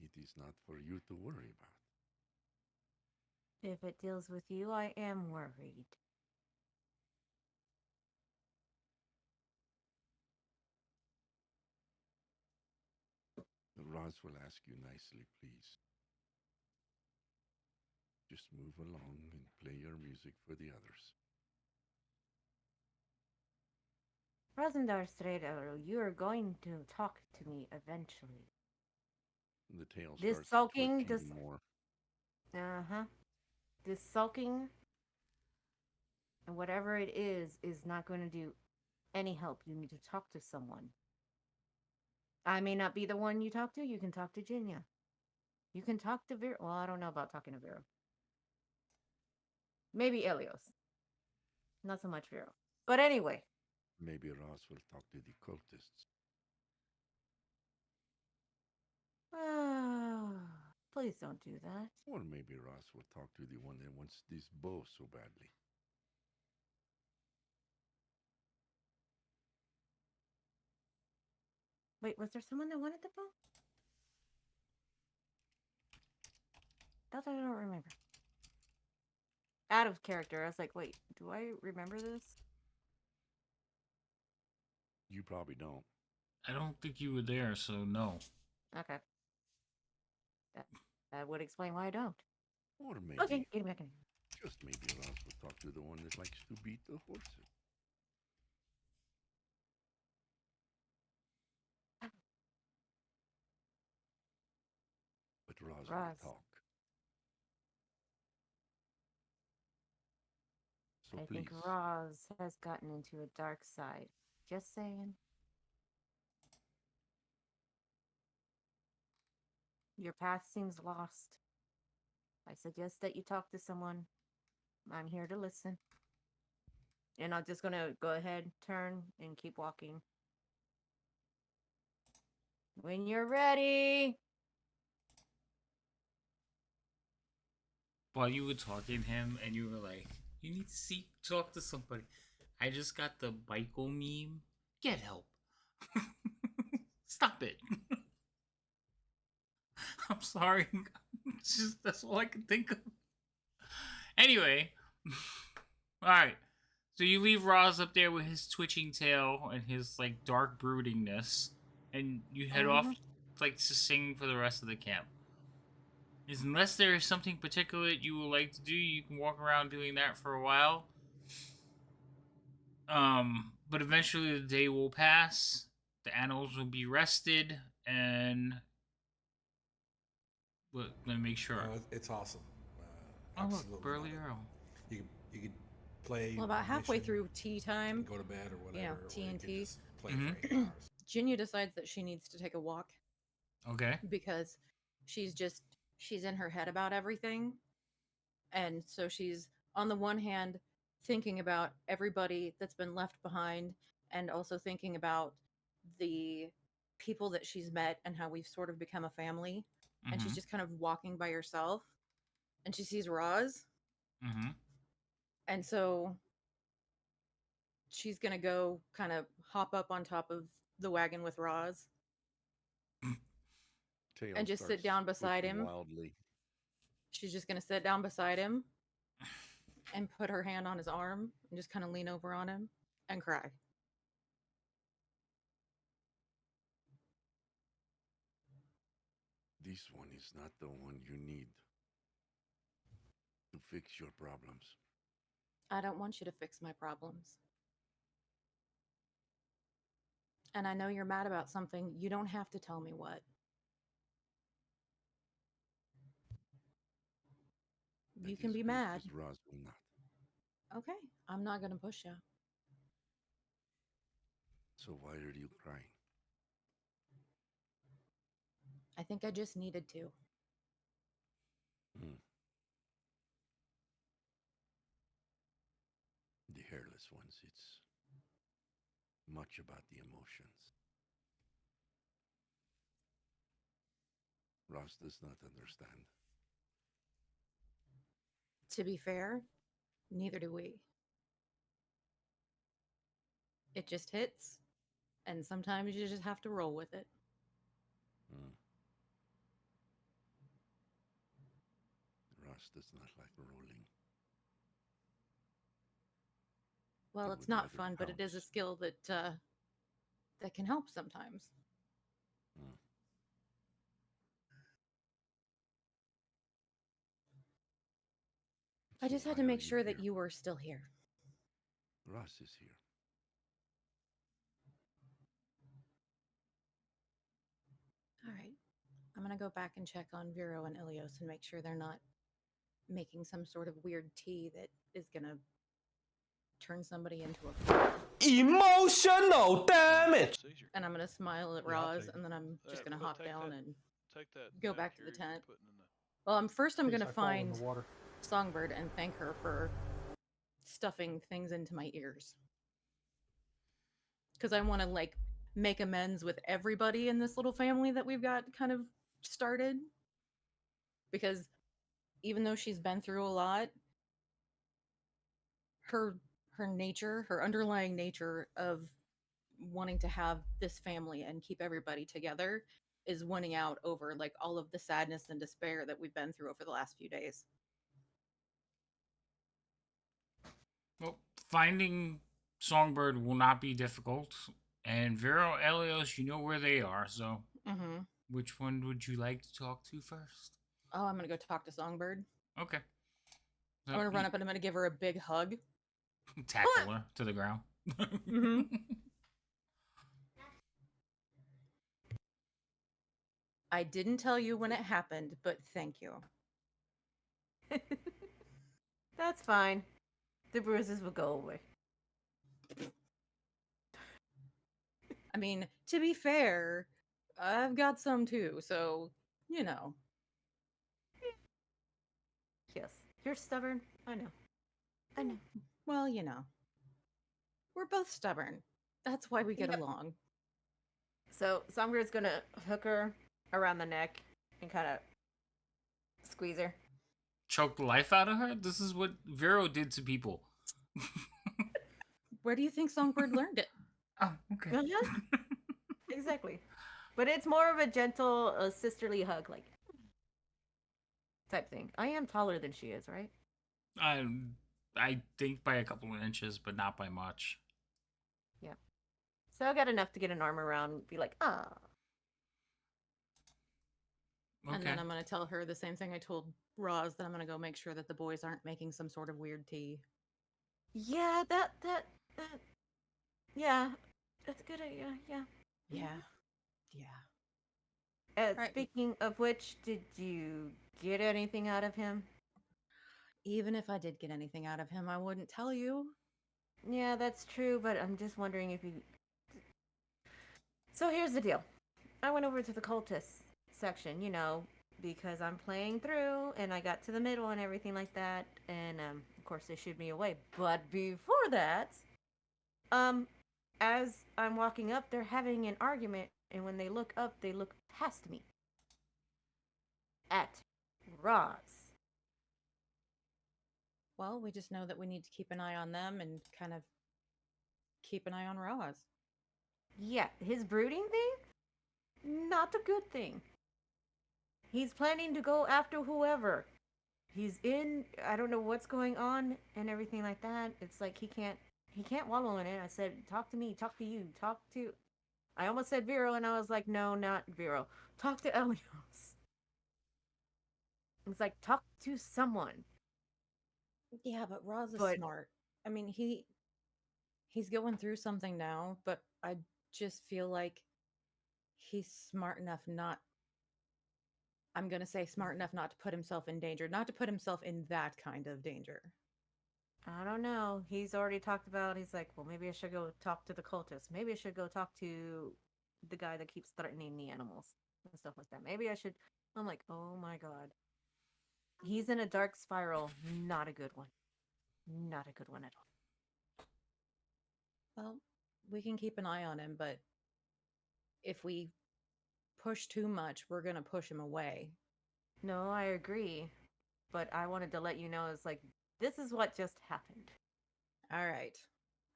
It is not for you to worry about. If it deals with you, I am worried. Roz will ask you nicely, please. Just move along and play your music for the others. Rosendar Strader, you are going to talk to me eventually. The tail This starts sulking, twitching more. uh-huh. This sulking and whatever it is not going to do any help. You need to talk to someone. I may not be the one you talk to. You can talk to Jinya. You can talk to Vera. Well, I don't know about talking to Vera. Maybe Elios. Not so much Vera. But anyway. Maybe Roz will talk to the cultists. Please don't do that. Or maybe Roz will talk to the one that wants this bow so badly. Wait, was there someone that wanted the bow? That I don't remember. Out of character. I was like, wait, do I remember this? You probably don't. I don't think you were there, so no. Okay. That would explain why I don't. Or maybe, Okay, get back in. just maybe Roz will talk to the one that likes to beat the horses. But Roz will Roz. talk. So I please, think Roz has gotten into a dark side. Just saying. Your path seems lost. I suggest that you talk to someone. I'm here to listen. And I'm just gonna go ahead, turn, and keep walking. When you're ready. While you were talking to him and you were like, you need to talk to somebody. I just got the Michael meme. Get help. Stop it. I'm sorry. It's just, that's all I can think of. Anyway. Alright. So you leave Roz up there with his twitching tail and his like dark broodingness, and you head off like to sing for the rest of the camp. Unless there is something particular that you would like to do, you can walk around doing that for a while. But eventually the day will pass, the animals will be rested, and we're gonna make sure. It's awesome. Oh look, Absolutely Burly love it. Earl. You could play. Well, about halfway mission, through tea time, go to bed or whatever. you know, or you could TNT. just play for 8 hours. Jinya decides that she needs to take a walk Okay. because she's in her head about everything. And so she's on the one hand thinking about everybody that's been left behind and also thinking about the people that she's met and how we've sort of become a family. And she's just kind of walking by herself and she sees Roz. And so she's going to go kind of hop up on top of the wagon with Roz tail and just sit starts down beside twitching him. wildly. She's just going to sit down beside him and put her hand on his arm and just kind of lean over on him and cry. This one is not the one you need to fix your problems. I don't want you to fix my problems. And I know you're mad about something. You don't have to tell me what. That You can is be good, mad. 'cause Roz will not. Okay, I'm not going to push you. So why are you crying? I think I just needed to. Hmm. The hairless ones, it's much about the emotions. Ross does not understand. To be fair, neither do we. It just hits, and sometimes you just have to roll with it. Hmm. Ross does not like rolling. Well, He it's would not rather fun, but it is a pounce. skill that can help sometimes. Hmm. I So just had why to are make you sure that here? you were still here. Ross is here. All right. I'm going to go back and check on Vero and Ilios and make sure they're not making some sort of weird tea that is going to turn somebody into a Emotional damage. and I'm going to smile at Yeah, I'll Roz take and then I'm just going to hop down and Take that. go back back to here the you're tent. putting in the- Well, first I'm In going case to I fall in find the water. Songbird and thank her for stuffing things into my ears. Because I want to like make amends with everybody in this little family that we've got kind of started. Because even though she's been through a lot, her nature, her underlying nature of wanting to have this family and keep everybody together is winning out over like all of the sadness and despair that we've been through over the last few days. Well, finding Songbird will not be difficult. And Vero, Elios, you know where they are. So, Mm-hmm. which one would you like to talk to first? Oh, I'm gonna go talk to Songbird. Okay. So I'm gonna run up and I'm gonna give her a big hug. tackle her to the ground. Mm-hmm. I didn't tell you when it happened, but thank you. That's fine. The bruises will go away. I mean, to be fair, I've got some too, so, you know. Yes. You're stubborn. I know. I know. Well, you know. We're both stubborn. That's why we get Yep. along. So Songbir's gonna hook her around the neck and kind of squeeze her. Choke the life out of her? This is what Vero did to people. Where do you think Songbird learned it? Oh, okay. Uh-huh. Exactly. But it's more of a gentle, sisterly hug, like type thing. I am taller than she is, right? I think by a couple of inches, but not by much. Yeah. So I got enough to get an arm around and be like, ah. And Okay. then I'm going to tell her the same thing I told Roz, that I'm going to go make sure that the boys aren't making some sort of weird tea. Yeah, that, yeah, that's a good idea, yeah. Yeah. Yeah. Right. Speaking of which, did you get anything out of him? Even if I did get anything out of him, I wouldn't tell you. Yeah, that's true, but I'm just wondering if you... So here's the deal. I went over to the cultist section, you know, because I'm playing through and I got to the middle and everything like that, and of course they shooed me away. But before that, as I'm walking up, they're having an argument, and when they look up, they look past me at Roz. Well, we just know that we need to keep an eye on them and kind of keep an eye on Roz. Yeah, his brooding thing? Not a good thing. He's planning to go after whoever. He's in, I don't know what's going on and everything like that. It's like he can't wallow in it. I said, talk to me, talk to you, talk to... I almost said Vero, and I was like, no, not Vero. Talk to Elios. It's like, talk to someone. Yeah, but Roz is But smart. I mean, he's going through something now, but I just feel like he's smart enough not I'm going to say smart enough not to put himself in danger, not to put himself in that kind of danger. I don't know. He's already talked about, he's like, well, maybe I should go talk to the cultists. Maybe I should go talk to the guy that keeps threatening the animals and stuff like that. Maybe I should. I'm like, oh my God. He's in a dark spiral. Not a good one. Not a good one at all. Well, we can keep an eye on him, but if we push too much, we're going to push him away. No, I agree. But I wanted to let you know, it's like, this is what just happened. All right.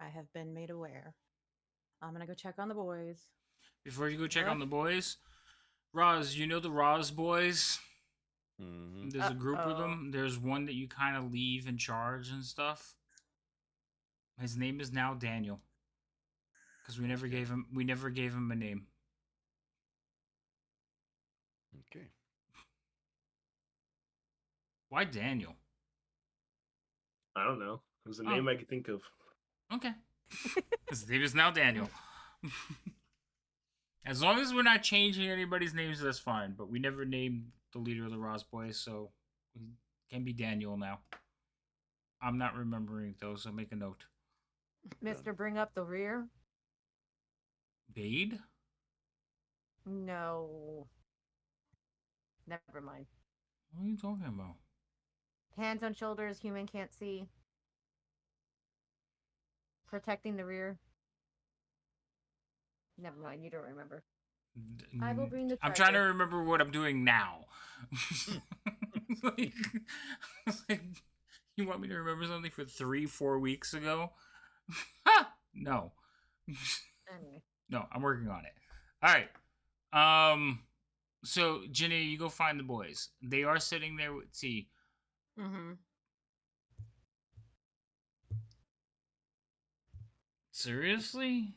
I have been made aware. I'm going to go check on the boys. Before you go check What? on the boys, Roz, you know the Roz boys? Mm-hmm. There's a group of Uh-oh. them. There's one that you kind of leave in charge and stuff. His name is now Daniel. Because we never gave him a name. Okay. Why Daniel? I don't know. It was a Oh. name I could think of. Okay. His name is now Daniel. As long as we're not changing anybody's names, that's fine. But we never named the leader of the Roz Boys, so it can be Daniel now. I'm not remembering though, so make a note. Mr. Bring Up the Rear? Bade? No. Never mind. What are you talking about? Hands on shoulders, human can't see. Protecting the rear. Never mind, you don't remember. I will bring the I'm trying to charger. remember what I'm doing now. like, like, you want me to remember something for 3-4 weeks ago? No. Anyway. No, I'm working on it. All right. So Ginny, you go find the boys. They are sitting there with T. Mm-hmm. Seriously?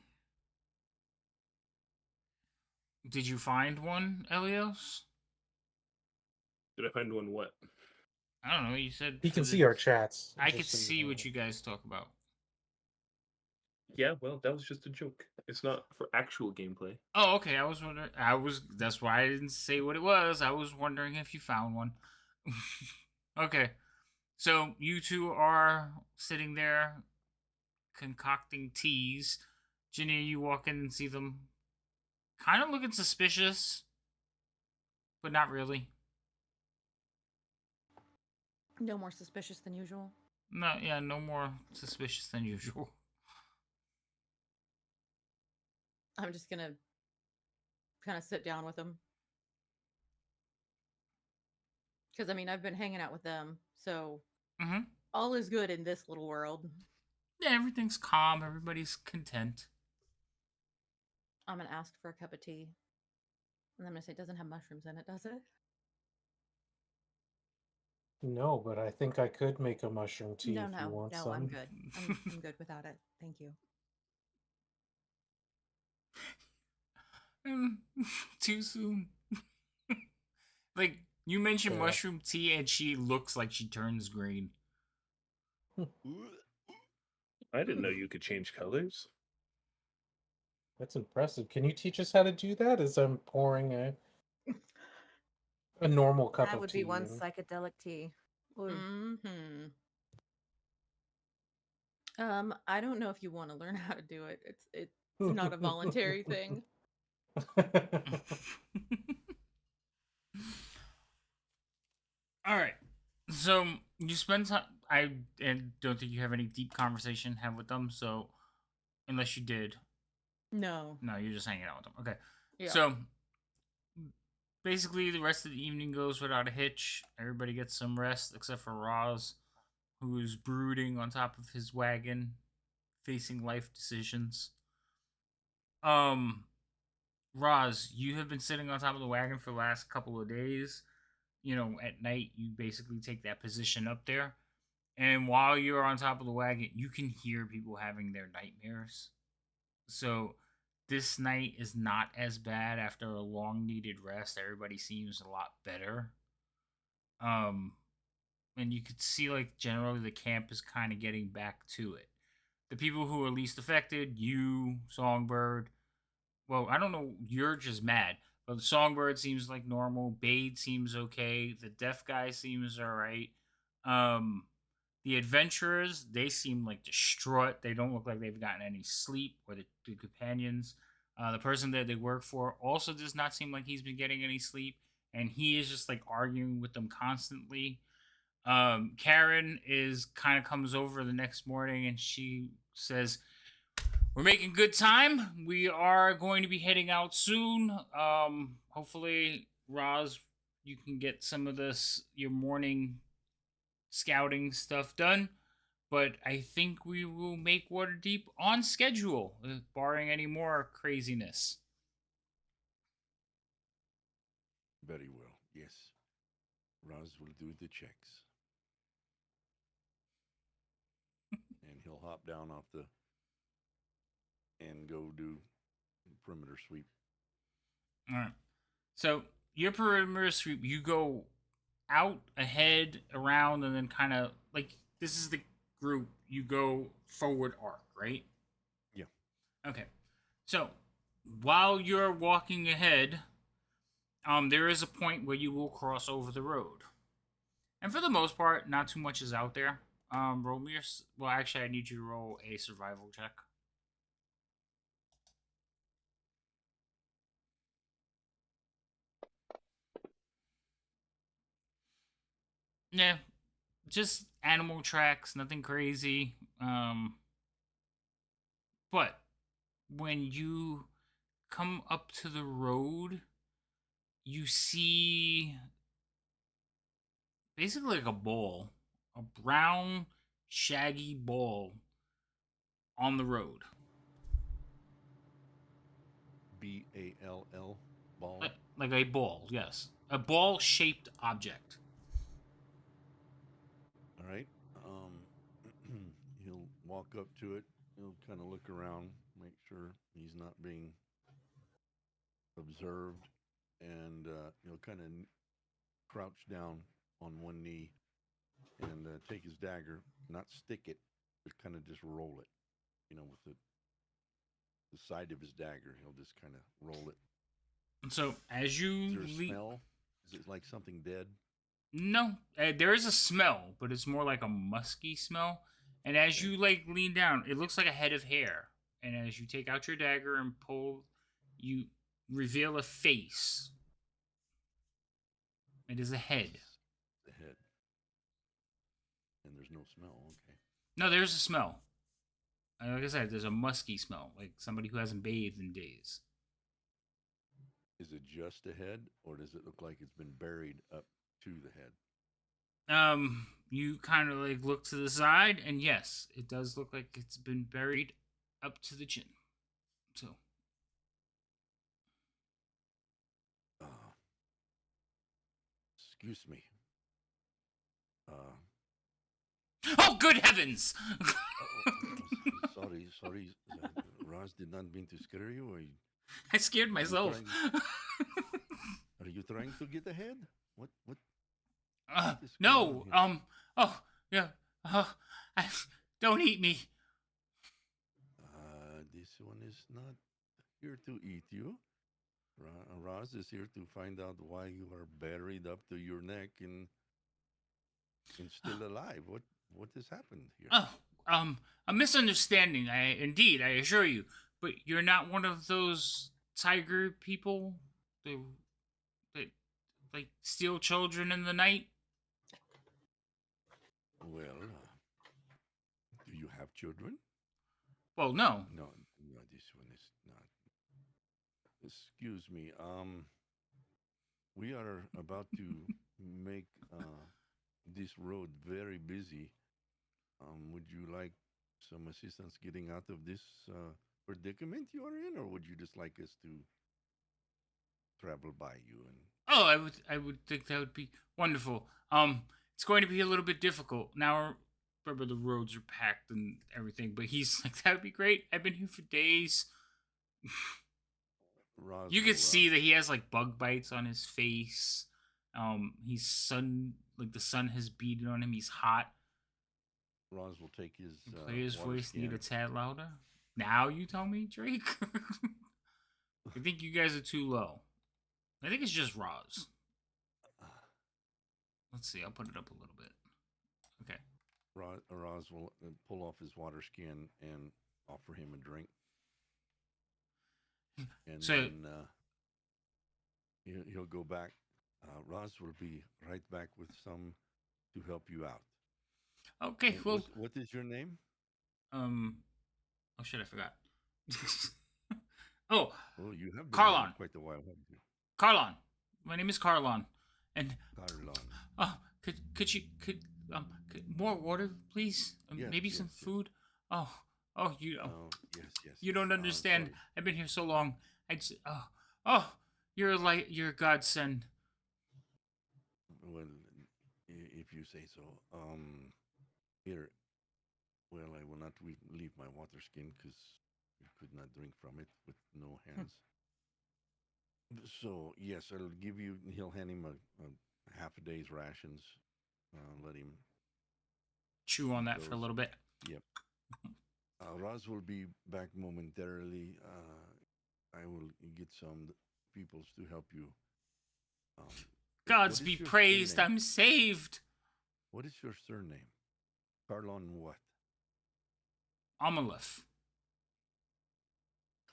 Did you find one, Elios? Did I find one what? I don't know. You said He for can the- see our chats. I could just so you see know. what you guys talk about. Yeah, well, that was just a joke. It's not for actual gameplay. Oh, okay. I was wondering. That's why I didn't say what it was. I was wondering if you found one. Okay. So you two are sitting there concocting teas. Ginny, you walk in and see them kind of looking suspicious, but not really. No more suspicious than usual. No, yeah, no more suspicious than usual. I'm just going to kind of sit down with them. Because, I mean, I've been hanging out with them, so Mm-hmm. all is good in this little world. Yeah, everything's calm. Everybody's content. I'm going to ask for a cup of tea. And I'm going to say, it doesn't have mushrooms in it, does it? No, but I think I could make a mushroom tea No, if you want some. I'm good. I'm good without it. Thank you. Too soon. Like, you mentioned Yeah. mushroom tea and she looks like she turns green. I didn't know you could change colors. That's impressive. Can you teach us how to do that as I'm pouring a normal cup That of would tea be one in? psychedelic tea. Ooh. Mm-hmm. I don't know if you want to learn how to do it. It's not a voluntary thing. All right. So you spend time. I don't think you have any deep conversation have with them. So unless you did, No. you're just hanging out with them. Okay. Yeah. So basically, the rest of the evening goes without a hitch. Everybody gets some rest except for Roz, who's brooding on top of his wagon, facing life decisions. Roz, you have been sitting on top of the wagon for the last couple of days. You know, at night, you basically take that position up there. And while you're on top of the wagon, you can hear people having their nightmares. So this night is not as bad after a long needed rest. Everybody seems a lot better. and you could see like generally the camp is kind of getting back to it. The people who are least affected, you, Songbird. Well, I don't know. You're just mad, but Songbird seems like normal. Bade seems okay. The deaf guy seems all right. Um, the adventurers, they seem like distraught. They don't look like they've gotten any sleep, or the companions. The person that they work for also does not seem like he's been getting any sleep, and he is just like arguing with them constantly. Karen is kind of comes over the next morning and she says, "We're making good time. We are going to be heading out soon. Hopefully, Roz, you can get some of this your morning scouting stuff done. But I think we will make Waterdeep on schedule, barring any more craziness." Very well. Yes. Roz will do the checks. And he'll hop down off the and go do perimeter sweep. All right. So your perimeter sweep, you go out, ahead, around, and then kind of like this is the group. You go forward arc, right? Yeah. Okay. So while you're walking ahead, there is a point where you will cross over the road, and for the most part, not too much is out there. Roll me your. Well, actually, I need you to roll a survival check. Yeah, just animal tracks, nothing crazy. But when you come up to the road, you see basically like a ball, a brown, shaggy ball on the road. BALL ball. Like a ball, yes. A ball shaped object. All right. He'll walk up to it. He'll kind of look around, make sure he's not being observed, and he'll kind of crouch down on one knee and take his dagger, not stick it, but kind of just roll it. With the side of his dagger, he'll just kind of roll it. And so as you Is there a smell? Is it like something dead? No, there is a smell, but it's more like a musky smell. And as you like lean down, it looks like a head of hair. And as you take out your dagger and pull, you reveal a face. It is a head. The head. And there's no smell. Okay. No, there's a smell. Like I said, there's a musky smell, like somebody who hasn't bathed in days. Is it just a head, or does it look like it's been buried up to the head? You kind of like look to the side, and yes, it does look like it's been buried up to the chin. So. Excuse me. Oh, good heavens! Sorry. Roz did not mean to scare you. I scared myself. Are you trying to get ahead? What? No. Oh, yeah. Don't eat me. This one is not here to eat you. Roz is here to find out why you are buried up to your neck and still alive. What has happened here? Oh, a misunderstanding. I assure you. But you're not one of those tiger people that like steal children in the night. Well, do you have children? Well, no. No, this one is not. Excuse me. We are about to make this road very busy. Would you like some assistance getting out of this predicament you are in, or would you just like us to travel by you? And Oh, I would think that would be wonderful. It's going to be a little bit difficult now. Remember, the roads are packed and everything, but he's like, that would be great. I've been here for days. You can see that he has like bug bites on his face. He's the sun has beaten on him. He's hot. Roz will take his Play his water voice need a skin. tad louder. Now you tell me, Drake. I think you guys are too low. I think it's just Roz. Let's see. I'll put it up a little bit. Okay. Roz will pull off his water skin and offer him a drink. And So- then he'll go back. Roz will be right back with some to help you out. Okay. And Well. what is your name? Oh shit! I forgot. Oh, Oh, you have been Carlon. here quite a while, haven't you? Carlon. My name is Carlon, and Carlon. could you more water, please? Yes, Maybe yes, some yes. food. You. Oh, yes. You don't understand. Sorry. I've been here so long. You're you're a godsend. Well, if you say so. Here. Well, I will not leave my water skin because you could not drink from it with no hands. So yes, I'll give you. He'll hand him a half a day's rations. Let him. Chew on that for a Those- little bit. Yep. Roz will be back momentarily. I will get some peoples to help you. Gods what be is your praised. surname? I'm saved. What is your surname? Carlon what? Amalef.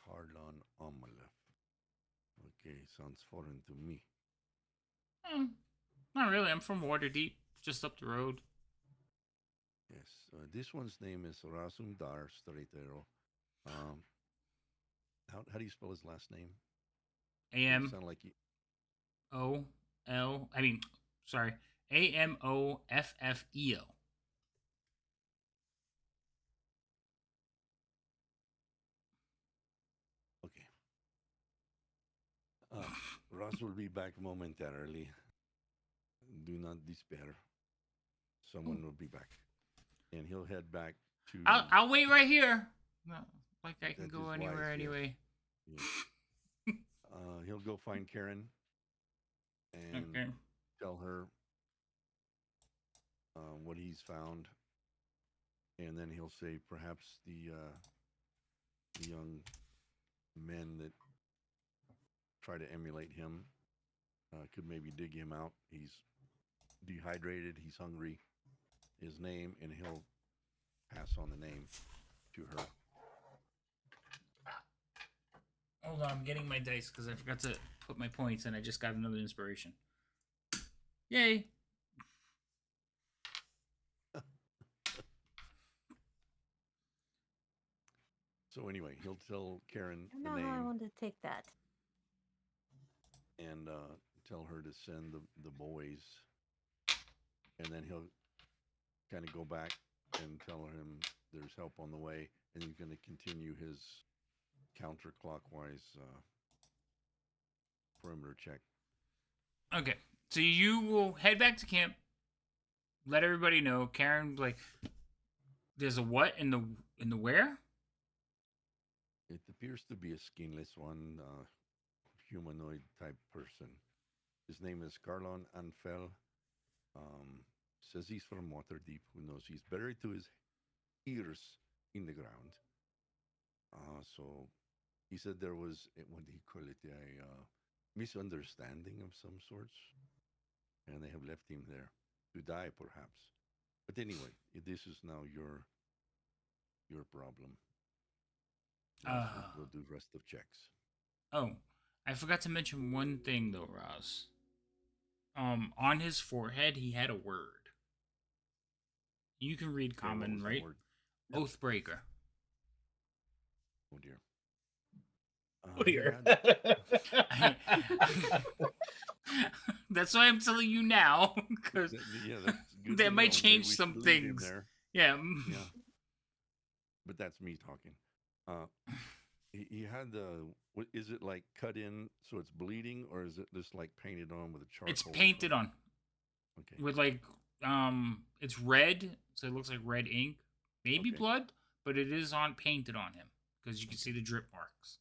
Carlon Amalef. Okay, sounds foreign to me. Not really. I'm from Waterdeep, just up the road. Yes, this one's name is Razumdar Stretero. How do you spell his last name? Doesn't sound like you. AMOFFEO. Okay. Ross will be back momentarily. Do not despair. Someone will be back, and he'll head back to. I'll wait right here. No, like I can That go is anywhere wise, yes. anyway. Yes. He'll go find Karen and Okay. tell her what he's found, and then he'll say perhaps the young men that try to emulate him could maybe dig him out. He's dehydrated. He's hungry. His name, and he'll pass on the name to her. Hold on, I'm getting my dice because I forgot to put my points, and I just got another inspiration. Yay! So anyway, he'll tell Karen I the know how I name want to take that. and tell her to send the boys, and then he'll kind of go back and tell him there's help on the way, and he's going to continue his counterclockwise perimeter check. Okay, so you will head back to camp. Let everybody know. Karen, like, there's a what in the where? It appears to be a skinless one, humanoid type person. His name is Carlon Anfel. Says he's from Waterdeep. Who knows? He's buried to his ears in the ground. So he said there was what do you call it? A misunderstanding of some sorts, and they have left him there to die, perhaps. But anyway, this is now your problem. We'll do rest of checks. Oh, I forgot to mention one thing though, Roz. On his forehead, he had a word. You can read Okay, what common, was that right? word? Yep. Oathbreaker. Oh dear. Weird. That's why I'm telling you now, because Yeah, that's good that to might know. Maybe change we some should leave him things. there. Yeah. Yeah. But that's me talking. He had what is it like cut in so it's bleeding, or is it just like painted on with a charcoal? It's or painted something? on Okay. with like it's red, so it looks like red ink, maybe Okay. blood, but it is painted on him because you can see the drip marks.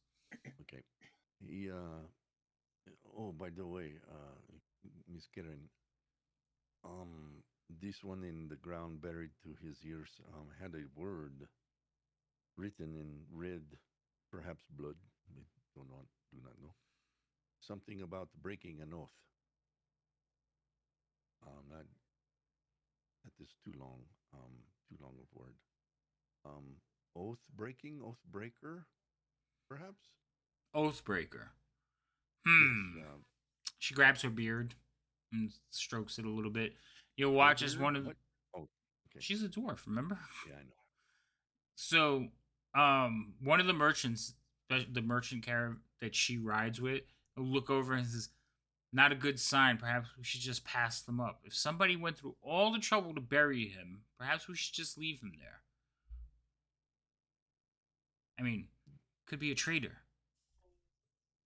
Okay. He oh, by the way, Miss Karen. This one in the ground, buried to his ears, had a word written in red, perhaps blood. We do not know. Something about breaking an oath. Not that is too long. Too long of word. Um, Oath breaking, oath breaker, perhaps. Oathbreaker. Yes. She grabs her beard and strokes it a little bit. You'll Her watch as beard? one of What? Oh, okay. she's a dwarf, remember? Yeah, I know. So, one of the merchants, the merchant carrier that she rides with, will look over and says, "Not a good sign. Perhaps we should just pass them up. If somebody went through all the trouble to bury him, perhaps we should just leave him there. I mean, could be a traitor."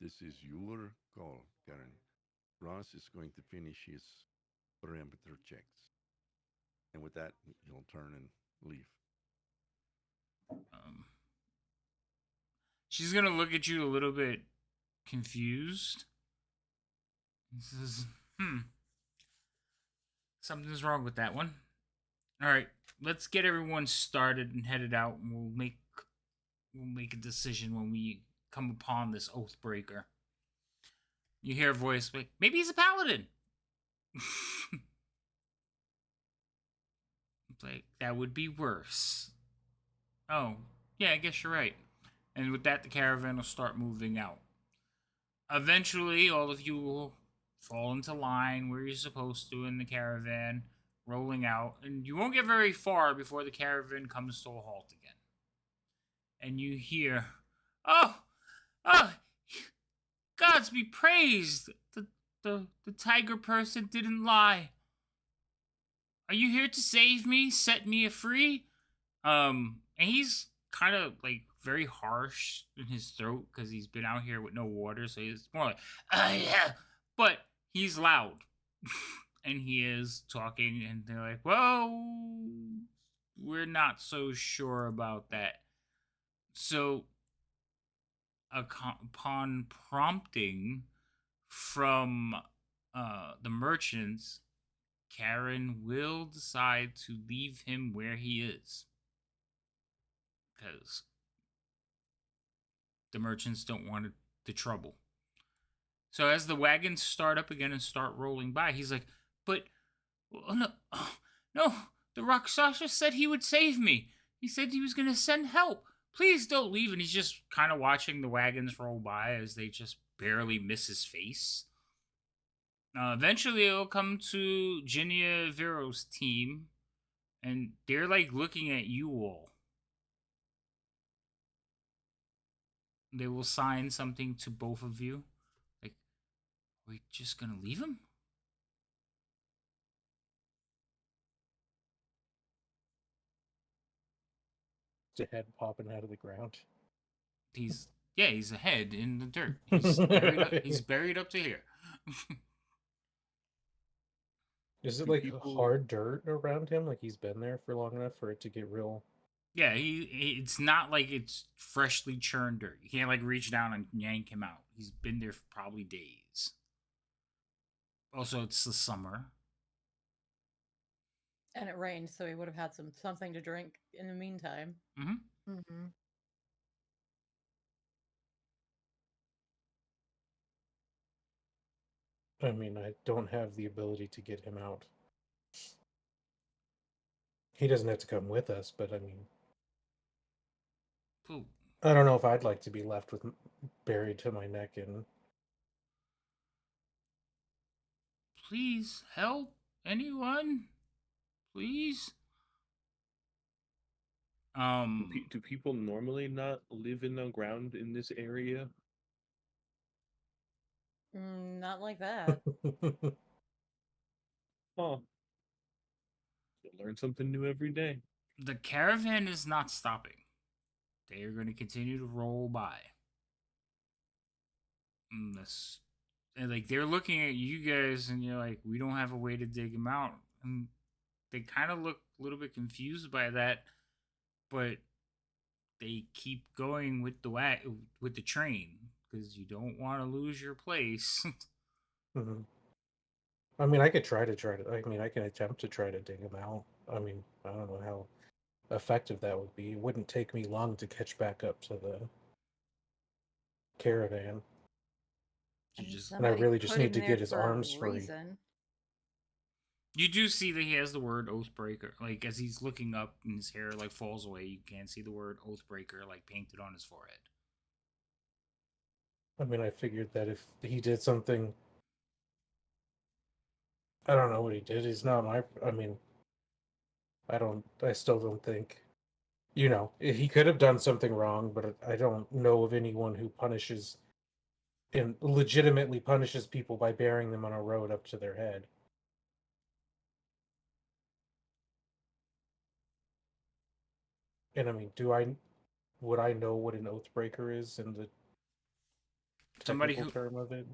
This is your call, Karen. Ross is going to finish his perimeter checks. And with that, he'll turn and leave. Um, she's gonna look at you a little bit confused. And says, something's wrong with that one. All right, let's get everyone started and headed out, and we'll make a decision when we come upon this oath breaker. You hear a voice like, maybe he's a paladin. Like, that would be worse. Oh, yeah, I guess you're right. And with that, the caravan will start moving out. Eventually, all of you will fall into line where you're supposed to in the caravan, rolling out, and you won't get very far before the caravan comes to a halt again. And you hear, "Oh, oh, gods be praised! The tiger person didn't lie. Are you here to save me, set me free?" And he's kind of like very harsh in his throat because he's been out here with no water, so he's more like, yeah. But he's loud, and he is talking, and they're like, "Well, we're not so sure about that." So, upon prompting from the merchants, Karen will decide to leave him where he is. Because the merchants don't want the trouble. So as the wagons start up again and start rolling by, he's like, "But, oh, no, oh, no, the Rakshasa said he would save me. He said he was going to send help. Please don't leave." And he's just kind of watching the wagons roll by as they just barely miss his face. Eventually, it'll come to Jinya Viro's team, and they're like looking at you all. They will sign something to both of you. Like, are we just gonna leave him? The head popping out of the ground. He's a head in the dirt. He's buried up to here. Is it Do like people- hard dirt around him? Like he's been there for long enough for it to get real. Yeah, it's not like it's freshly churned dirt. You can't like reach down and yank him out. He's been there for probably days. Also, it's the summer. And it rained, so he would have had something to drink in the meantime. Mm-hmm. Mm-hmm. I mean, I don't have the ability to get him out. He doesn't have to come with us, but I mean, Ooh. I don't know if I'd like to be left with buried to my neck in. Please help anyone, please. Do people normally not live in the ground in this area? Not like that. Huh. You learn something new every day. The caravan is not stopping. They are going to continue to roll by. And like they're looking at you guys, and you're like, "We don't have a way to dig him out." And they kind of look a little bit confused by that, but they keep going with the train because you don't want to lose your place. Mhm. I mean, I could try to. I mean, I can attempt to try to dig him out. I mean, I don't know how effective that would be. It wouldn't take me long to catch back up to the caravan. You I mean, just And I somebody really just put need him to there get his for a arms free. reason. you do see that he has the word Oathbreaker. Like as he's looking up and his hair like falls away, you can see the word Oathbreaker like painted on his forehead. I mean, I figured that if he did something, I don't know what he did. He's not my. I mean, I don't. I still don't think. You know, he could have done something wrong, but I don't know of anyone who punishes and legitimately punishes people by burying them on a road up to their head. And I mean, would I know what an oathbreaker is in the Somebody technical who term of it?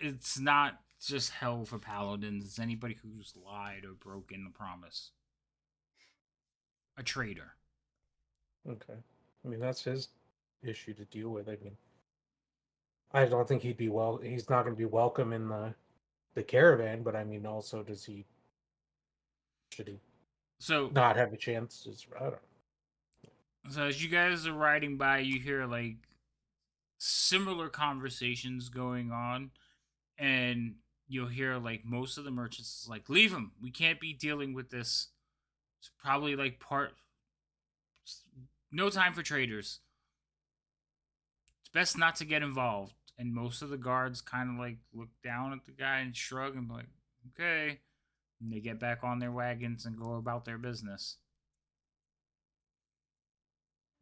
it's not just hell for paladins. It's anybody who's lied or broken the promise. A traitor. Okay. I mean, that's his issue to deal with. I mean, I don't think he'd be he's not going to be welcome in the caravan, but I mean, also, should he So not have a chance? I don't know. So as you guys are riding by, you hear like similar conversations going on, and you'll hear like most of the merchants like, "Leave him. We can't be dealing with this. It's probably like no time for traders. It's best not to get involved." And most of the guards kind of like look down at the guy and shrug and be like, "Okay." And they get back on their wagons and go about their business.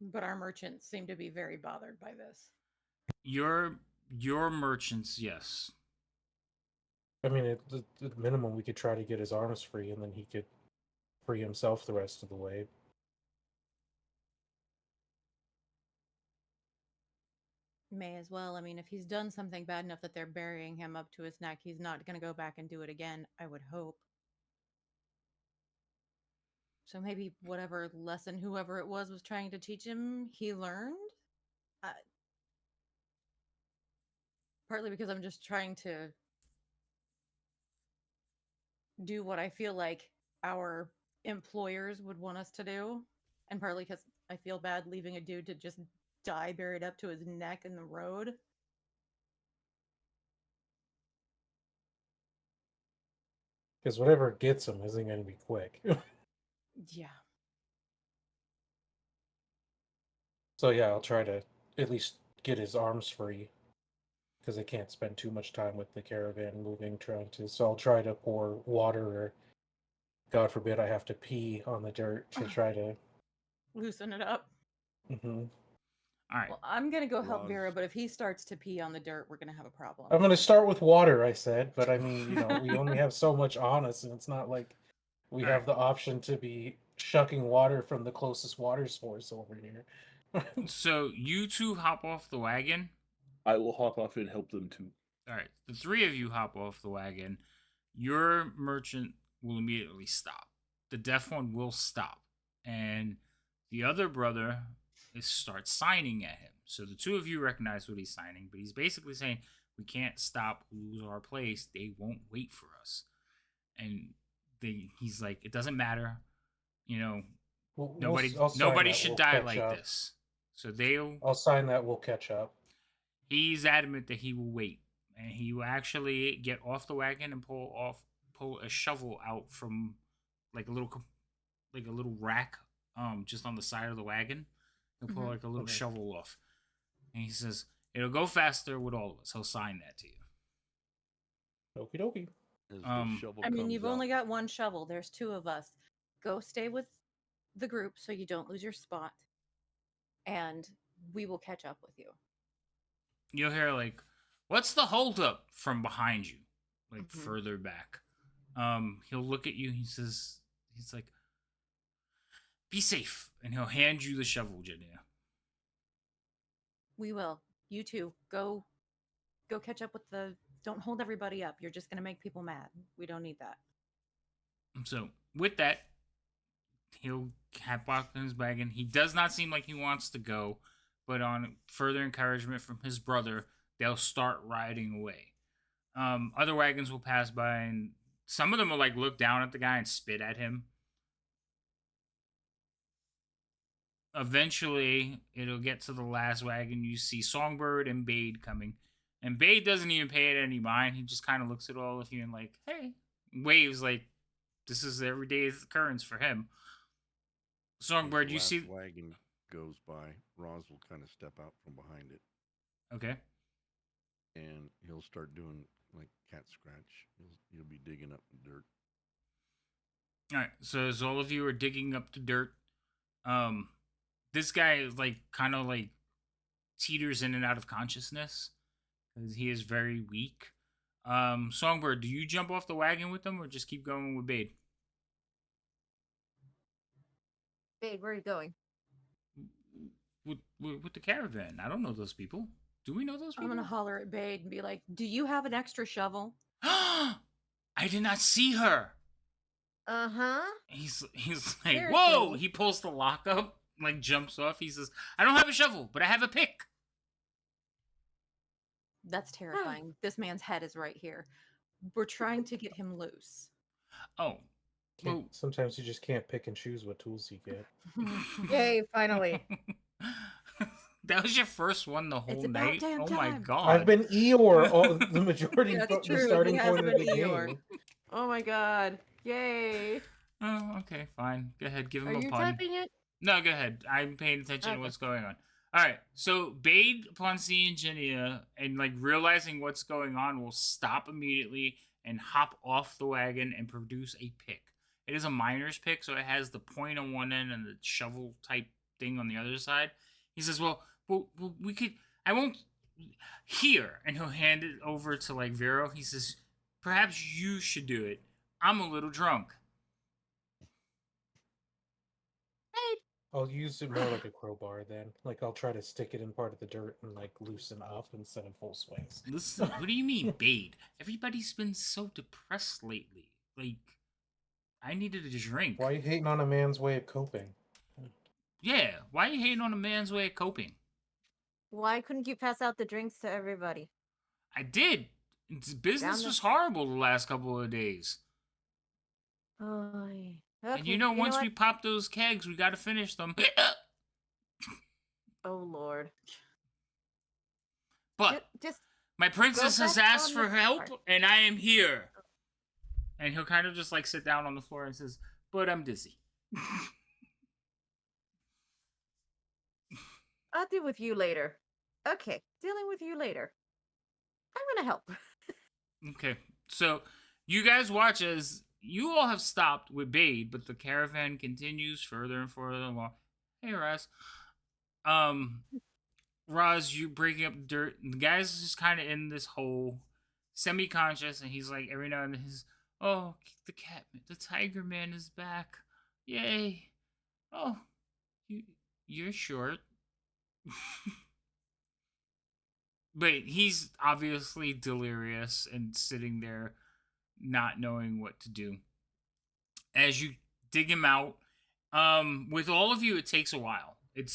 But our merchants seem to be very bothered by this. Your merchants, yes. I mean, at the minimum, we could try to get his arms free, and then he could free himself the rest of the way. May as well. I mean, if he's done something bad enough that they're burying him up to his neck, he's not going to go back and do it again, I would hope. So maybe whatever lesson whoever it was trying to teach him, he learned. Partly because I'm just trying to do what I feel like our employers would want us to do, and partly because I feel bad leaving a dude to just die buried up to his neck in the road. Because whatever gets him isn't going to be quick. Yeah. So yeah, I'll try to at least get his arms free. Because I can't spend too much time with the caravan moving, so I'll try to pour water, or God forbid I have to pee on the dirt to try to Loosen it up. Mm-hmm. All right. Well, I'm gonna go help Laws. Vera, but if he starts to pee on the dirt, we're gonna have a problem. I'm going to start with water, I said, but I mean, you know, we only have so much on us, and it's not like we All have right. the option to be shucking water from the closest water source over here. So you two hop off the wagon. I will hop off and help them too. All right. The three of you hop off the wagon. Your merchant will immediately stop. The deaf one will stop. And the other brother starts signing at him. So the two of you recognize what he's signing, but he's basically saying, we can't stop, lose our place. They won't wait for us. And he's like, it doesn't matter. You know, I'll sign nobody that should we'll die catch like up. this. So I'll sign that we'll catch up. he's adamant that he will wait, and he will actually get off the wagon and pull a shovel out from like a little rack just on the side of the wagon. He'll pull like a little Okay. shovel off, and he says it'll go faster with all of us. He'll sign that to you. Okie dokie. As the Um, shovel I mean, comes you've out. only got one shovel. There's two of us. Go stay with the group so you don't lose your spot, and we will catch up with you. You'll hear like, "What's the holdup?" from behind you, like Mhm. further back. He'll look at you. He's like, "Be safe," and he'll hand you the shovel, Jenia. We will. You two go catch up with the. Don't hold everybody up. You're just gonna make people mad. We don't need that. So with that, he'll hat back in his wagon. He does not seem like he wants to go, but on further encouragement from his brother, they'll start riding away. Other wagons will pass by, and some of them will like look down at the guy and spit at him. Eventually, it'll get to the last wagon. You see Songbird and Bade coming, and Bade doesn't even pay it any mind. He just kind of looks at all of you and like, hey, waves like this is everyday occurrence for him. Songbird, you see, wagon goes by, Roz will kind of step out from behind it, okay. and he'll start doing like cat scratch. You'll be digging up the dirt. All right, so as all of you are digging up the dirt, this guy is like kind of like teeters in and out of consciousness because he is very weak. Songbird, do you jump off the wagon with them or just keep going with Bade? Bade, where are you going? With the caravan. I don't know those people. Do we know those I'm people? gonna holler at Bade and be like, "Do you have an extra shovel?" I did not see her. Uh-huh. He's like, Seriously. whoa! He pulls the lock up, like jumps off. He says, "I don't have a shovel, but I have a pick." That's terrifying. This man's head is right here. We're trying to get him loose. Oh, well, Sometimes you just can't pick and choose what tools you get. Yay, finally. that was your first one the whole It's about night. damn Oh my time. god! I've been Eeyore all the majority That's of the true, starting he has point of been the Eeyore. game. Oh my god. Yay. Oh, okay, fine. Go ahead, give him Are a you pun. typing it? No, go ahead. I'm paying attention to Okay. what's going on. All right. So Bade, upon seeing Ginia and like realizing what's going on, will stop immediately and hop off the wagon and produce a pick. It is a miner's pick, so it has the point on one end and the shovel type thing on the other side. He says, "Well, we could. I won't here," and he'll hand it over to like Vero. He says, "Perhaps you should do it. I'm a little drunk." I'll use it more like a crowbar then. Like I'll try to stick it in part of the dirt and like loosen up instead of full swings. Listen, what do you mean, Bade? Everybody's been so depressed lately. Like, I needed a drink. Why are you hating on a man's way of coping? Yeah, why are you hating on a man's way of coping? Why couldn't you pass out the drinks to everybody? I did. Business Down was the- horrible the last couple of days. Oh, And you know, once we pop those kegs, we gotta finish them. Oh Lord. But Just my princess go has back asked on for the help, cart. and I am here. And he'll kind of just like sit down on the floor and says, "But I'm dizzy." I'll deal with you later. Okay, dealing with you later. I'm gonna help. Okay, so you guys watch as you all have stopped with Bade, but the caravan continues further and further along. Hey, Raz. Raz, you breaking up dirt. The guy's just kind of in this hole, semi-conscious, and he's like every now and then he's, "Oh, the tiger man is back! Yay! Oh, you're short." But he's obviously delirious and sitting there not knowing what to do. As you dig him out, with all of you, it takes a while. It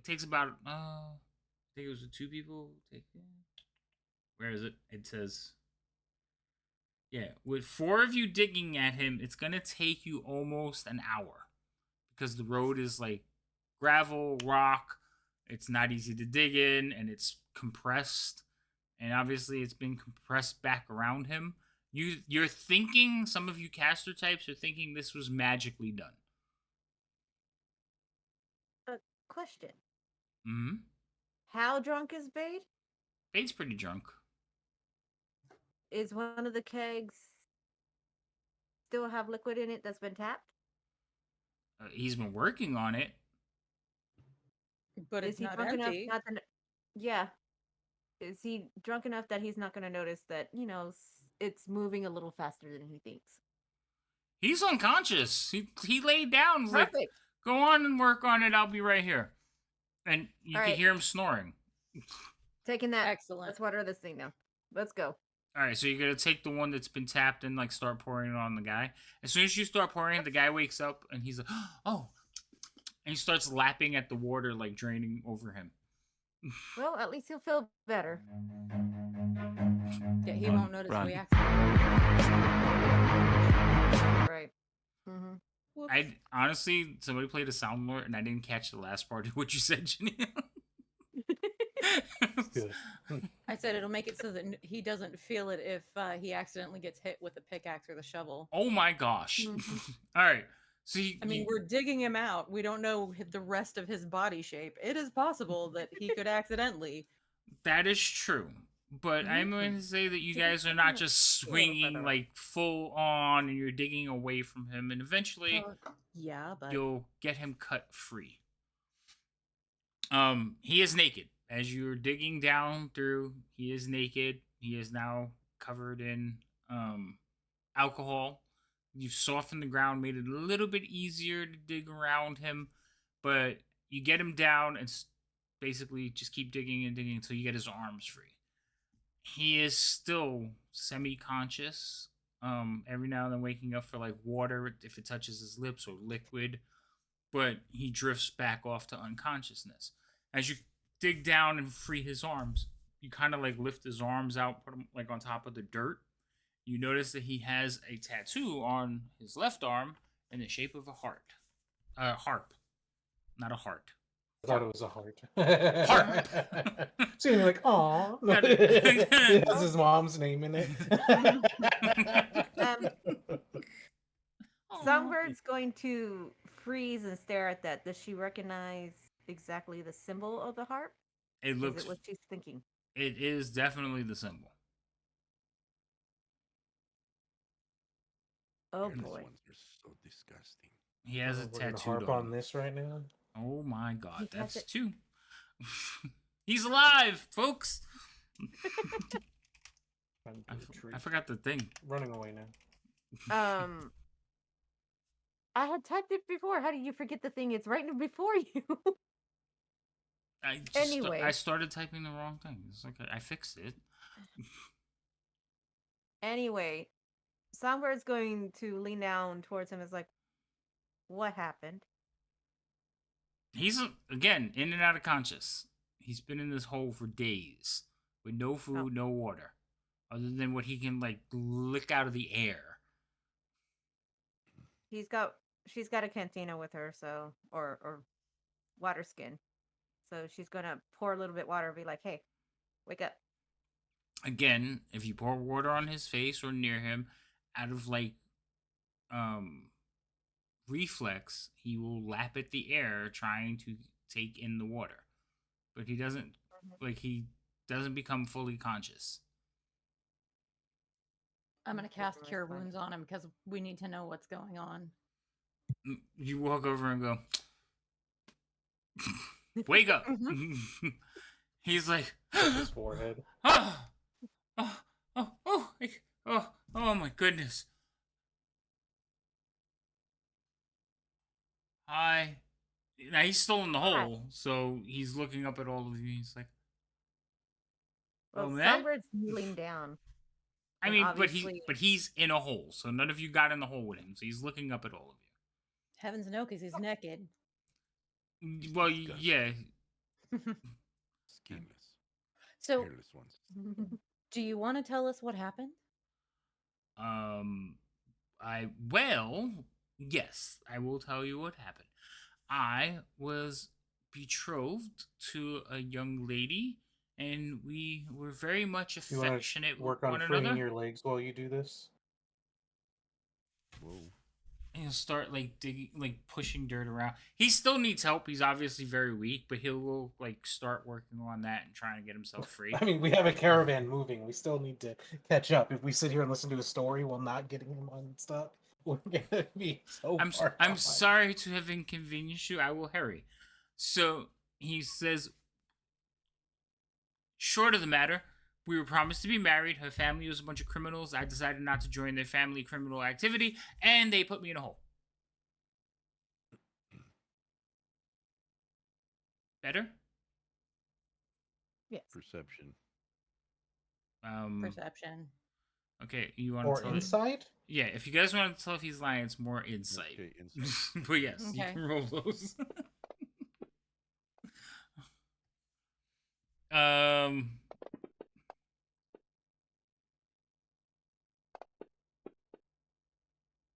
takes about, I think it was 2 people. Where is it? It says, yeah, with 4 of you digging at him, it's going to take you almost an hour because the road is like gravel, rock. It's not easy to dig in, and it's compressed. And obviously, it's been compressed back around him. You're thinking, some of you caster types are thinking this was magically done. Question. Mm-hmm. How drunk is Bade? Bade's pretty drunk. Is one of the kegs still have liquid in it that's been tapped? He's been working on it. But Is it's he not drunk empty. enough not to? Yeah. Is he drunk enough that he's not going to notice that, it's moving a little faster than he thinks? He's unconscious. He laid down. He's like, Perfect. "Go on and work on it. I'll be right here." And you All can right. hear him snoring. Taking that. Excellent. Let's water this thing now. Let's go. All right, so you're gonna take the one that's been tapped and like start pouring it on the guy. As soon as you start pouring, the guy wakes up and he's like, "Oh!" And he starts lapping at the water, like draining over him. Well, at least he'll feel better. Yeah, he Run, won't notice run. we accidentally. Right. Mm-hmm. Whoops. I honestly, somebody played a sound alert, and I didn't catch the last part of what you said, Jenny. Good. I said it'll make it so that he doesn't feel it if he accidentally gets hit with the pickaxe or the shovel. Oh my gosh! All right, so I mean, we're digging him out. We don't know the rest of his body shape. It is possible that he could accidentally. that is true. But I'm going to say that you guys are not just swinging like full on and you're digging away from him, and eventually Yeah, but you'll get him cut free. He is naked. As you're digging down through, he is naked. He is now covered in alcohol. You've softened the ground, made it a little bit easier to dig around him, but you get him down and basically just keep digging and digging until you get his arms free. He is still semi-conscious. Every now and then waking up for like water if it touches his lips or liquid, but he drifts back off to unconsciousness. As you dig down and free his arms, you kind of like lift his arms out, put them like on top of the dirt. You notice that he has a tattoo on his left arm in the shape of a heart. Harp. Not a heart. I thought it was a heart. Heart. So you're like, aw. It has his mom's name in it. Songbird's going to freeze and stare at that. Does she recognize exactly the symbol of the harp? It looks. Is it what she's thinking? It is definitely the symbol. Oh These boy. ones are so disgusting. He has a We're gonna tattoo harp on this right now. Oh my god, He has that's it. 2. He's alive, folks. I forgot the thing. Running away now. I had typed it before. How do you forget the thing? It's right before you. Anyway. I started typing the wrong thing. It's like I fixed it. Anyway, Songbird's going to lean down towards him. Is like, what happened? He's again in and out of conscious. He's been in this hole for days with no food, no water, other than what he can like lick out of the air. She's got a cantina with her, so or water skin. So she's gonna pour a little bit of water and be like, hey, wake up. Again, if you pour water on his face or near him, out of like reflex, he will lap at the air trying to take in the water. But he doesn't he doesn't become fully conscious. I'm gonna cast Cure Wounds on him because we need to know what's going on. You walk over and go, wake up. He's like, his forehead. Oh my goodness. Hi. Now he's still in the hole, so he's looking up at all of you. He's like, Well, man. Songbird's kneeling down. I And mean, obviously- but he's in a hole, so none of you got in the hole with him. So he's looking up at all of Heavens no, because he's naked. you. Well, yeah. Skinless. So, Hairless ones. do you want to tell us what happened? Yes, I will tell you what happened. I was betrothed to a young lady, and we were very much You want affectionate to work with on one freeing another. your legs while you do this? Whoa. And he'll start like digging, like pushing dirt around. He still needs help. He's obviously very weak, but he'll like start working on that and trying to get himself free. I mean, we have a caravan moving. We still need to catch up. If we sit here and listen to a story while not getting him unstuck, we're gonna be so I'm far I'm behind. sorry to have inconvenienced you. I will hurry. So he says, short of the matter, we were promised to be married. Her family was a bunch of criminals. I decided not to join their family criminal activity, and they put me in a hole. Better? Yes. Perception. Perception. Okay, you want Or to tell insight? Yeah, if you guys want to tell if he's lying, it's more insight. Okay, insight. But yes, you Okay. can roll those. Um.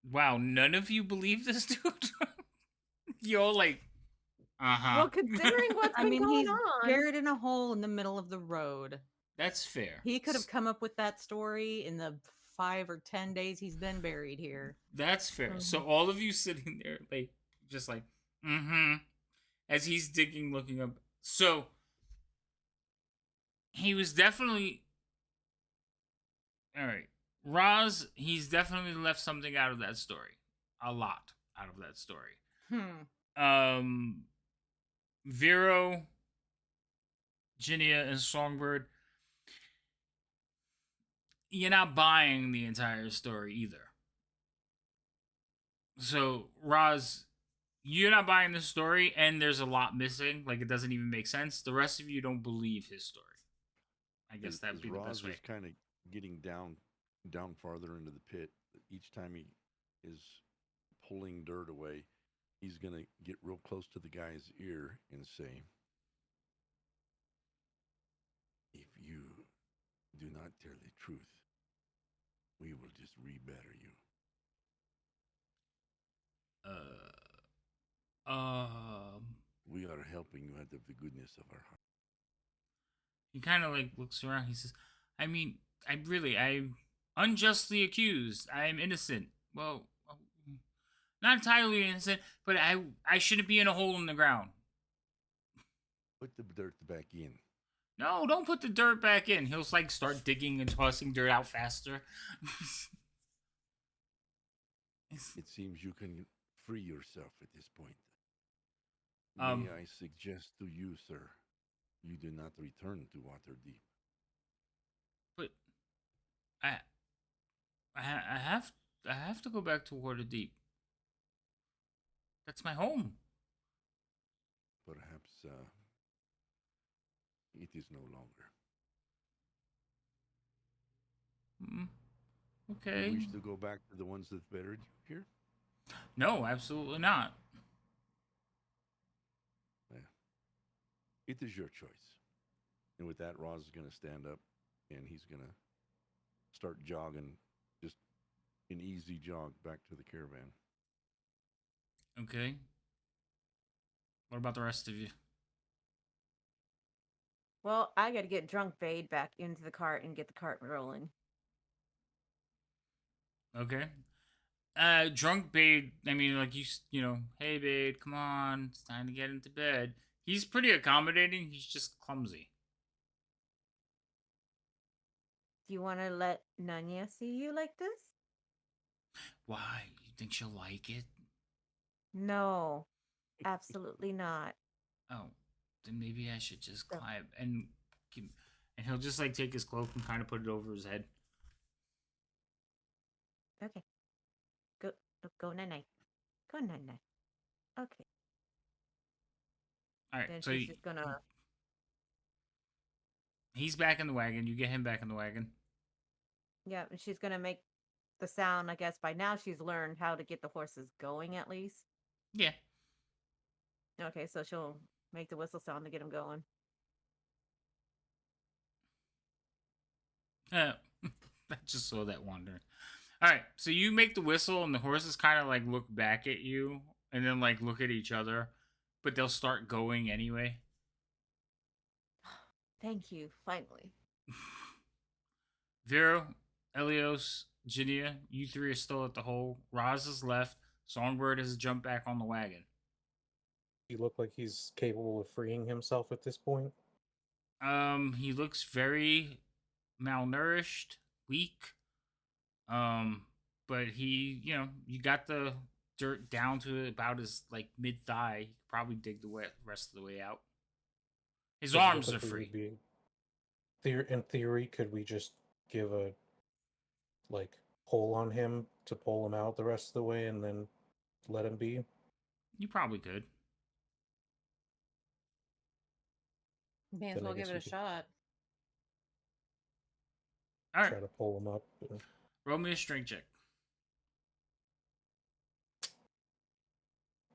Wow, none of you believe this dude? You all like, uh-huh. Well, considering what's I been mean, going he's on. buried in a hole in the middle of the road. That's fair. He could have come up with that story in the 5 or 10 days he's been buried here. That's fair. Mhm. So all of you sitting there, like, just like, mm-hmm, as he's digging, looking up. So he was definitely all right. Roz, he's definitely left something out of that story. A lot out of that story. Vero, Ginia, and Songbird, you're not buying the entire story either. So, Roz, you're not buying the story, and there's a lot missing. Like, it doesn't even make sense. The rest of you don't believe his story. I guess that'd be the Roz best way. is kind of getting down farther into the pit. Each time he is pulling dirt away, he's gonna get real close to the guy's ear and say, "If you do not tell the truth, we will just re-better you." We are helping you out of the goodness of our heart. He kind of like looks around. He says, I'm unjustly accused. I am innocent. Well, not entirely innocent, but I shouldn't be in a hole in the ground. Put the dirt back in. No, don't put the dirt back in. He'll like start digging and tossing dirt out faster. It seems you can free yourself at this point. Um, May I suggest to you, sir, you do not return to Waterdeep. but I have to go back to Waterdeep. That's my home. Perhaps it is no longer. Okay. You wish to go back to the ones that buried you here? No, absolutely not. Yeah. It is your choice. And with that, Roz is going to stand up and he's going to start jogging, just an easy jog back to the caravan. Okay. What about the rest of you? Well, I got to get drunk Bade back into the cart and get the cart rolling. Okay. Drunk Bade, I mean, like, you know, hey, Bade, come on, it's time to get into bed. He's pretty accommodating, he's just clumsy. Do you want to let Nanya see you like this? Why? You think she'll like it? No, absolutely not. Oh, then maybe I should just climb and he'll just, like, take his cloak and kind of put it over his head. Okay. Go, Nanya. Go, Nanya. Okay. Alright, Then so she's just gonna... he's back in the wagon. You get him back in the wagon. Yeah, and she's gonna make the sound. I guess by now she's learned how to get the horses going at least. Yeah. Okay, so she'll make the whistle sound to get them going. I just saw that wandering. Alright, so you make the whistle and the horses kind of like look back at you and then like look at each other, but they'll start going anyway. Thank you, finally. Vero, Elios, Ginia, you three are still at the hole. Roz is left. Songbird has jumped back on the wagon. He look like he's capable of freeing himself at this point. He looks very malnourished, weak. But he, you know, you got the dirt down to about his like mid thigh. He could probably dig the rest of the way out. His Does it look arms like are we would free. in theory, could we just give a like pull on him to pull him out the rest of the way and then let him be? You probably could. May as Then I well guess give it we a could shot. All right, Try to pull him up. roll me a strength check.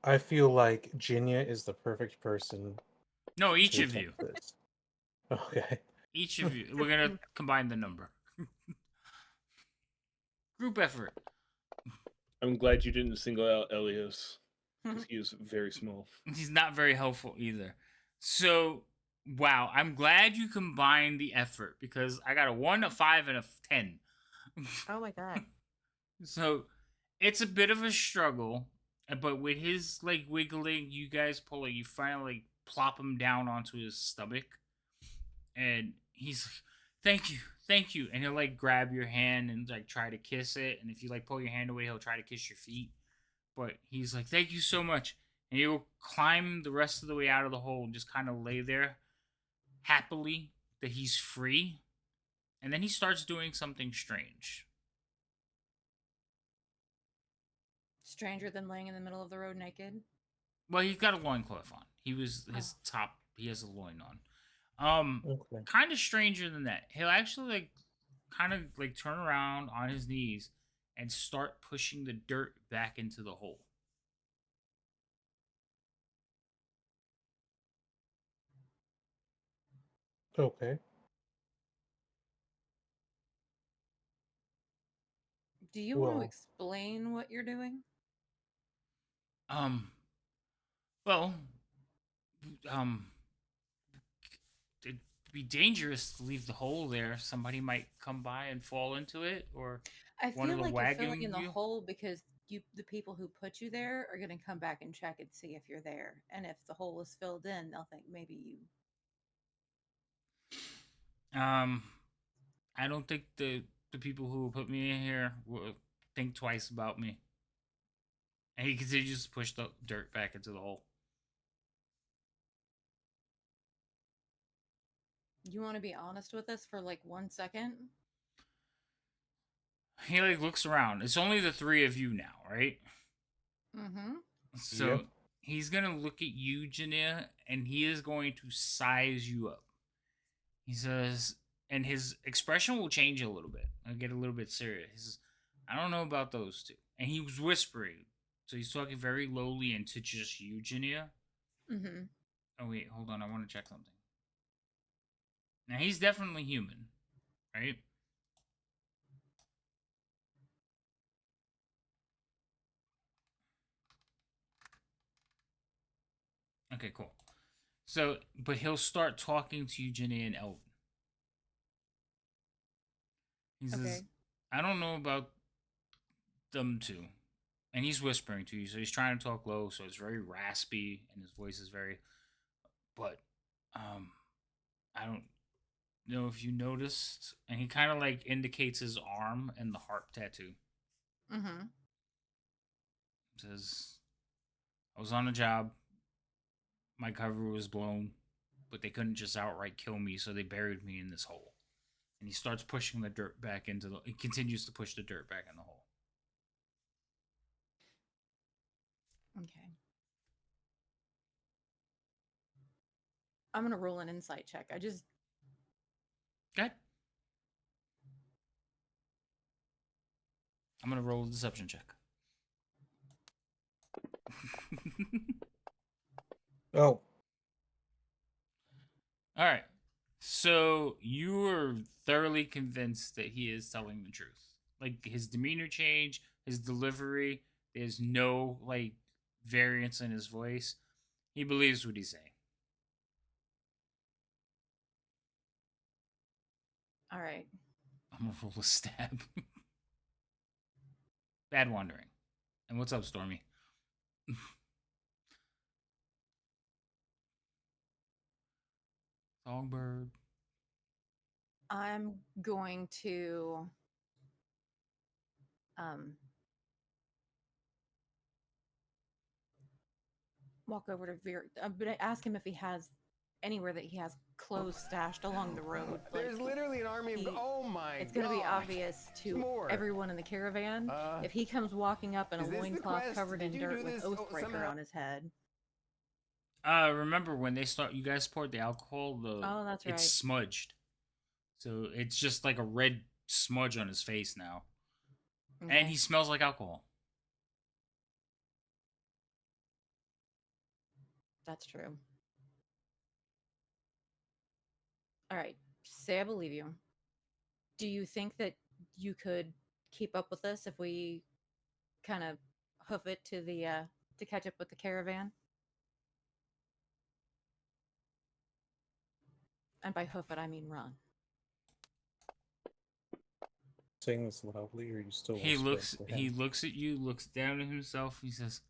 I feel like Jinya is the perfect person No, each to of you. attempt this. Okay. Each of you, we're gonna combine the number. Group effort. I'm glad you didn't single out Elios because he is very small. He's not very helpful either. So, wow, I'm glad you combined the effort because I got a 1, a 5, and a 10. Oh my god. So, it's a bit of a struggle, but with his like wiggling, you guys pull it, you finally like, plop him down onto his stomach, and he's like, thank you, and he'll like grab your hand and like try to kiss it, and if you like pull your hand away, he'll try to kiss your feet, but he's like, thank you so much, and he'll climb the rest of the way out of the hole and just kind of lay there happily that he's free, and then he starts doing something strange. Stranger than laying in the middle of the road naked. Well, he's got a loincloth on. He was his top. He has a loin on. Okay. Kind of stranger than that. He'll actually like, kind of like turn around on his knees and start pushing the dirt back into the hole. Okay. Do you want to Well, explain what you're doing? Um, well, um, it'd be dangerous to leave the hole there. Somebody might come by and fall into it, or I one of feel the like you're filling wagon in the wheel. hole because the people who put you there, are going to come back and check and see if you're there. And if the hole is filled in, they'll think maybe you. I don't think the people who put me in here will think twice about me. And he continues to push the dirt back into the hole. You want to be honest with us for like 1 second? He like looks around. It's only the three of you now, right? Mm-hmm. So Yep. he's gonna look at you, Jania, and he is going to size you up. He says, and his expression will change a little bit. I'll get a little bit serious. He says, I don't know about those two. And he was whispering. So he's talking very lowly into just you, Jania. Mm-hmm. Oh, wait, hold on. I want to check something. Now, he's definitely human, right? Okay, cool. So, but he'll start talking to you, Jania and Elton. He says, Okay. I don't know about them two. And he's whispering to you, so he's trying to talk low, so it's very raspy, and his voice is very. But, I don't know if you noticed, and he kind of like indicates his arm and the harp tattoo. Mm-hmm. Says, I was on a job, my cover was blown, but they couldn't just outright kill me, so they buried me in this hole. And he starts pushing the dirt back into the. He continues to push the dirt back in the hole. Okay. I'm gonna roll an insight check. Okay. I'm gonna roll a deception check. oh, All right. So you were thoroughly convinced that he is telling the truth. Like his demeanor change, his delivery, there's no like variance in his voice. He believes what he's saying. all right. I'm gonna roll a stab. Bad wandering. And what's up, Stormy? Songbird. I'm going to um walk over to Veer. I'm gonna ask him if he has anywhere that he has clothes stashed along the road. There's literally an army of. he- Oh my god. It's going to be obvious Some to more. everyone in the caravan if he comes walking up in a is this the loincloth quest? covered Did in you dirt do with this Oathbreaker somehow? on his head. Remember when you guys poured the alcohol, Oh, that's right. it's smudged. So it's just like a red smudge on his face now. Okay. And he smells like alcohol. That's true. All right. Say I believe you. Do you think that you could keep up with us if we kind of hoof it to the to catch up with the caravan? And by hoof it, I mean run. Saying this loudly, or you still He whisper looks. to He him? looks at you. Looks down at himself. He says,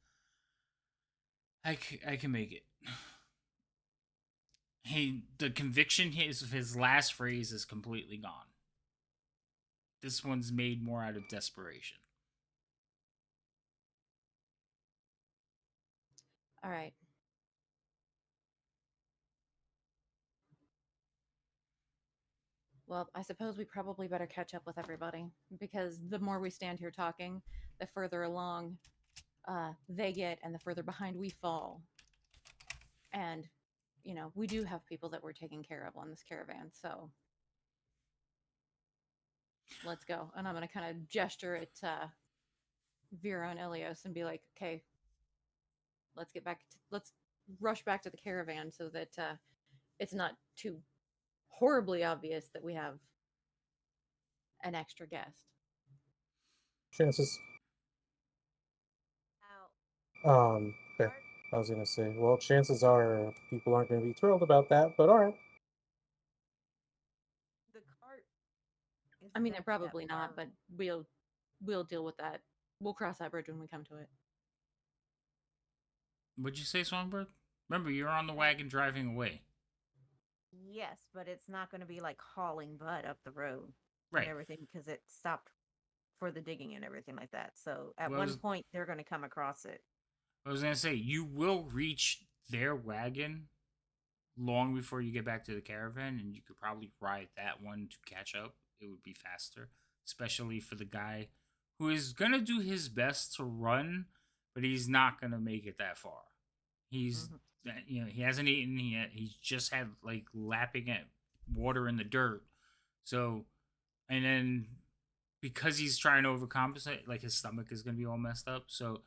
I can make it." The conviction his last phrase is completely gone. This one's made more out of desperation. All right. Well, I suppose we probably better catch up with everybody because the more we stand here talking, the further along they get and the further behind we fall. And, we do have people that we're taking care of on this caravan. So let's go. And I'm going to kind of gesture at Vera and Elios and be like, okay, let's rush back to the caravan so that it's not too horribly obvious that we have an extra guest. Chances. Okay. I was gonna say, well, chances are people aren't gonna be thrilled about that, but all right. The cart. I mean, isn't they're actually that probably not, far. but we'll deal with that. We'll cross that bridge when we come to it. What'd you say, Songbird? Remember, you're on the wagon driving away. Yes, but it's not going to be like hauling butt up the road Right. and everything because it stopped for the digging and everything like that. So at Well, one point they're going to come across it. I was gonna say you will reach their wagon long before you get back to the caravan, and you could probably ride that one to catch up. It would be faster, especially for the guy who is gonna do his best to run, but he's not gonna make it that far. He's he hasn't eaten. He's just had like lapping at water in the dirt. So, and then because he's trying to overcompensate, like his stomach is gonna be all messed up. So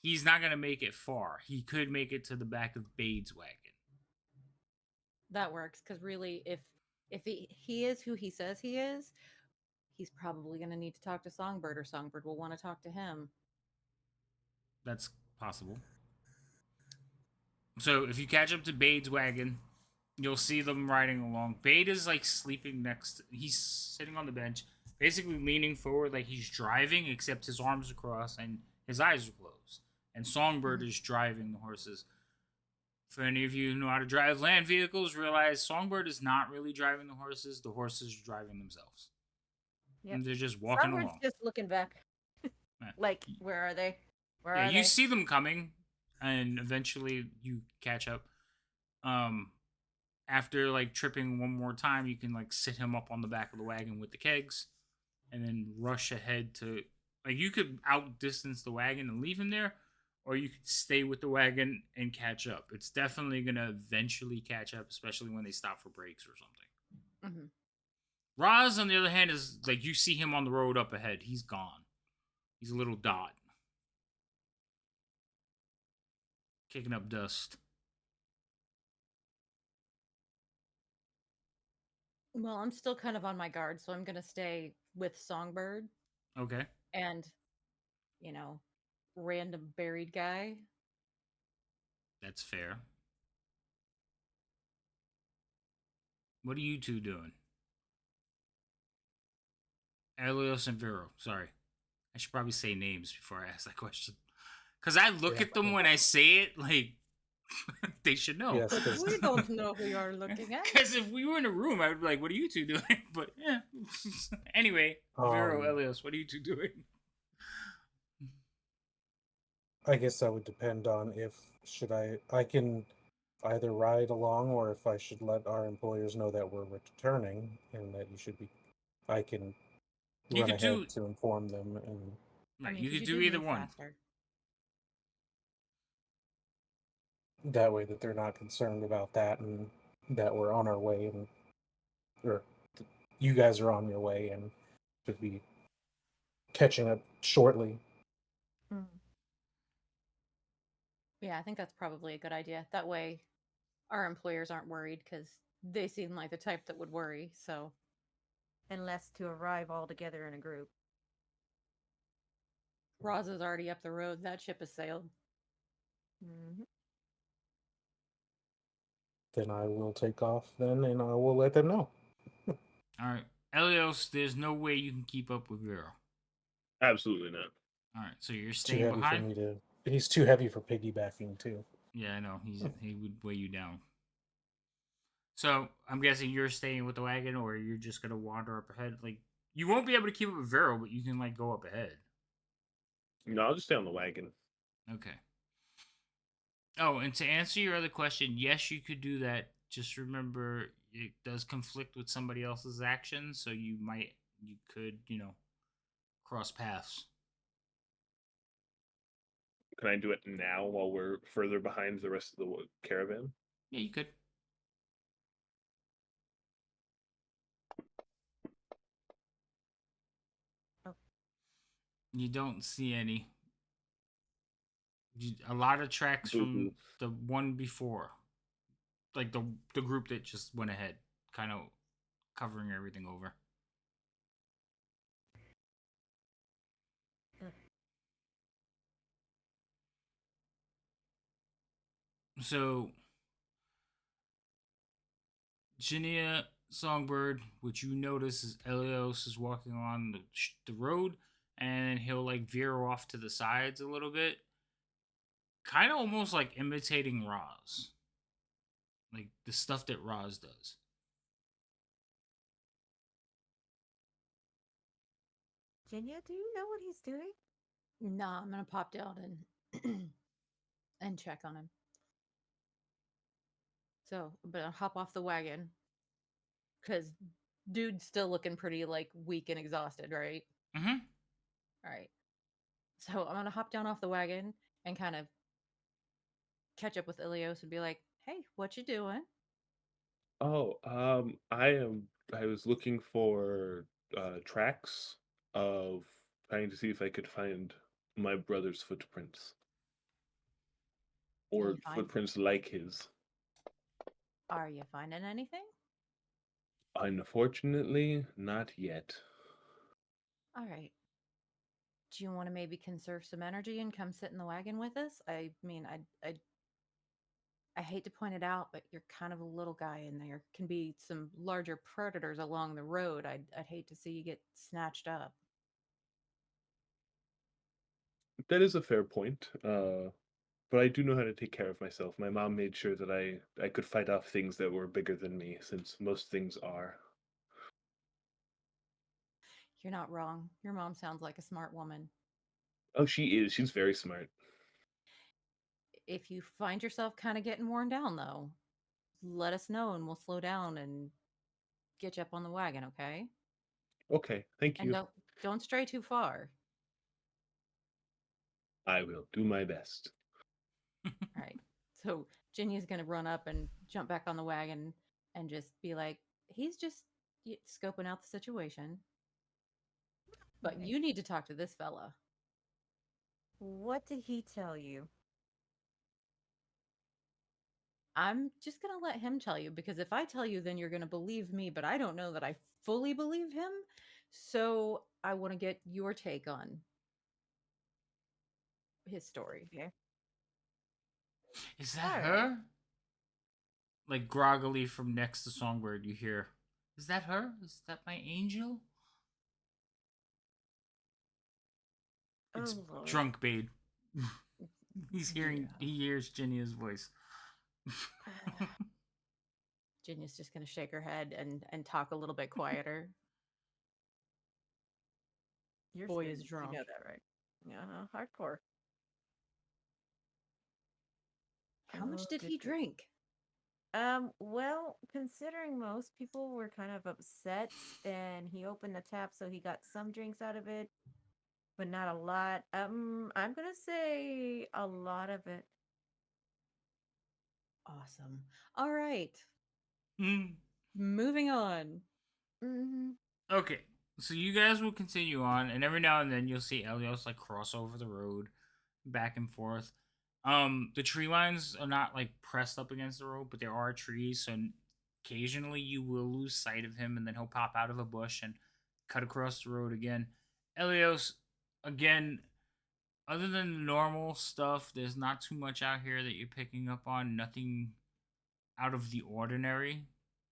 he's not gonna make it far. He could make it to the back of Bade's wagon. That works because really, if he is who he says he is, he's probably going to need to talk to Songbird, or Songbird will want to talk to him. That's possible. So if you catch up to Bade's wagon, you'll see them riding along. Bade is like sleeping he's sitting on the bench, basically leaning forward like he's driving, except his arms are crossed and his eyes are closed. And Songbird is driving the horses. For any of you who know how to drive land vehicles, realize Songbird is not really driving the horses are driving themselves. Yep. And they're just walking Songbird along. just looking back. Like, where are they? Where are You they? see them coming, and eventually you catch up. After like tripping one more time, you can like sit him up on the back of the wagon with the kegs, and then rush ahead to like you could outdistance the wagon and leave him there, or you could stay with the wagon and catch up. It's definitely gonna eventually catch up, especially when they stop for breaks or something. Mm-hmm. Roz, on the other hand, is like you see him on the road up ahead. He's gone. He's a little dot. Kicking up dust. Well, I'm still kind of on my guard, so I'm going to stay with Songbird Okay. and, random buried guy. That's fair. What are you two doing? Elios and Vero. Sorry. I should probably say names before I ask that question. Because I look at them when I say it like they should know. Yes, But we don't know who you're looking at. Because if we were in a room, I would be like, what are you two doing? But yeah. Anyway, Vero, Elios, what are you two doing? I guess that would depend on if I can either ride along or if I should let our employers know that we're returning and that I can run ahead to inform them and right, you could do either one. Faster. That way that they're not concerned about that and that we're on our way or you guys are on your way and should be catching up shortly. Yeah, I think that's probably a good idea. That way our employers aren't worried because they seem like the type that would worry. So Unless to arrive all together in a group. Roz is already up the road. That ship has sailed. Mhm. Then I will take off then, and I will let them know. All right, Elios, there's no way you can keep up with Vero. Absolutely not. All right, so you're It's too staying heavy behind. for me to. He's too heavy for piggybacking too. Yeah, I know. He would weigh you down. So I'm guessing you're staying with the wagon, or you're just gonna wander up ahead. Like you won't be able to keep up with Vero, but you can like go up ahead. No, I'll just stay on the wagon. Okay. Oh, and to answer your other question, yes, you could do that. Just remember, it does conflict with somebody else's actions, so you could, cross paths. Can I do it now while we're further behind the rest of the caravan? Yeah, you could. Oh. You don't see any. A lot of tracks from Boo-hoo. the one before, like the group that just went ahead, kind of covering everything over. So, Jania Songbird, which you notice is Elios is walking along the road, and he'll like veer off to the sides a little bit, kind of almost like imitating Roz, like the stuff that Roz does. Jinya, do you know what he's doing? Nah, I'm gonna pop down and and check on him. So, but I'll hop off the wagon because dude's still looking pretty like weak and exhausted, right? Mm-hmm. All right. So I'm gonna hop down off the wagon and kind of catch up with Ilios and be like, "Hey, what you doing?" Oh, I was looking for tracks of trying to see if I could find my brother's footprints Are or you fine? footprints like his. Are you finding anything? Unfortunately, not yet. All right. Do you want to maybe conserve some energy and come sit in the wagon with us? I mean, I hate to point it out, but you're kind of a little guy and there can be some larger predators along the road. I'd hate to see you get snatched up. That is a fair point. But I do know how to take care of myself. My mom made sure that I could fight off things that were bigger than me, since most things are. You're not wrong. Your mom sounds like a smart woman. Oh, she is. She's very smart. If you find yourself kind of getting worn down, though, let us know and we'll slow down and get you up on the wagon, okay? Okay, thank And you. don't stray too far. I will do my best. All right. So Ginny's gonna run up and jump back on the wagon and just be like, he's just scoping out the situation. But Okay. you need to talk to this fella. What did he tell you? I'm just gonna let him tell you because if I tell you, then you're gonna believe me, but I don't know that I fully believe him. So I want to get your take on his story. Okay. Is that All right. her? Like groggily from next to Songbird, you hear, "Is that her? Is that my angel?" It's Oh Lord. drunk Bade. Yeah. He hears Jinia's voice. Ginny's just gonna shake her head and talk a little bit quieter. You're Boy scared. is You drunk. know that, right? Hardcore. How much Oh, did good he grief. drink? Well, considering most people were kind of upset and he opened the tap so he got some drinks out of it, but not a lot. I'm gonna say a lot of it. Awesome. All right. Hmm. Moving on. Mm-hmm. Okay, so you guys will continue on, and every now and then you'll see Elios like cross over the road, back and forth. The tree lines are not like pressed up against the road, but there are trees, so occasionally you will lose sight of him, and then he'll pop out of a bush and cut across the road again. Elios, again, other than the normal stuff, there's not too much out here that you're picking up on. Nothing out of the ordinary.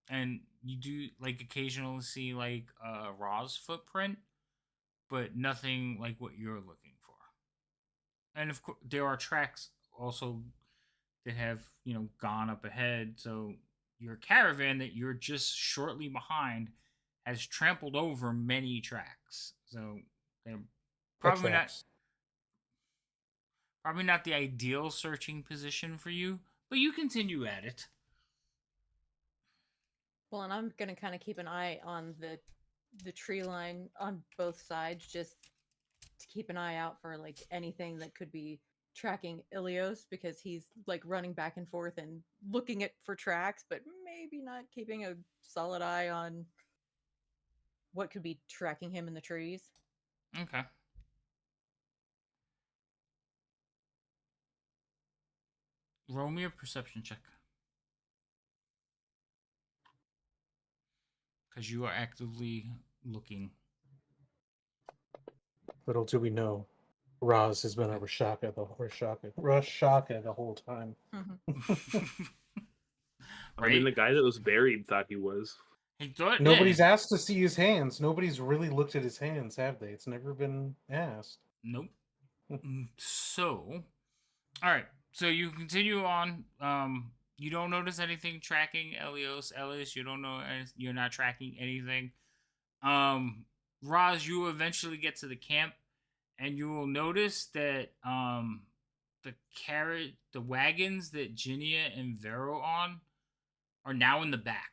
And you do like occasionally see like a Ra's footprint, but nothing like what you're looking for. And of course, there are tracks also that have gone up ahead. So your caravan that you're just shortly behind has trampled over many tracks. So they're What probably not tracks? probably not the ideal searching position for you, but you continue at it. Well, and I'm gonna kind of keep an eye on the tree line on both sides, just to keep an eye out for like anything that could be tracking Ilios, because he's like running back and forth and looking at for tracks, but maybe not keeping a solid eye on what could be tracking him in the trees. Okay. Roll me a perception check. Because you are actively looking. Little do we know, Roz has been a Rashaka the whole time. I mean, the guy that was buried thought he was. He thought Nobody's asked to see his hands. Nobody's really looked at his hands, have they? It's never been asked. Nope. So, all right. So you continue on. You don't notice anything tracking Elios. You don't know. You're not tracking anything. Roz, you will eventually get to the camp, and you will notice that the wagons that Ginia and Vero on are now in the back.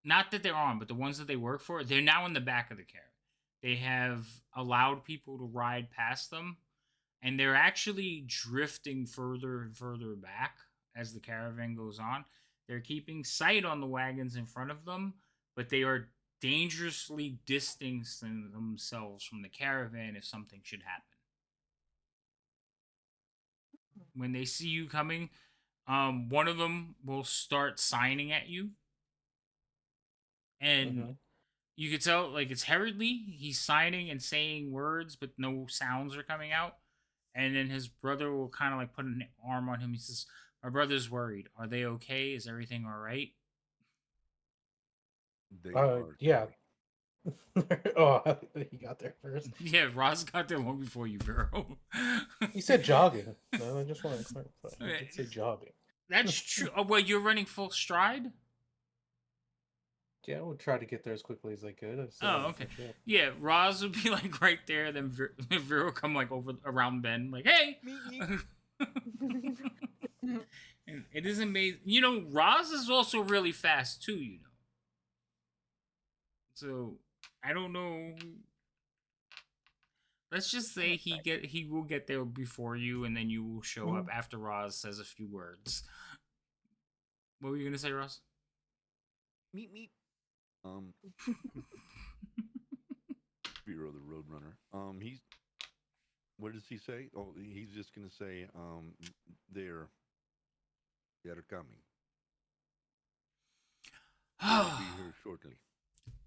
Not that they're on, but the ones that they work for, they're now in the back of the caravan. They have allowed people to ride past them, and they're actually drifting further and further back as the caravan goes on. They're keeping sight on the wagons in front of them, but they are dangerously distancing themselves from the caravan if something should happen. When they see you coming, one of them will start signing at you. And you can tell, like, it's hurriedly. He's signing and saying words, but no sounds are coming out. And then his brother will kind of like put an arm on him. He says, "My brother's worried. Are they okay? Is everything all right?" They are. Yeah. Oh, he got there first. Yeah, Roz got there long before you, Vero. He said jogging. No, I just want to clarify. He did say jogging. That's true. Oh, well, you're running full stride? Yeah, I would try to get there as quickly as I could. Oh, okay. Yeah, Roz would be like right there. Then Vero come like over around Ben, like, "Hey!" And it is amazing. You know, Roz is also really fast too. You know, so I don't know. Let's just say he will get there before you, and then you will show up after Roz says a few words. What were you gonna say, Roz? Meet. Vero the Roadrunner. He's. What does he say? Oh, he's just gonna say, they're coming. I'll be here shortly.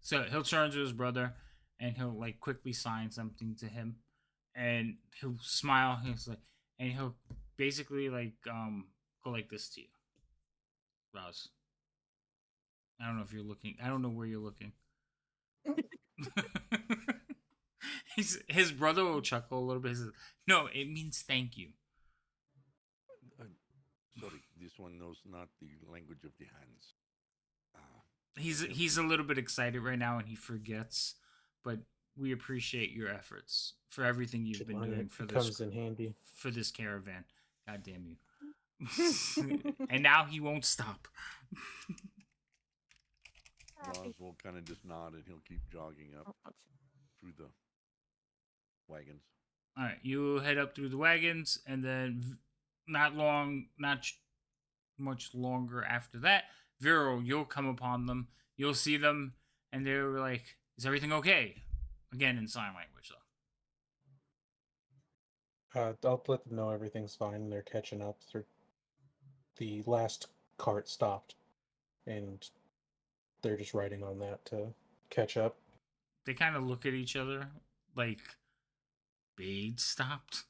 So he'll turn to his brother, and he'll like quickly sign something to him, and he'll smile. He's like, and he'll basically like go like this to you, Roz. I don't know if you're looking. I don't know where you're looking. His brother will chuckle a little bit. He says, "No, it means thank you." Sorry, this one knows not the language of the hands. He's a little bit excited right now, and he forgets. But we appreciate your efforts for everything you've been doing for this. Comes in handy for this caravan. God damn you! And now he won't stop. Roz will kind of just nod, and he'll keep jogging up through the wagons. All right, you head up through the wagons, and then not much longer after that, Vero, you'll come upon them. You'll see them, and they're like, "Is everything okay?" Again in sign language, though. I'll let them know everything's fine. They're catching up. The last cart stopped, and they're just riding on that to catch up. They kind of look at each other like Bade stopped.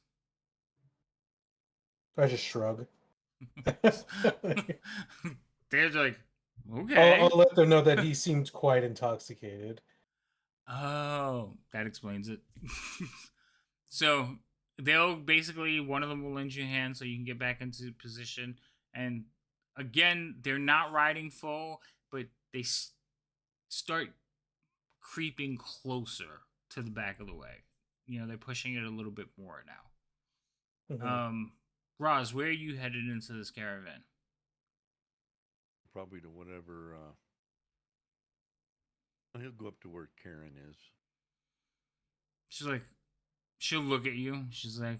I just shrug. They're like, okay. I'll let them know that he seemed quite intoxicated. Oh, that explains it. So they'll basically, one of them will lend you a hand so you can get back into position. And again, they're not riding full, but they start creeping closer to the back of the wagon. You know, they're pushing it a little bit more now. Mhm. Roz, where are you headed into this caravan? Probably to whatever. He'll go up to where Karen is. She's like, she'll look at you. She's like,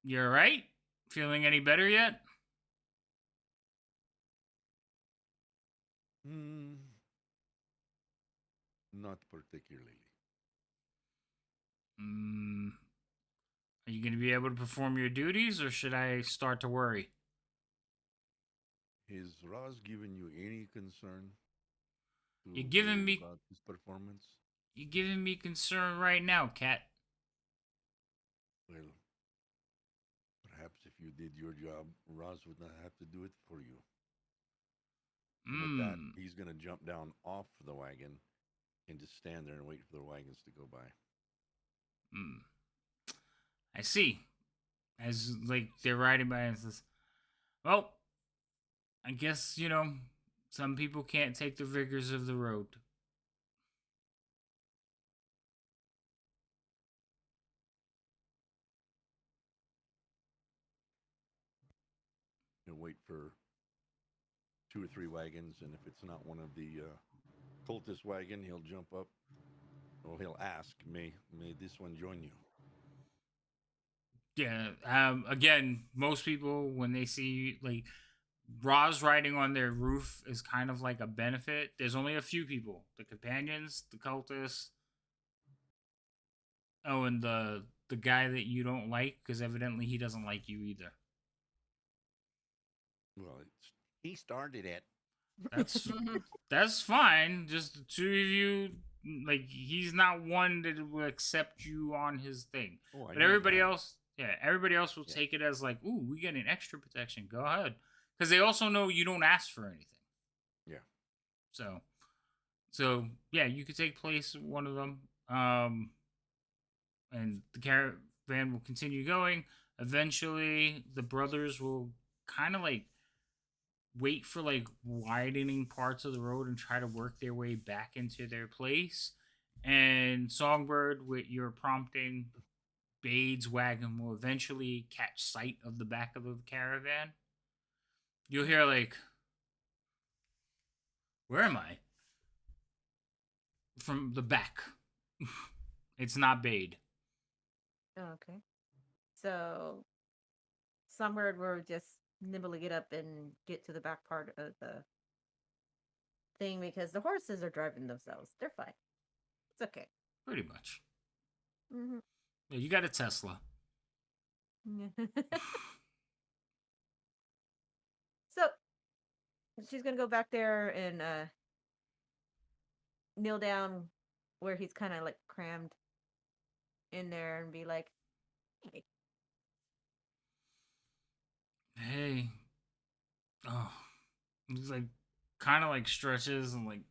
you all right? Feeling any better yet? Not particularly. Are you going to be able to perform your duties, or should I start to worry? Has Roz given you any concern? You're giving me about his performance? You're giving me concern right now, Cat. Well, perhaps if you did your job, Roz would not have to do it for you. And with that, he's going to jump down off the wagon and just stand there and wait for the wagons to go by. I see. As like they're riding by and says, well, I guess, you know, some people can't take the rigors of the road. He'll wait for 2 or 3 wagons, and if it's not one of the cultist wagon, he'll jump up. Well, he'll ask, may this one join you? Yeah. Again, most people, when they see like Roz riding on their roof is kind of like a benefit. There's only a few people: the companions, the cultists. Oh, and the guy that you don't like, because evidently he doesn't like you either. Well, he started it. That's fine. Just the two of you. Like, he's not one that will accept you on his thing. Oh, but everybody else, everybody else will take it as like, ooh, we get an extra protection. Go ahead, because they also know you don't ask for anything. Yeah. So yeah, you could take place one of them. And the caravan will continue going. Eventually, the brothers will kind of like wait for like widening parts of the road and try to work their way back into their place. And Songbird, with your prompting, Bade's wagon will eventually catch sight of the back of the caravan. You'll hear like, where am I? From the back. It's not Bade. Oh, okay. So Songbird will just nimbly get up and get to the back part of the thing because the horses are driving themselves. They're fine. It's okay. Pretty much. Mm-hmm. Yeah, you got a Tesla. So she's gonna go back there and kneel down where he's kind of like crammed in there and be like, "Hey, Hey. Oh. He's like, kind of like stretches and like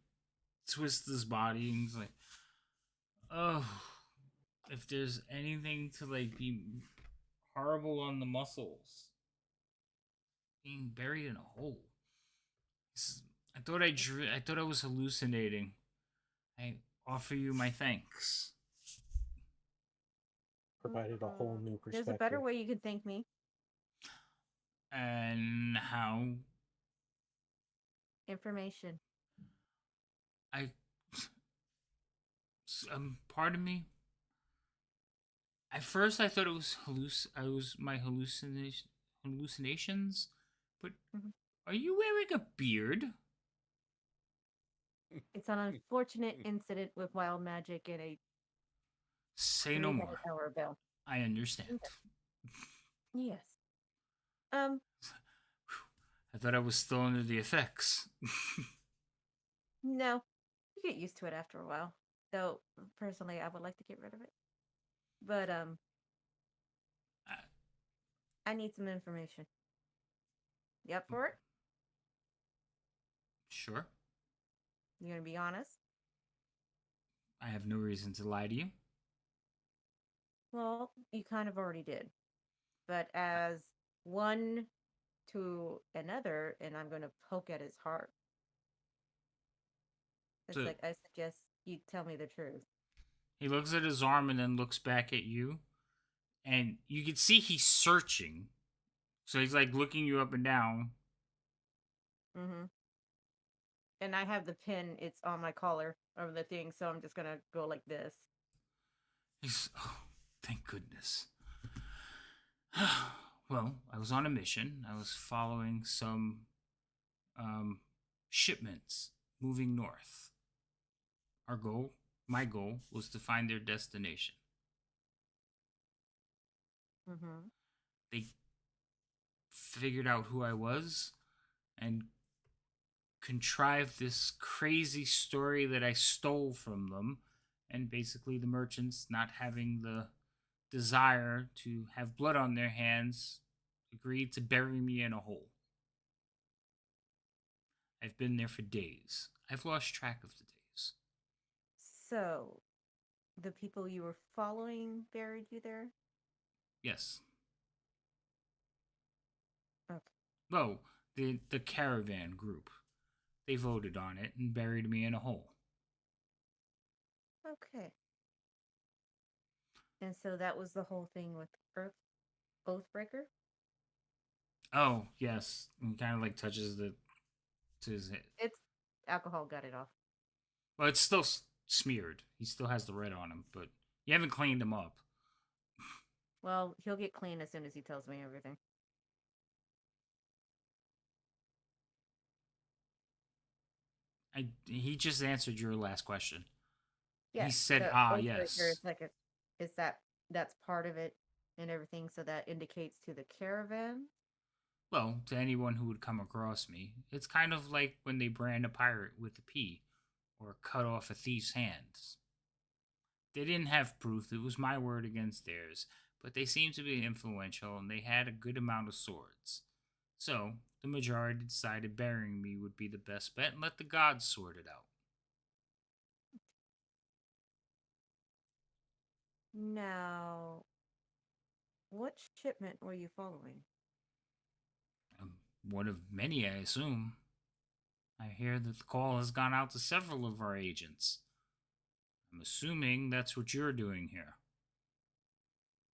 twists his body. And he's like, oh. If there's anything to like be horrible on the muscles, being buried in a hole. I thought I thought I was hallucinating. I offer you my thanks. Provided a whole new perspective. there's a better way you could thank me." And how? Information. Pardon me. At first, I thought it was my hallucinations. But are you wearing a beard? It's an unfortunate incident with wild magic and a Say no more. Hour bell. I understand. Yes. thought I was still under the effects. No, you get used to it after a while. Though personally, I would like to get rid of it. But I need some information. You up for it? Sure. You gonna be honest? I have no reason to lie to you. Well, you kind of already did. But as one to another, and I'm gonna poke at his heart. It's So like I suggest you tell me the truth. he looks at his arm and then looks back at you. And you can see he's searching. So he's like looking you up and down. Mm-hmm. And I have the pin, it's on my collar of the thing, so I'm just gonna go like this. He's, oh, thank goodness. Well, I was on a mission. I was following some shipments moving north. My goal, was to find their destination. Mm-hmm. They figured out who I was and contrived this crazy story that I stole from them, and basically the merchants, not having the desire to have blood on their hands, agreed to bury me in a hole. I've been there for days. I've lost track of the days. So, the people you were following buried you there? Yes. Okay. Well, the caravan group. They voted on it and buried me in a hole. Okay. And so that was the whole thing with Oathbreaker? Oh, yes. And kind of like touches to his head. It's alcohol got it off. Well, it's still smeared. He still has the red on him, but you haven't cleaned him up. Well, he'll get clean as soon as he tells me everything. He just answered your last question. Yeah. He said, the yes. Oathbreaker is like that's part of it and everything, so that indicates to the caravan. Well, to anyone who would come across me, it's kind of like when they brand a pirate with a P or cut off a thief's hands. They didn't have proof, it was my word against theirs, but they seemed to be influential and they had a good amount of swords. So, the majority decided burying me would be the best bet and let the gods sort it out. Now, what shipment were you following? One of many, I assume. I hear that the call has gone out to several of our agents. I'm assuming that's what you're doing here.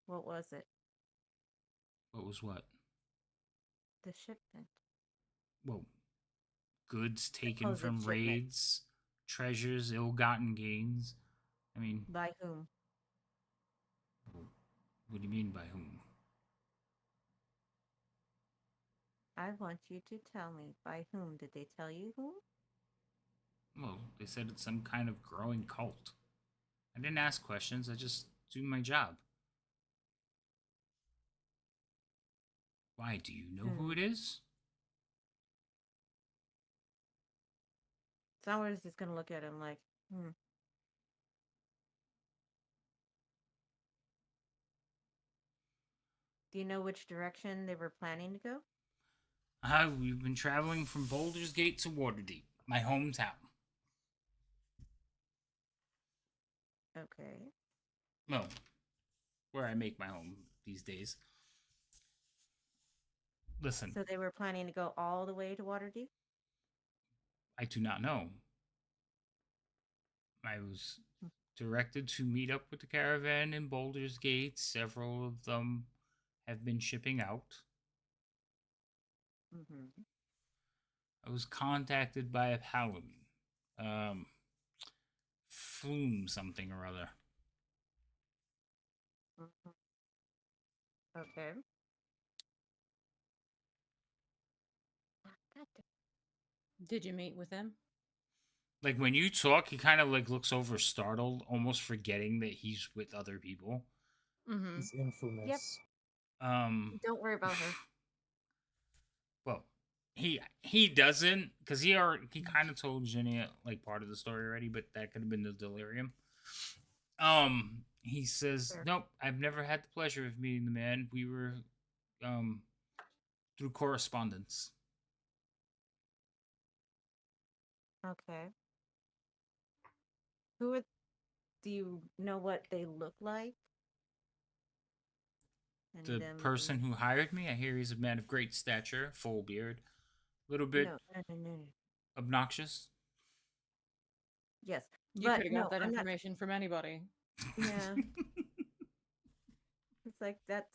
What was it? What was what? The shipment. Well, goods taken Supposed from shipment. raids, treasures, ill-gotten gains. I mean, By whom? what do you mean by whom? I want you to tell me by whom. Did they tell you whom? Well, they said it's some kind of growing cult. I didn't ask questions, I just do my job. Why, do you know who it is? Someone's just gonna look at him like, Do you know which direction they were planning to go? We've been traveling from Boulder's Gate to Waterdeep, my hometown. Okay. Well, where I make my home these days. Listen, So they were planning to go all the way to Waterdeep? I do not know. I was directed to meet up with the caravan in Boulder's Gate. Several of them have been shipping out. Mm-hmm. I was contacted by a paladin. Flume something or other. Mm-hmm. Okay. Did you meet with him? Like when you talk, he kind of like looks over startled, almost forgetting that he's with other people. Mm-hmm. He's infamous. Yep. Don't worry about her. Well, he doesn't, because he kind of told Jenny like part of the story already, but that could have been the delirium. He says, Sure. "Nope, I've never had the pleasure of meeting the man. We were um through correspondence." Okay. Who are, do you know what they look like? The And person who hired me, I hear he's a man of great stature, full beard, little bit no. obnoxious. Yes, You could but have no, got that I'm not. information from anybody. Yeah, it's like that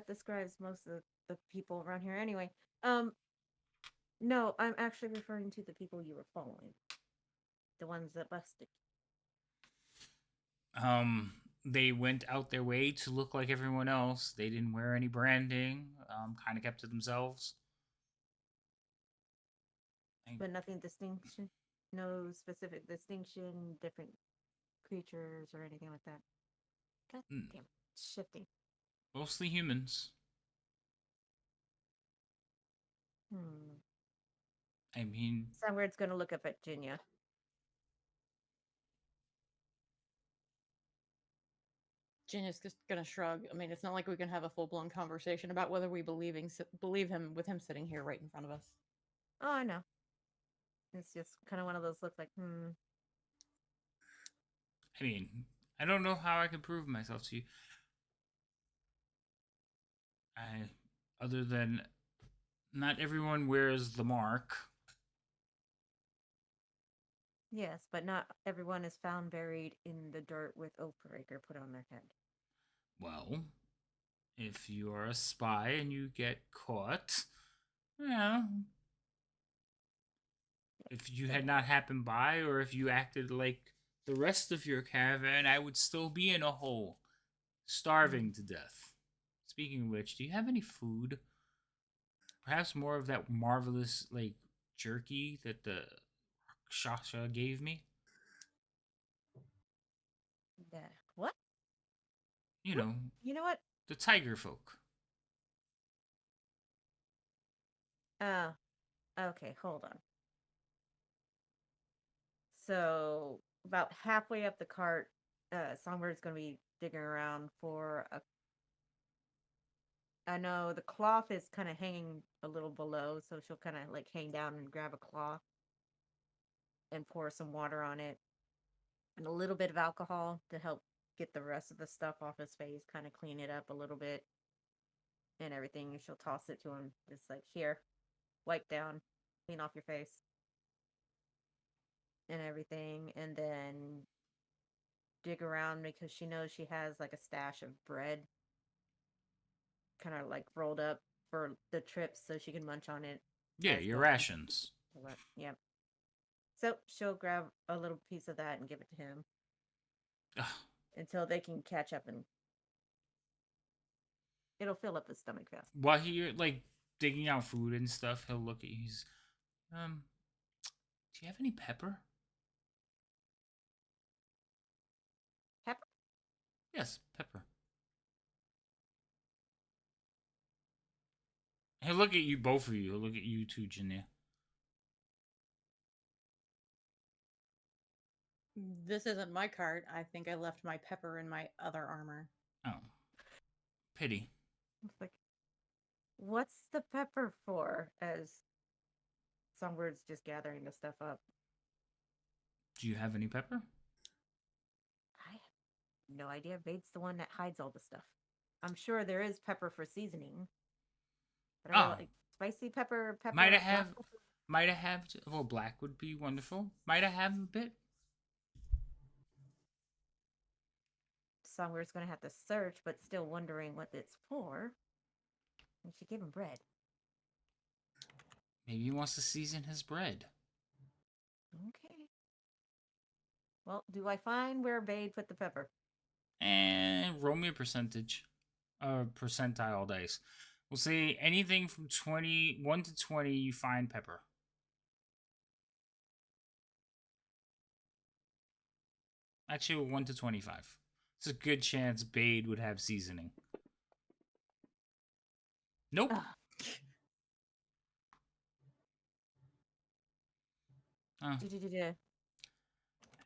describes most of the people around here anyway. Um, no, I'm actually referring to the people you were following, the ones that busted. um, they went out their way to look like everyone else. They didn't wear any branding. Kind of kept to themselves. But nothing distinction, no specific distinction, different creatures or anything like that. God Mm, damn, it's shifting. Mostly humans. Hmm. I mean, Somewhere's gonna look up at Jinya. Jin is just gonna shrug. I mean, it's not like we can have a full blown conversation about whether we believe him with him sitting here right in front of us. Oh, I know. It's just kind of one of those looks like, hmm. I mean, I don't know how I can prove myself to you. I, other than not everyone wears the mark. Yes, but not everyone is found buried in the dirt with Oathbreaker put on their head. Well, if you are a spy and you get caught, yeah. If you had not happened by, or if you acted like the rest of your caravan, I would still be in a hole, starving to death. Speaking of which, do you have any food? Perhaps more of that marvelous, like, jerky that the Shasha gave me? What? You What? know, You know what? the tiger folk. Oh, okay, hold on. So about halfway up the cart, Songbird's gonna be digging around for a. I know the cloth is kind of hanging a little below, so she'll kind of like hang down and grab a cloth and pour some water on it and a little bit of alcohol to help get the rest of the stuff off his face, kind of clean it up a little bit and everything. And she'll toss it to him, just like, here, wipe down, clean off your face and everything. And then dig around because she knows she has like a stash of bread kind of like rolled up for the trips so she can munch on it Yeah, as your going. rations. Yep. So she'll grab a little piece of that and give it to him Ugh. until they can catch up, and it'll fill up his stomach fast. While you're like digging out food and stuff, he'll look at you. He's, do you have any pepper? Pepper? Yes, pepper. He'll look at you, both of you. He'll look at you too, Jania. This isn't my cart. I think I left my pepper in my other armor. Oh, pity. It's like, what's the pepper for? As Songbird's just gathering the stuff up. Do you have any pepper? I have no idea. Bait's the one that hides all the stuff. I'm sure there is pepper for seasoning. But I like spicy pepper, Might I black have? pepper. Might I have? Well, black would be wonderful. Might I have a bit? Songbird's gonna have to search, but still wondering what it's for. And she gave him bread. Maybe he wants to season his bread. Okay. Well, do I find where Bade put the pepper? And roll me a percentage. Percentile dice. We'll say anything from 1 to 20, you find pepper. Actually, 1 to 25. It's a good chance Bade would have seasoning. Nope. Ugh. Oh.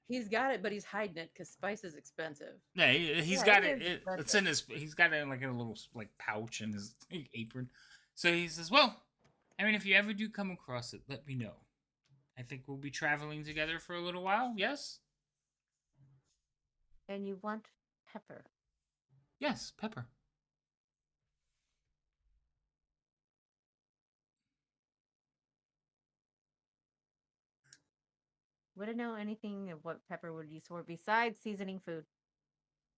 He's got it, but he's hiding it because spice is expensive. Yeah, he's Yeah, got it it. is It's in his. He's got it like in a little like pouch in his apron. So he says, "Well, I mean, if you ever do come across it, let me know. I think we'll be traveling together for a little while. Yes, And you want pepper. yes, Pepper. Wouldn't know anything of what pepper would use for besides seasoning food.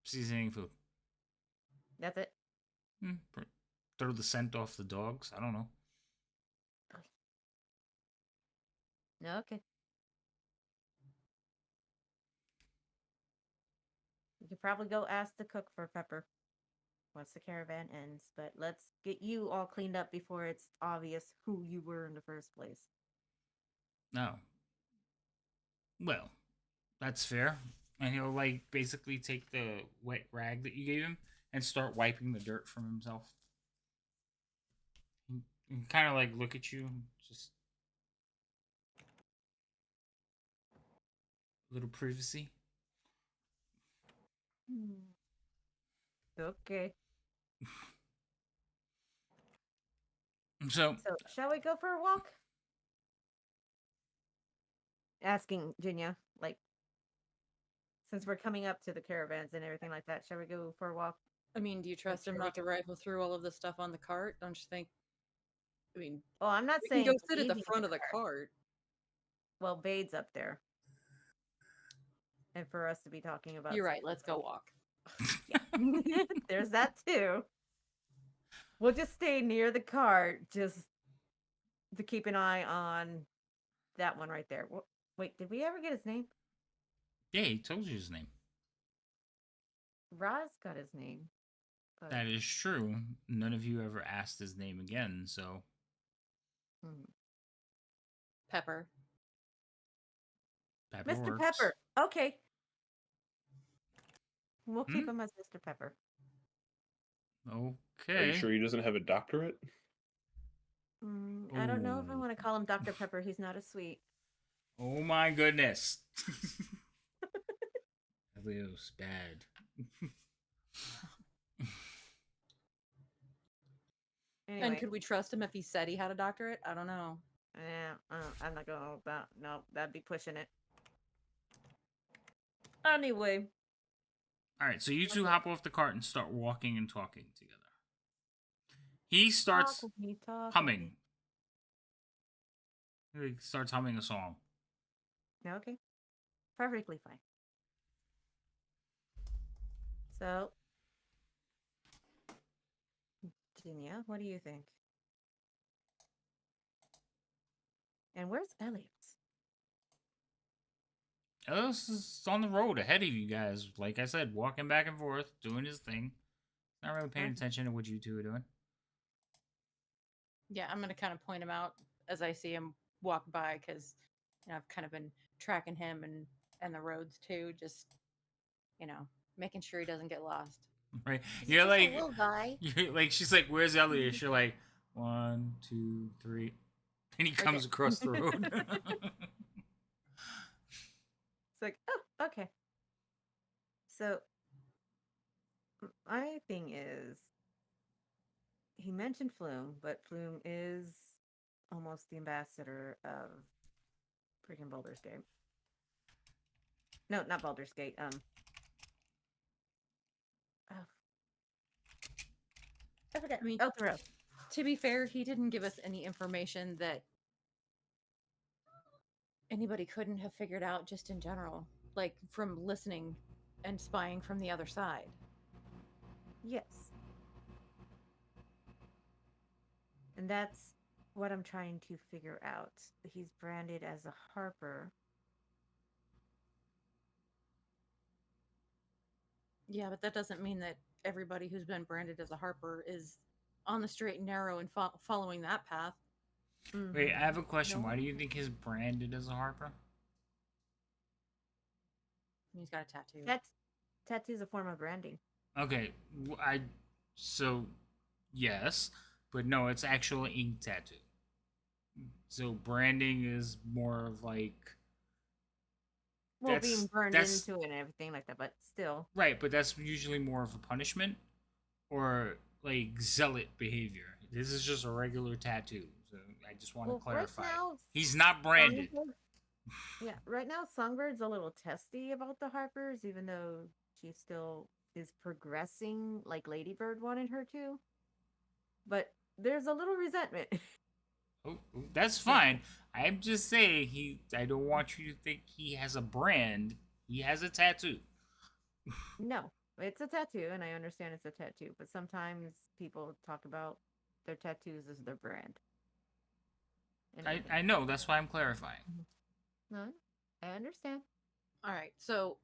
Seasoning food. That's it. Throw the scent off the dogs. I don't know. No, okay. You could probably go ask the cook for pepper once the caravan ends, but let's get you all cleaned up before it's obvious who you were in the first place. No. Well, that's fair. And he'll like basically take the wet rag that you gave him and start wiping the dirt from himself. And kind of like look at you, just a little privacy. Okay. So, So, shall we go for a walk? Asking Jinya, like, since we're coming up to the caravans and everything like that, shall we go for a walk? I mean, do you trust him sure we not to rifle through all of the stuff on the cart? Don't you think? I mean, Oh, I'm not we saying can go sit at the leaving front of the cart. Well, Bade's up there. And for us to be talking about. You're right. Let's go walk. There's that too. We'll just stay near the cart, just to keep an eye on that one right there. Wait, did we ever get his name? yeah, he told you his name. Roz got his name. But... That is true. None of you ever asked his name again, so. Pepper. Pepper Mr. works. Pepper. Okay. We'll keep him as Mr. Pepper. Okay. Are you sure he doesn't have a doctorate? I don't know if I want to call him Dr. Pepper. He's not as sweet. Oh my goodness. Leo's bad. Anyway. And could we trust him if he said he had a doctorate? I don't know. Yeah, I'm not going with that. No, that'd be pushing it. Anyway. All right, so you two hop off the cart and start walking and talking together. He starts humming. He starts humming a song. Okay. Perfectly fine. So, Jinya, what do you think? And where's Elliot? Ellis is on the road ahead of you guys. Like I said, walking back and forth, doing his thing. Not really paying attention to what you two are doing. Yeah, I'm gonna kind of point him out as I see him walk by because I've kind of been tracking him and the roads too, just making sure he doesn't get lost. Right? He's You're just a like, little guy. you're like, she's like, "Where's Elliot?" You're like, 1, 2, 3, and he comes across the road. It's like, oh, okay. So, my thing is, he mentioned Flume, but Flume is almost the ambassador of freaking Baldur's Gate. No, not Baldur's Gate. I forget. I mean, Elthero. To be fair, he didn't give us any information that anybody couldn't have figured out just in general, like from listening and spying from the other side. Yes. And that's what I'm trying to figure out. He's branded as a Harper. Yeah, but that doesn't mean that everybody who's been branded as a Harper is on the straight and narrow and following that path. Wait, I have a question. No. Why do you think he's branded as a Harper? He's got a tattoo. Tattoo's a form of branding. Okay, so yes, but no, it's actual ink tattoo. So branding is more of like Well, being burned that's into it and everything like that, but still. right, but that's usually more of a punishment or like zealot behavior. This is just a regular tattoo. So I just want to Well, right clarify. now, He's not branded. Yeah, right now Songbird's a little testy about the Harpers, even though she still is progressing like Ladybird wanted her to. But there's a little resentment. Oh, that's fine. I'm just saying I don't want you to think he has a brand. He has a tattoo. No, it's a tattoo, and I understand it's a tattoo, but sometimes people talk about their tattoos as their brand. And I know, that's why I'm clarifying. No, I understand. All right, so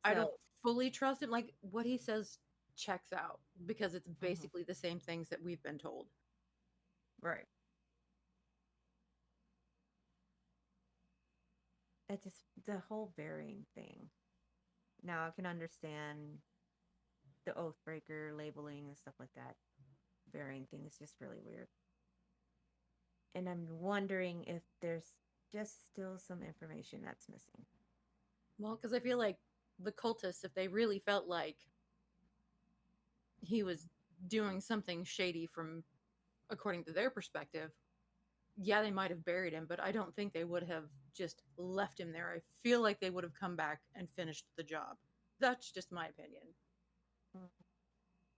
I don't fully trust him. Like what he says checks out because it's basically the same things that we've been told. Right. It just the whole burying thing. Now I can understand the oathbreaker labeling and stuff like that. Burying thing is just really weird. And I'm wondering if there's just still some information that's missing. Well, because I feel like the cultists, if they really felt like he was doing something shady from according to their perspective, yeah, they might have buried him, but I don't think they would have just left him there. I feel like they would have come back and finished the job. That's just my opinion.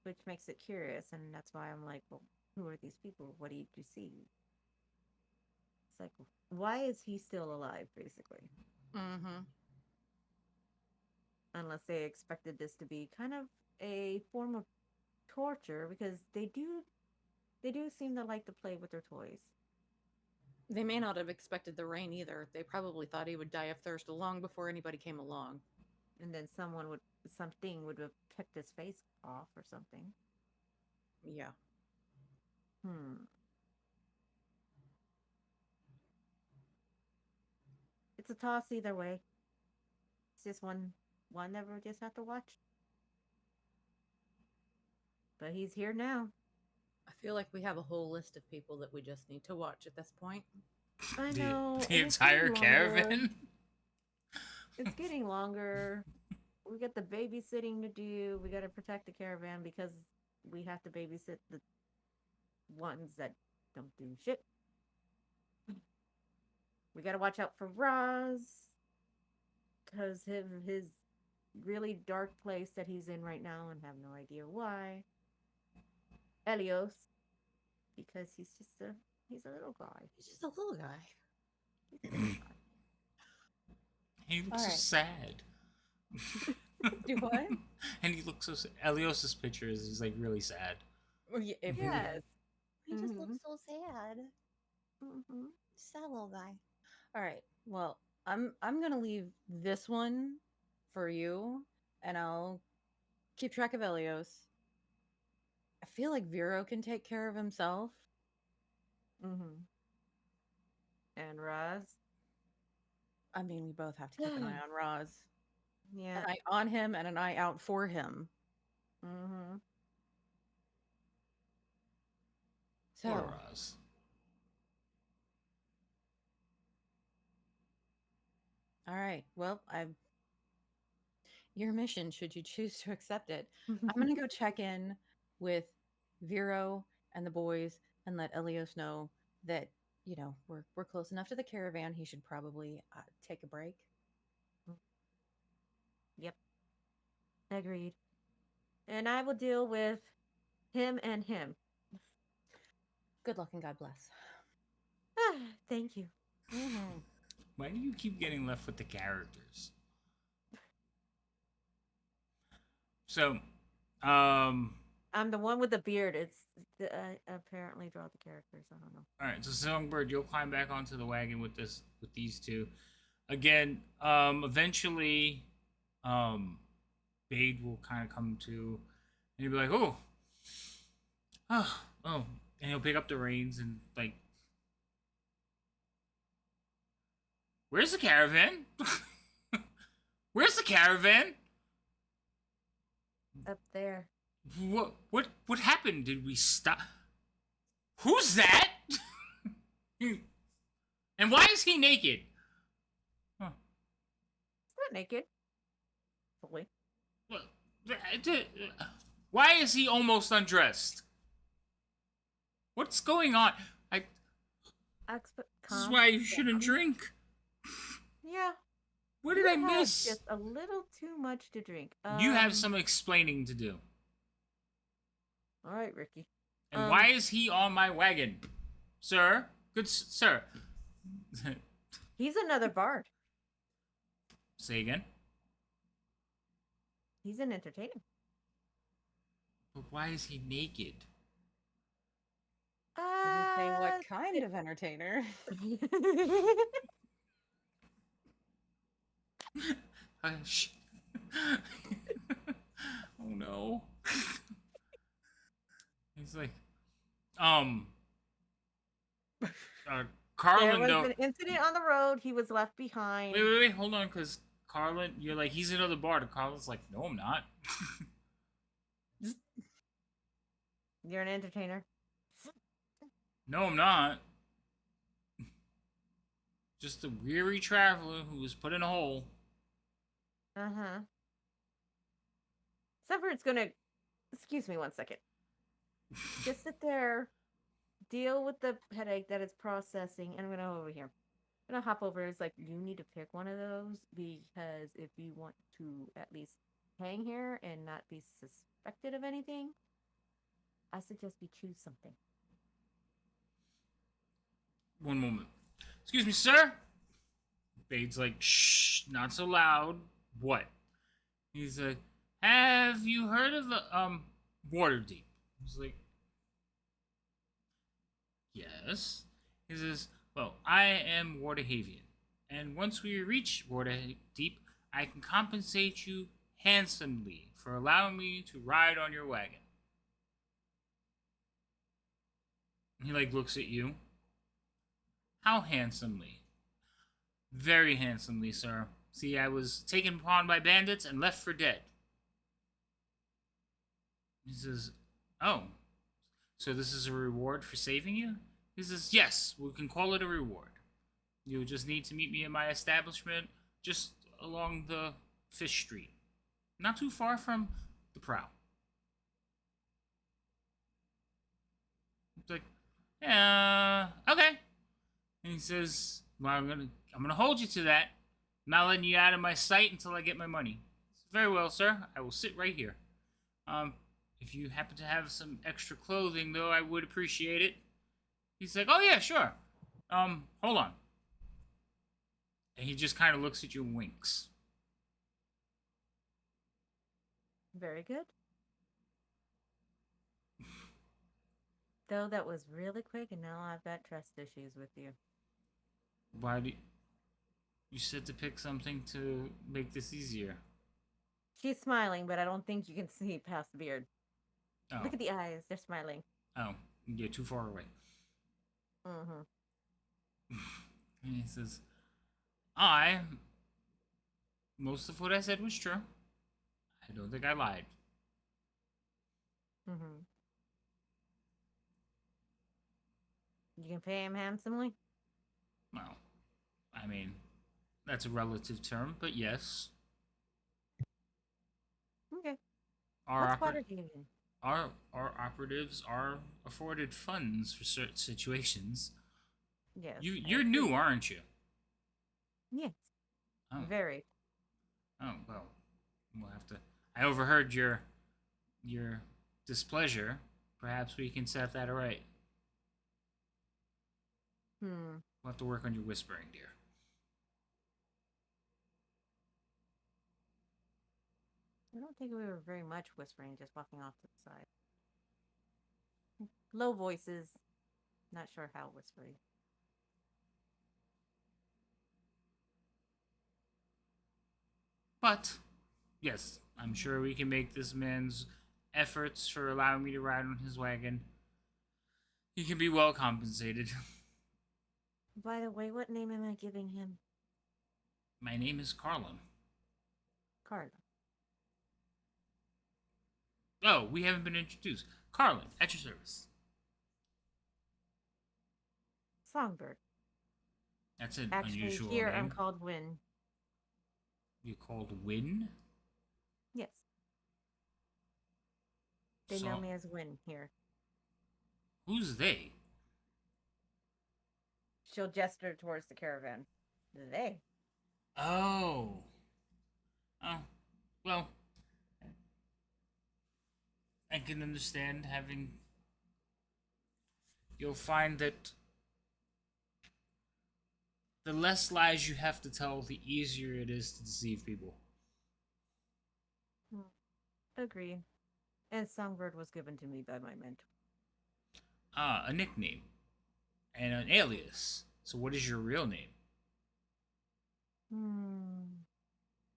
Which makes it curious, and that's why I'm like, well, who are these people? What do you see? It's like, why is he still alive, basically? Mm-hmm. Unless they expected this to be kind of a form of torture, because they do seem to like to play with their toys. They may not have expected the rain either. They probably thought he would die of thirst long before anybody came along. And then something would have picked his face off or something. Yeah. It's a toss either way. It's just one that we just have to watch. But he's here now. I feel like we have a whole list of people that we just need to watch at this point. I know. The entire caravan? It's getting longer. We got the babysitting to do. We got to protect the caravan because we have to babysit the ones that don't do shit. We got to watch out for Roz because his really dark place that he's in right now and have no idea why. Elios, because he's a little guy. He's just a little guy. He looks so sad. Do what? And he looks so sad. Elios's picture is like really sad. Well, yeah, it really Yes. is. He just looks so sad. Sad little guy. All right. Well, I'm gonna leave this one for you, and I'll keep track of Elios. I feel like Vero can take care of himself. And Roz. I mean, we both have to keep an eye on Roz. Yeah. An eye on him and an eye out for him. So, Poor Roz. all right. Well, your mission, should you choose to accept it. I'm gonna go check in with Vero and the boys and let Elios know that we're close enough to the caravan. He should probably take a break. Yep. Agreed. And I will deal with him and him. Good luck and God bless. Thank you. Why do you keep getting left with the characters? So, I'm the one with the beard. I apparently draw the characters. I don't know. all right, so Songbird, you'll climb back onto the wagon with these two. Again, eventually, Bade will kind of come to, and he'll be like, oh, and he'll pick up the reins and like, where's the caravan? Where's the caravan? Up there. What happened? Did we stop? Who's that? And why is he naked? Huh. It's not naked. Fully. Well, why is he almost undressed? What's going on? This is why you shouldn't drink. Yeah. What did I You had miss? Just a little too much to drink. You have some explaining to do. All right, Ricky. And why is he on my wagon? Sir? Good sir. He's another bard. Say again? He's an entertainer. But why is he naked? Doesn't say what kind of entertainer. Shh. Oh no. He's like, Carlin, there though. was an incident on the road. He was left behind. Wait, hold on, because Carlin, you're like, he's another bard. And Carlin's like, no, I'm not. You're an entertainer. No, I'm not. Just a weary traveler who was put in a hole. Uh-huh. Severed's gonna... Excuse me one second. Just sit there, deal with the headache that it's processing, and I'm gonna go over here. I'm gonna hop over. It's like, you need to pick one of those, because if you want to at least hang here and not be suspected of anything, I suggest we choose something. One moment. Excuse me, sir? Bade's like, shh, not so loud. What? He's like, have you heard of the, Waterdeep? He's like, yes. He says, well, I am Waterhavian, and once we reach Waterdeep, I can compensate you handsomely for allowing me to ride on your wagon. He, like, looks at you. How handsomely? Very handsomely, sir. See, I was taken upon by bandits and left for dead. He says, oh, so this is a reward for saving you? He says, yes, we can call it a reward. You'll just need to meet me at my establishment just along the Fish Street. Not too far from the Prow. It's like, yeah, okay. And he says, well, I'm gonna hold you to that. I'm not letting you out of my sight until I get my money. Very well, sir. I will sit right here. If you happen to have some extra clothing, though, I would appreciate it. He's like, oh yeah, sure. Hold on. And he just kind of looks at you and winks. Very good. Though that was really quick, and now I've got trust issues with you. Why do you said to pick something to make this easier? She's smiling, but I don't think you can see past the beard. Oh. Look at the eyes. They're smiling. Oh, you're too far away. Mm-hmm. And he says, most of what I said was true. I don't think I lied. Mm-hmm. You can pay him handsomely? Well, I mean, that's a relative term, but yes. Okay. Our What's Waterhaven? Our operatives are afforded funds for certain situations. Yes. You're new, aren't you? Yes. Oh. Very. Oh, well, we'll have to. I overheard your displeasure. Perhaps we can set that right. We'll have to work on your whispering, dear. I don't think we were very much whispering, just walking off to the side. Low voices. Not sure how whispering. But, yes, I'm sure we can make this man's efforts for allowing me to ride on his wagon. He can be well compensated. By the way, what name am I giving him? My name is Carlin. Carla. Oh, we haven't been introduced. Carlin, at your service. Songbird. That's an Actually, unusual here I'm name. called Win. You called Win? Yes. They So know me as Win here. who's they? She'll gesture towards the caravan. They. Oh. Oh. Well, I can understand having. You'll find that the less lies you have to tell, the easier it is to deceive people. Agree. And Songbird was given to me by my mentor. Ah, a nickname and an alias. So, what is your real name?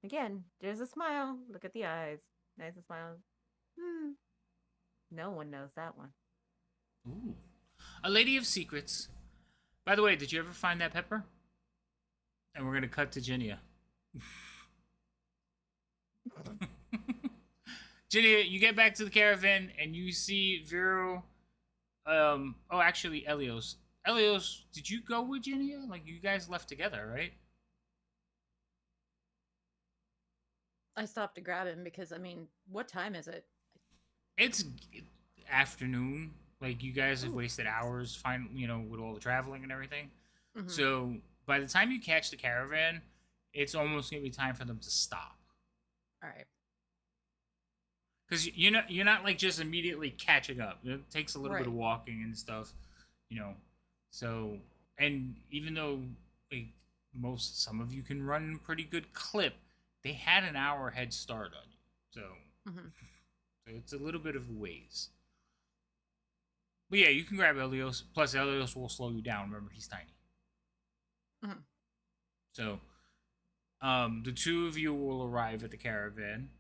Again, there's a smile. Look at the eyes. Nice and smile. No one knows that one. Ooh. A lady of secrets. By the way, did you ever find that pepper? And we're going to cut to Ginia. Ginia, you get back to the caravan and you see Vero. Actually, Elios. Elios, did you go with Ginia? Like, you guys left together, right? I stopped to grab him because, I mean, what time is it? It's afternoon. Like, you guys have wasted hours, with all the traveling and everything. Mhm. So, by the time you catch the caravan, it's almost going to be time for them to stop. All right. Because you're not like just immediately catching up. It takes a little bit of Right. walking and stuff, So, and even though like some of you can run a pretty good clip, they had an hour head start on you. So, Mhm. so it's a little bit of a ways. But yeah, you can grab Elios. Plus, Elios will slow you down. Remember, he's tiny. Mhm. So, the two of you will arrive at the caravan.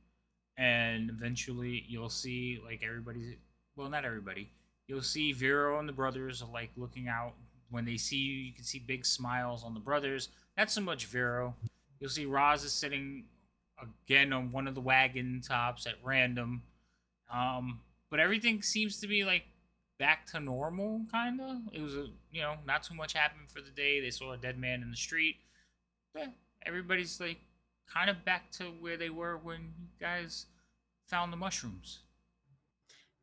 And eventually you'll see like not everybody. You'll see Vero and the brothers are like looking out. When they see you, you can see big smiles on the brothers. Not so much Vero. You'll see Roz is sitting again on one of the wagon tops at random. But everything seems to be like back to normal, kinda. It was not too much happened for the day. They saw a dead man in the street. Yeah, everybody's like kind of back to where they were when you guys found the mushrooms.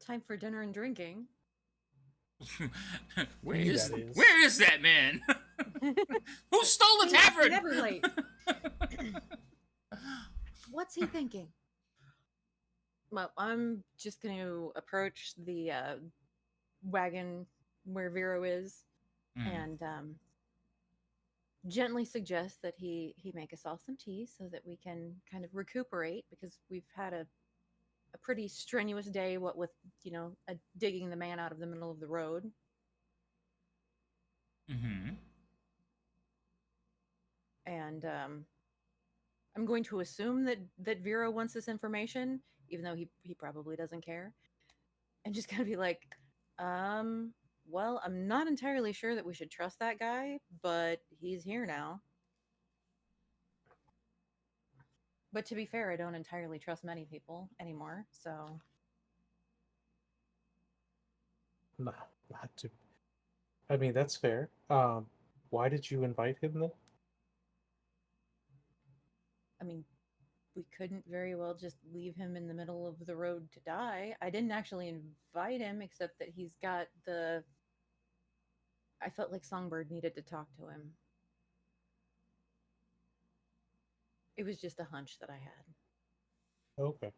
Time for dinner and drinking. Where He is that is. where is that man? Who stole the He's tavern? never late. What's he thinking? Well, I'm just going to approach the wagon where Vero is and gently suggest that he make us all some tea so that we can kind of recuperate because we've had a pretty strenuous day, what with digging the man out of the middle of the road. Mm-hmm. And I'm going to assume that Vero wants this information, even though he probably doesn't care, and just gonna be like, well, I'm not entirely sure that we should trust that guy, but he's here now. But to be fair, I don't entirely trust many people anymore, so Not to. I mean, that's fair. Why did you invite him then? I mean, we couldn't very well just leave him in the middle of the road to die. I didn't actually invite him, except that he's got the. I felt like Songbird needed to talk to him. It was just a hunch that I had. Okay.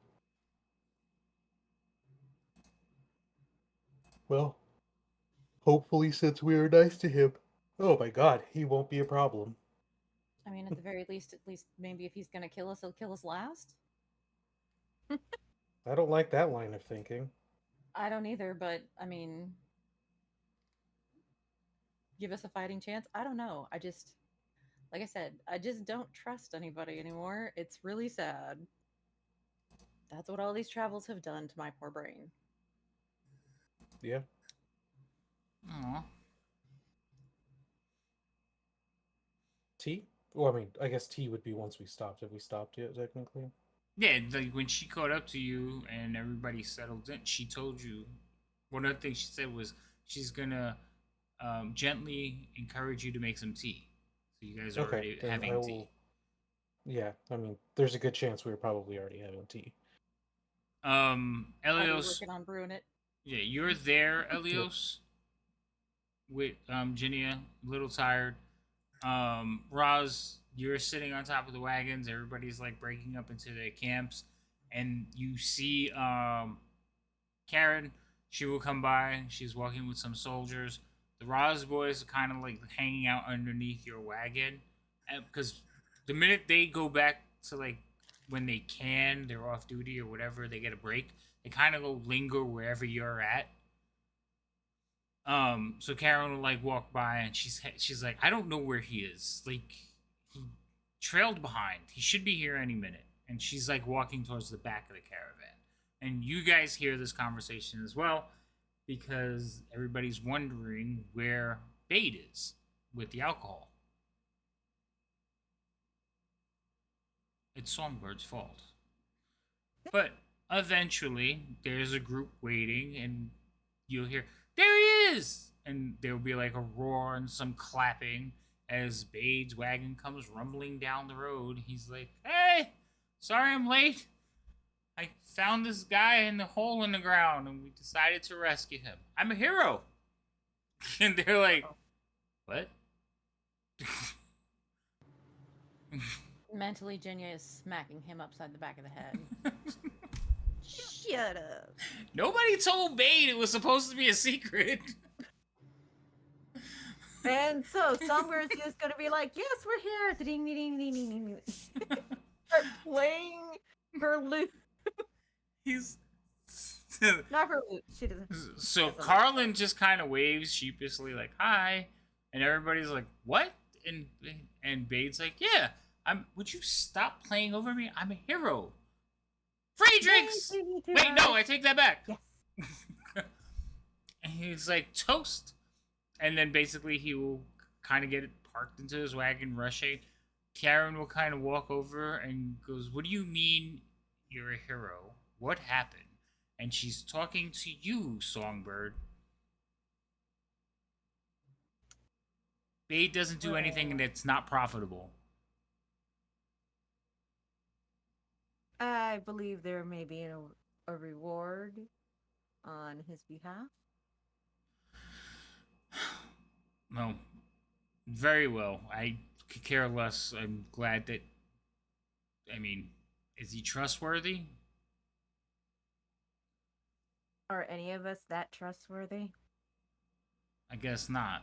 Well, hopefully, since we were nice to him, oh my god, he won't be a problem. I mean, at the very least, maybe if he's gonna kill us, he'll kill us last. I don't like that line of thinking. I don't either, but I mean, give us a fighting chance. I don't know. Like I said, I just don't trust anybody anymore. It's really sad. That's what all these travels have done to my poor brain. Yeah. Aw. Tea? Well, I mean, I guess tea would be once we stopped. Have we stopped yet, technically? Yeah, like when she caught up to you and everybody settled in, she told you. One of the things she said was she's gonna gently encourage you to make some tea. So you guys are Okay, already then having I tea. will. Yeah, I mean, there's a good chance we were probably already having tea. Already Elios, working on brewing it. yeah, you're there, Elios, with Ginia, a little tired. Roz, you're sitting on top of the wagons. Everybody's like breaking up into their camps, and you see Karen. She will come by. She's walking with some soldiers. The Roz boys are kind of like hanging out underneath your wagon, because the minute they go back to like when they can, they're off duty or whatever, they get a break. They kind of go linger wherever you're at. So Karen will like walk by and she's like, I don't know where he is. Like he trailed behind. He should be here any minute. And she's like walking towards the back of the caravan. And you guys hear this conversation as well because everybody's wondering where Bade is with the alcohol. It's Songbird's fault. But eventually there's a group waiting and you'll hear, there he is! And there'll be like a roar and some clapping as Bade's wagon comes rumbling down the road. He's like, hey, sorry I'm late. I found this guy in the hole in the ground and we decided to rescue him. I'm a hero. And they're like, what? Mentally, Jinya is smacking him upside the back of the head. Shut up. Nobody told Bade it was supposed to be a secret. And so Songbird is going to be like, yes, we're here. Ding, ding, ding, ding, ding, ding. Start playing her lute. He's Not her lute. She doesn't. so Carlin just kind of waves sheepishly like hi, and everybody's like what? And Bade's like, yeah, would you stop playing over me? I'm a hero. Free drinks. Wait, no, I take that back. Yes. And he's like toast, and then basically he will kind of get it parked into his wagon, rushing. Karen will kind of walk over and goes, what do you mean you're a hero? What happened? And she's talking to you, Songbird. Bade doesn't do anything that's not profitable. I believe there may be a reward on his behalf. No. Very well. I could care less. I'm glad that... I mean, is he trustworthy? Are any of us that trustworthy? I guess not.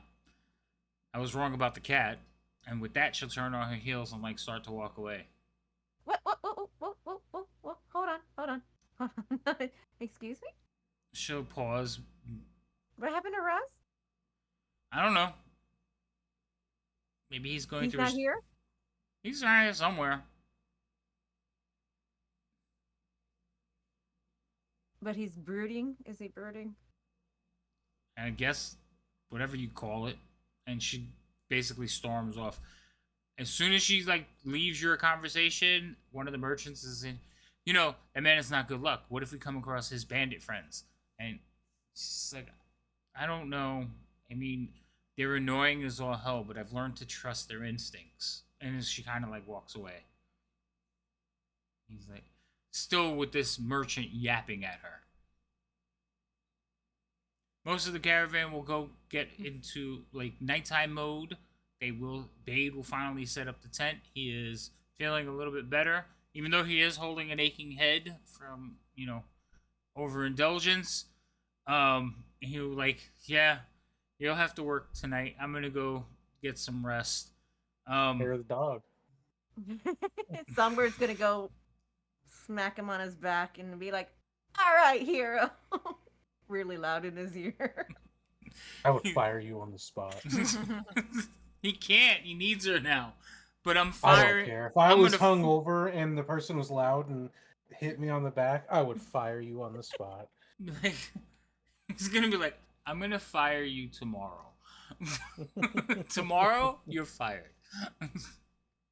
I was wrong about the cat. And with that, she'll turn on her heels and, like, start to walk away. What? Hold on. Excuse me? She'll pause. What happened to Russ? I don't know. Maybe he's going He's through not here? He's around here somewhere. But he's brooding? Is he brooding? I guess whatever you call it. And she basically storms off. As soon as she like leaves your conversation, one of the merchants is in, you know, that man is not good luck. What if we come across his bandit friends? And she's like, I don't know. I mean, they're annoying as all hell, but I've learned to trust their instincts. And she kind of like walks away. He's like, still with this merchant yapping at her. Most of the caravan will go get into like nighttime mode. Bade will finally set up the tent. He is feeling a little bit better, even though he is holding an aching head from, you know, overindulgence. He'll like, yeah, you'll have to work tonight. I'm gonna go get some rest. Hair the dog. Songbird's gonna go smack him on his back and be like, all right, hero. Really loud in his ear. I would fire you on the spot. He can't. He needs her now. But I'm I firing. don't care. If I was hungover and the person was loud and hit me on the back, I would fire you on the spot. Like, he's gonna be like, I'm gonna fire you tomorrow. Tomorrow, you're fired.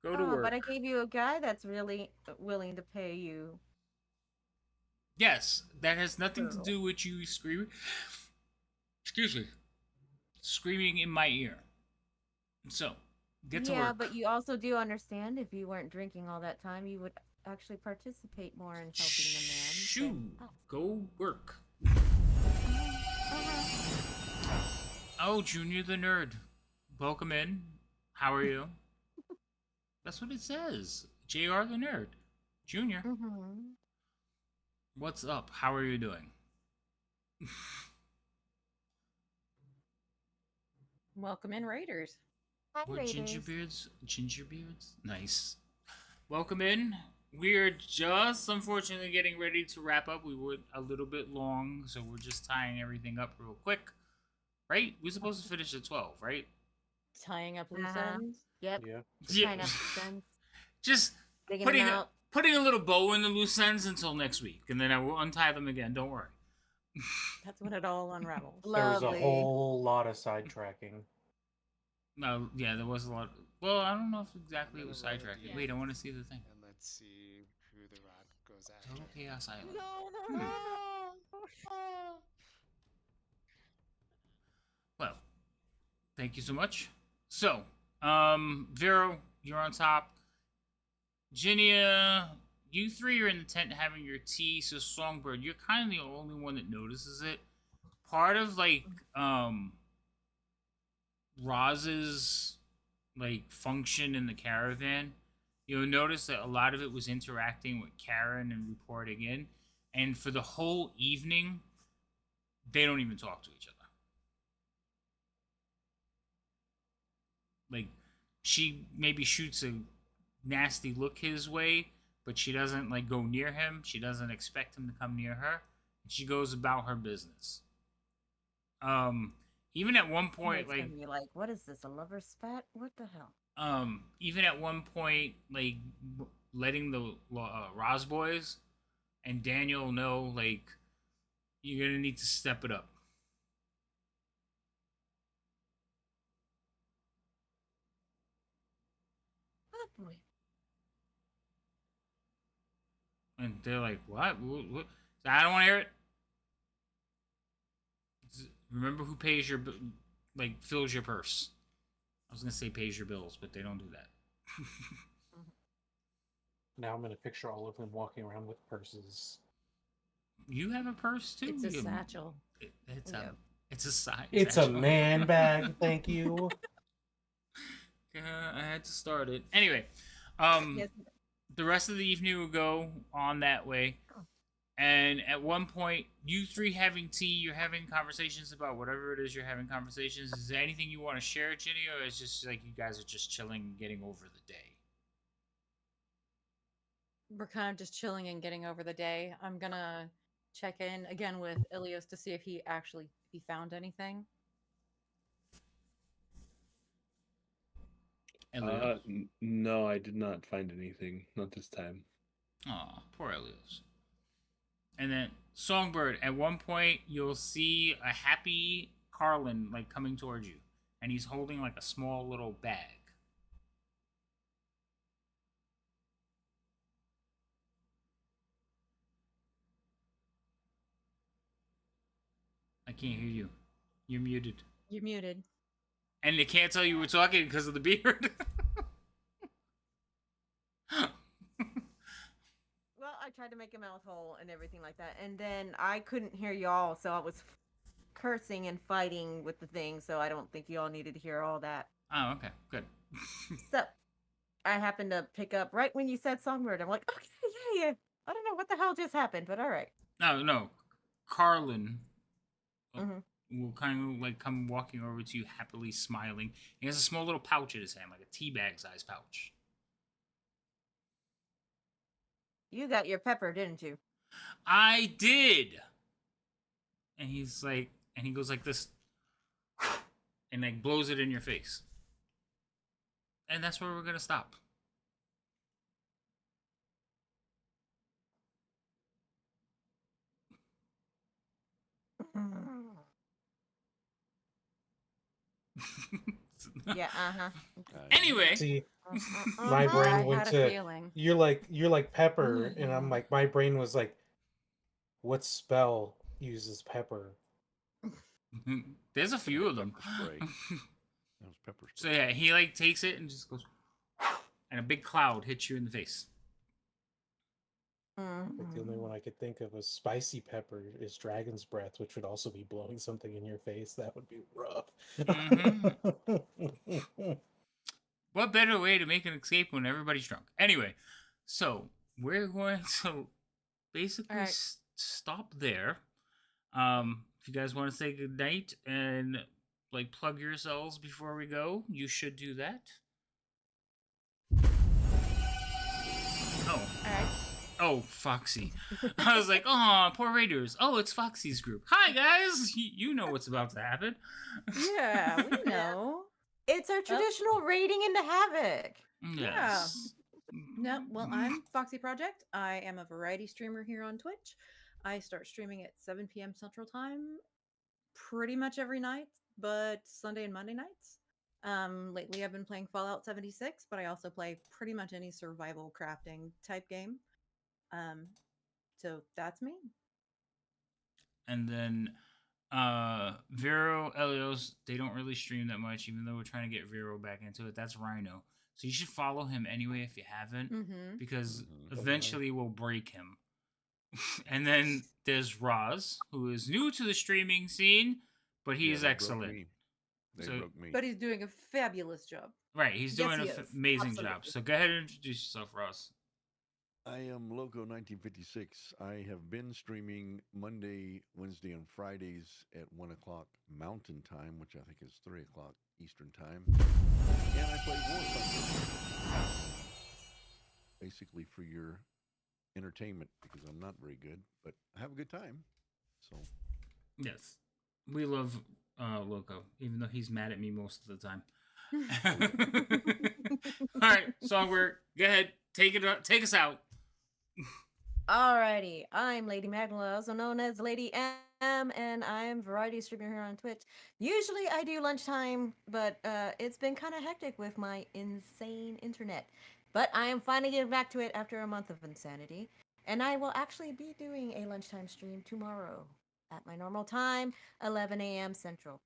Go to work. But I gave you a guy that's really willing to pay you. Yes, that has nothing to do with you screaming. Excuse me. Screaming in my ear. So, Get to Yeah, work. but you also do understand if you weren't drinking all that time, you would actually participate more in helping the man. Shoo! than us. Go work. Uh-huh. Oh, Junior the nerd. Welcome in. How are you? That's what it says. JR the nerd. Junior. Mhm. What's up? How are you doing? Welcome in, Raiders. Hi, What Raiders. gingerbeards? Gingerbeards? Nice. Welcome in. We're just unfortunately getting ready to wrap up. We were a little bit long, so we're just tying everything up real quick. Right? We're supposed to finish at 12, right? Tying up loose Uh-huh. ends. Yep. Yeah. Yeah. Kind of sense. Just Digging putting them out. putting a little bow in the loose ends until next week, and then I will untie them again. Don't worry. That's when it all unravels. There was a Lovely. whole lot of sidetracking. No, yeah, there was a lot. Well, I don't know if exactly it was gonna roll a sidetracking. D8. Wait, I want to see the thing. And let's see who the rat goes after. Total Chaos Island. No. Well, thank you so much. So, Vero, you're on top. Ginia, you three are in the tent having your tea. So, Songbird, you're kind of the only one that notices it. Part of like Roz's like function in the caravan, you'll notice that a lot of it was interacting with Karen and reporting in, and for the whole evening, they don't even talk to each other. Like, she maybe shoots a nasty look his way, but she doesn't like go near him. She doesn't expect him to come near her. She goes about her business. Even at one point, It's like gonna be like, what is this? A lover's spat? What the hell? even at one point, like letting the Roz boys and Daniel know, like, you're gonna need to step it up. Oh boy. And they're like, "What? What? I don't want to hear it." Remember who pays your like fills your purse. I was gonna say pays your bills, but they don't do that. Now I'm gonna picture all of them walking around with purses. You have a purse too. It's a You- satchel. it's Yeah. it's a side. It's a satchel. man bag, thank you. I had to start it anyway. Yes. The rest of the evening will go on that way. And at one point, you three having tea, you're having conversations about whatever it is you're having conversations. Is there anything you want to share, Ginny, or is just like you guys are just chilling and getting over the day? We're kind of just chilling and getting over the day. I'm gonna check in again with Ilios to see if he found anything. Elios. No, I did not find anything. Not this time. Aw, poor Elios. And then Songbird, at one point you'll see a happy Carlin like coming towards you, and he's holding like a small little bag. I can't hear you. You're muted. You're muted. And they can't tell you we're talking because of the beard. Well, I tried to make a mouth hole and everything like that, and then I couldn't hear y'all, so I was cursing and fighting with the thing. So I don't think y'all needed to hear all that. Oh, okay, good. So I happened to pick up right when you said Songbird. I'm like, okay, yeah. I don't know what the hell just happened, but all right. No, Carlin Mhm. will kind of like come walking over to you, happily smiling. He has a small little pouch in his hand, like a tea bag sized pouch. You got your pepper, didn't you? I did. And he's like, and he goes like this, and like blows it in your face. And that's where we're gonna stop. Yeah, uh-huh. Anyway, See, Uh-uh. my I brain went had a to feeling. you're like pepper, and I'm like, my brain was like, what spell uses pepper? there's a few of them. Pepper spray. That was pepper So spray. yeah, he like takes it and just goes, and a big cloud hits you in the face. I think the only one I could think of was spicy pepper is dragon's breath, which would also be blowing something in your face. That would be rough. What better way to make an escape when everybody's drunk? Anyway, so we're going to basically Alright. stop there. If you guys want to say good night and like plug yourselves before we go, you should do that. Oh. Alright. Oh, Foxy. I was like, oh, poor Raiders. Oh, it's Foxy's group. Hi, guys. You know what's about to happen. Yeah, we know. It's our traditional raiding into Havoc. Yes. No, well, I'm Foxy Project. I am a variety streamer here on Twitch. I start streaming at 7 p.m. Central Time pretty much every night, but Sunday and Monday nights. Lately I've been playing Fallout 76, but I also play pretty much any survival crafting type game. So that's me. And then Vero, Elios, they don't really stream that much, even though we're trying to get Vero back into it. That's Rhino. So you should follow him anyway if you haven't, because eventually we'll break him. And then there's Roz, who is new to the streaming scene, but he is excellent. They broke me. But he's doing a fabulous job. Right, he's Yes, doing he an is. amazing job. Absolutely. So go ahead and introduce yourself, Roz. I am Loco 1956. I have been streaming Monday, Wednesday, and Fridays at 1 o'clock Mountain Time, which I think is 3 o'clock Eastern Time. And I play War Thunder. Basically for your entertainment, because I'm not very good, but I have a good time. So Yes, we love Loco, even though he's mad at me most of the time. All right, Songbird, go ahead, take us out. Alrighty, I'm Lady Magdala, also known as Lady M, and I'm variety streamer here on Twitch. Usually I do lunchtime, but it's been kind of hectic with my insane internet. But I am finally getting back to it after a month of insanity, and I will actually be doing a lunchtime stream tomorrow at my normal time, 11 a.m. Central.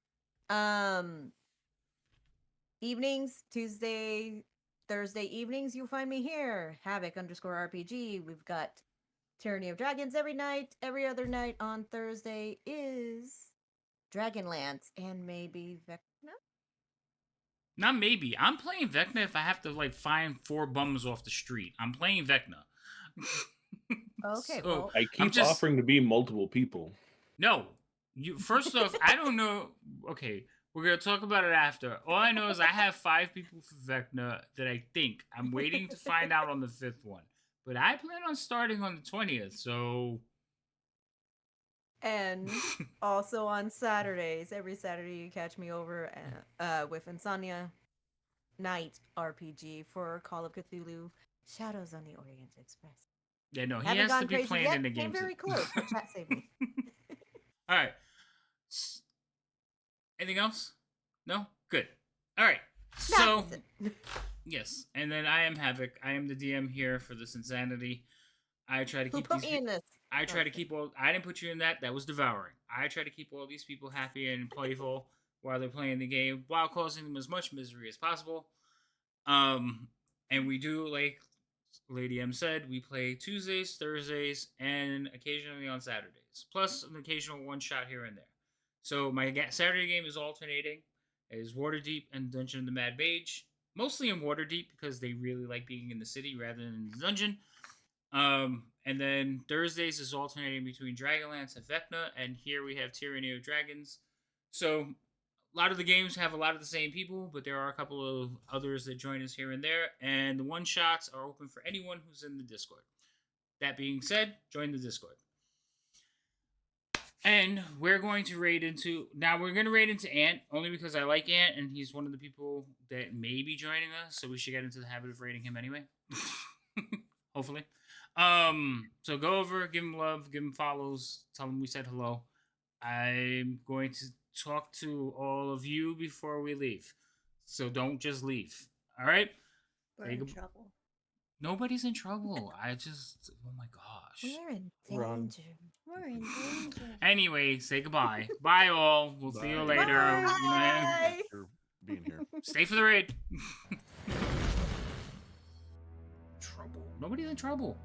Evenings, Tuesday, Thursday evenings, you'll find me here. Havoc_RPG. We've got Tyranny of Dragons every night. Every other night on Thursday is Dragonlance and maybe Vecna. Not maybe. I'm playing Vecna if I have to like find 4 bums off the street. I'm playing Vecna. Okay, So, well, I keep offering to be multiple people. No. You first off, I don't know. Okay, we're gonna talk about it after. All I know is I have 5 people for Vecna that I think. I'm waiting to find out on the 5th one. But I plan on starting on the 20th, so. And also on Saturdays, every Saturday you catch me over with Insomnia Night RPG for Call of Cthulhu Shadows on the Orient Express. Yeah, no, he Haven't has to gone be crazy playing yet, in the game. came very close, but chat saved me. All right. Anything else? No? Good. All right. So, yes. And then I am Havoc. I am the DM here for this insanity. I try to Who keep put these me in this? I try to keep all. I didn't put you in that. That was devouring. I try to keep all these people happy and playful while they're playing the game, while causing them as much misery as possible. And we do, like Lady M said, we play Tuesdays, Thursdays, and occasionally on Saturdays, plus an occasional one shot here and there. So my Saturday game is alternating. It is Waterdeep and Dungeon of the Mad Mage, mostly in Waterdeep because they really like being in the city rather than in the dungeon. And then Thursdays is alternating between Dragonlance and Vecna, and here we have Tyranny of Dragons. So a lot of the games have a lot of the same people, but there are a couple of others that join us here and there, and the one-shots are open for anyone who's in the Discord. That being said, join the Discord. And we're going to raid into... Now, we're going to raid into Ant, only because I like Ant, and he's one of the people that may be joining us, so we should get into the habit of raiding him anyway. Hopefully. So go over, give him love, give him follows, tell him we said hello. I'm going to talk to all of you before we leave. So don't just leave. All right? We're in trouble. Nobody's in trouble. I just... Oh my gosh. We're in Run. danger. We're in danger. Anyway, say goodbye. Bye all. We'll see you later. Bye. For being here. Stay for the raid. Trouble. Nobody's in trouble.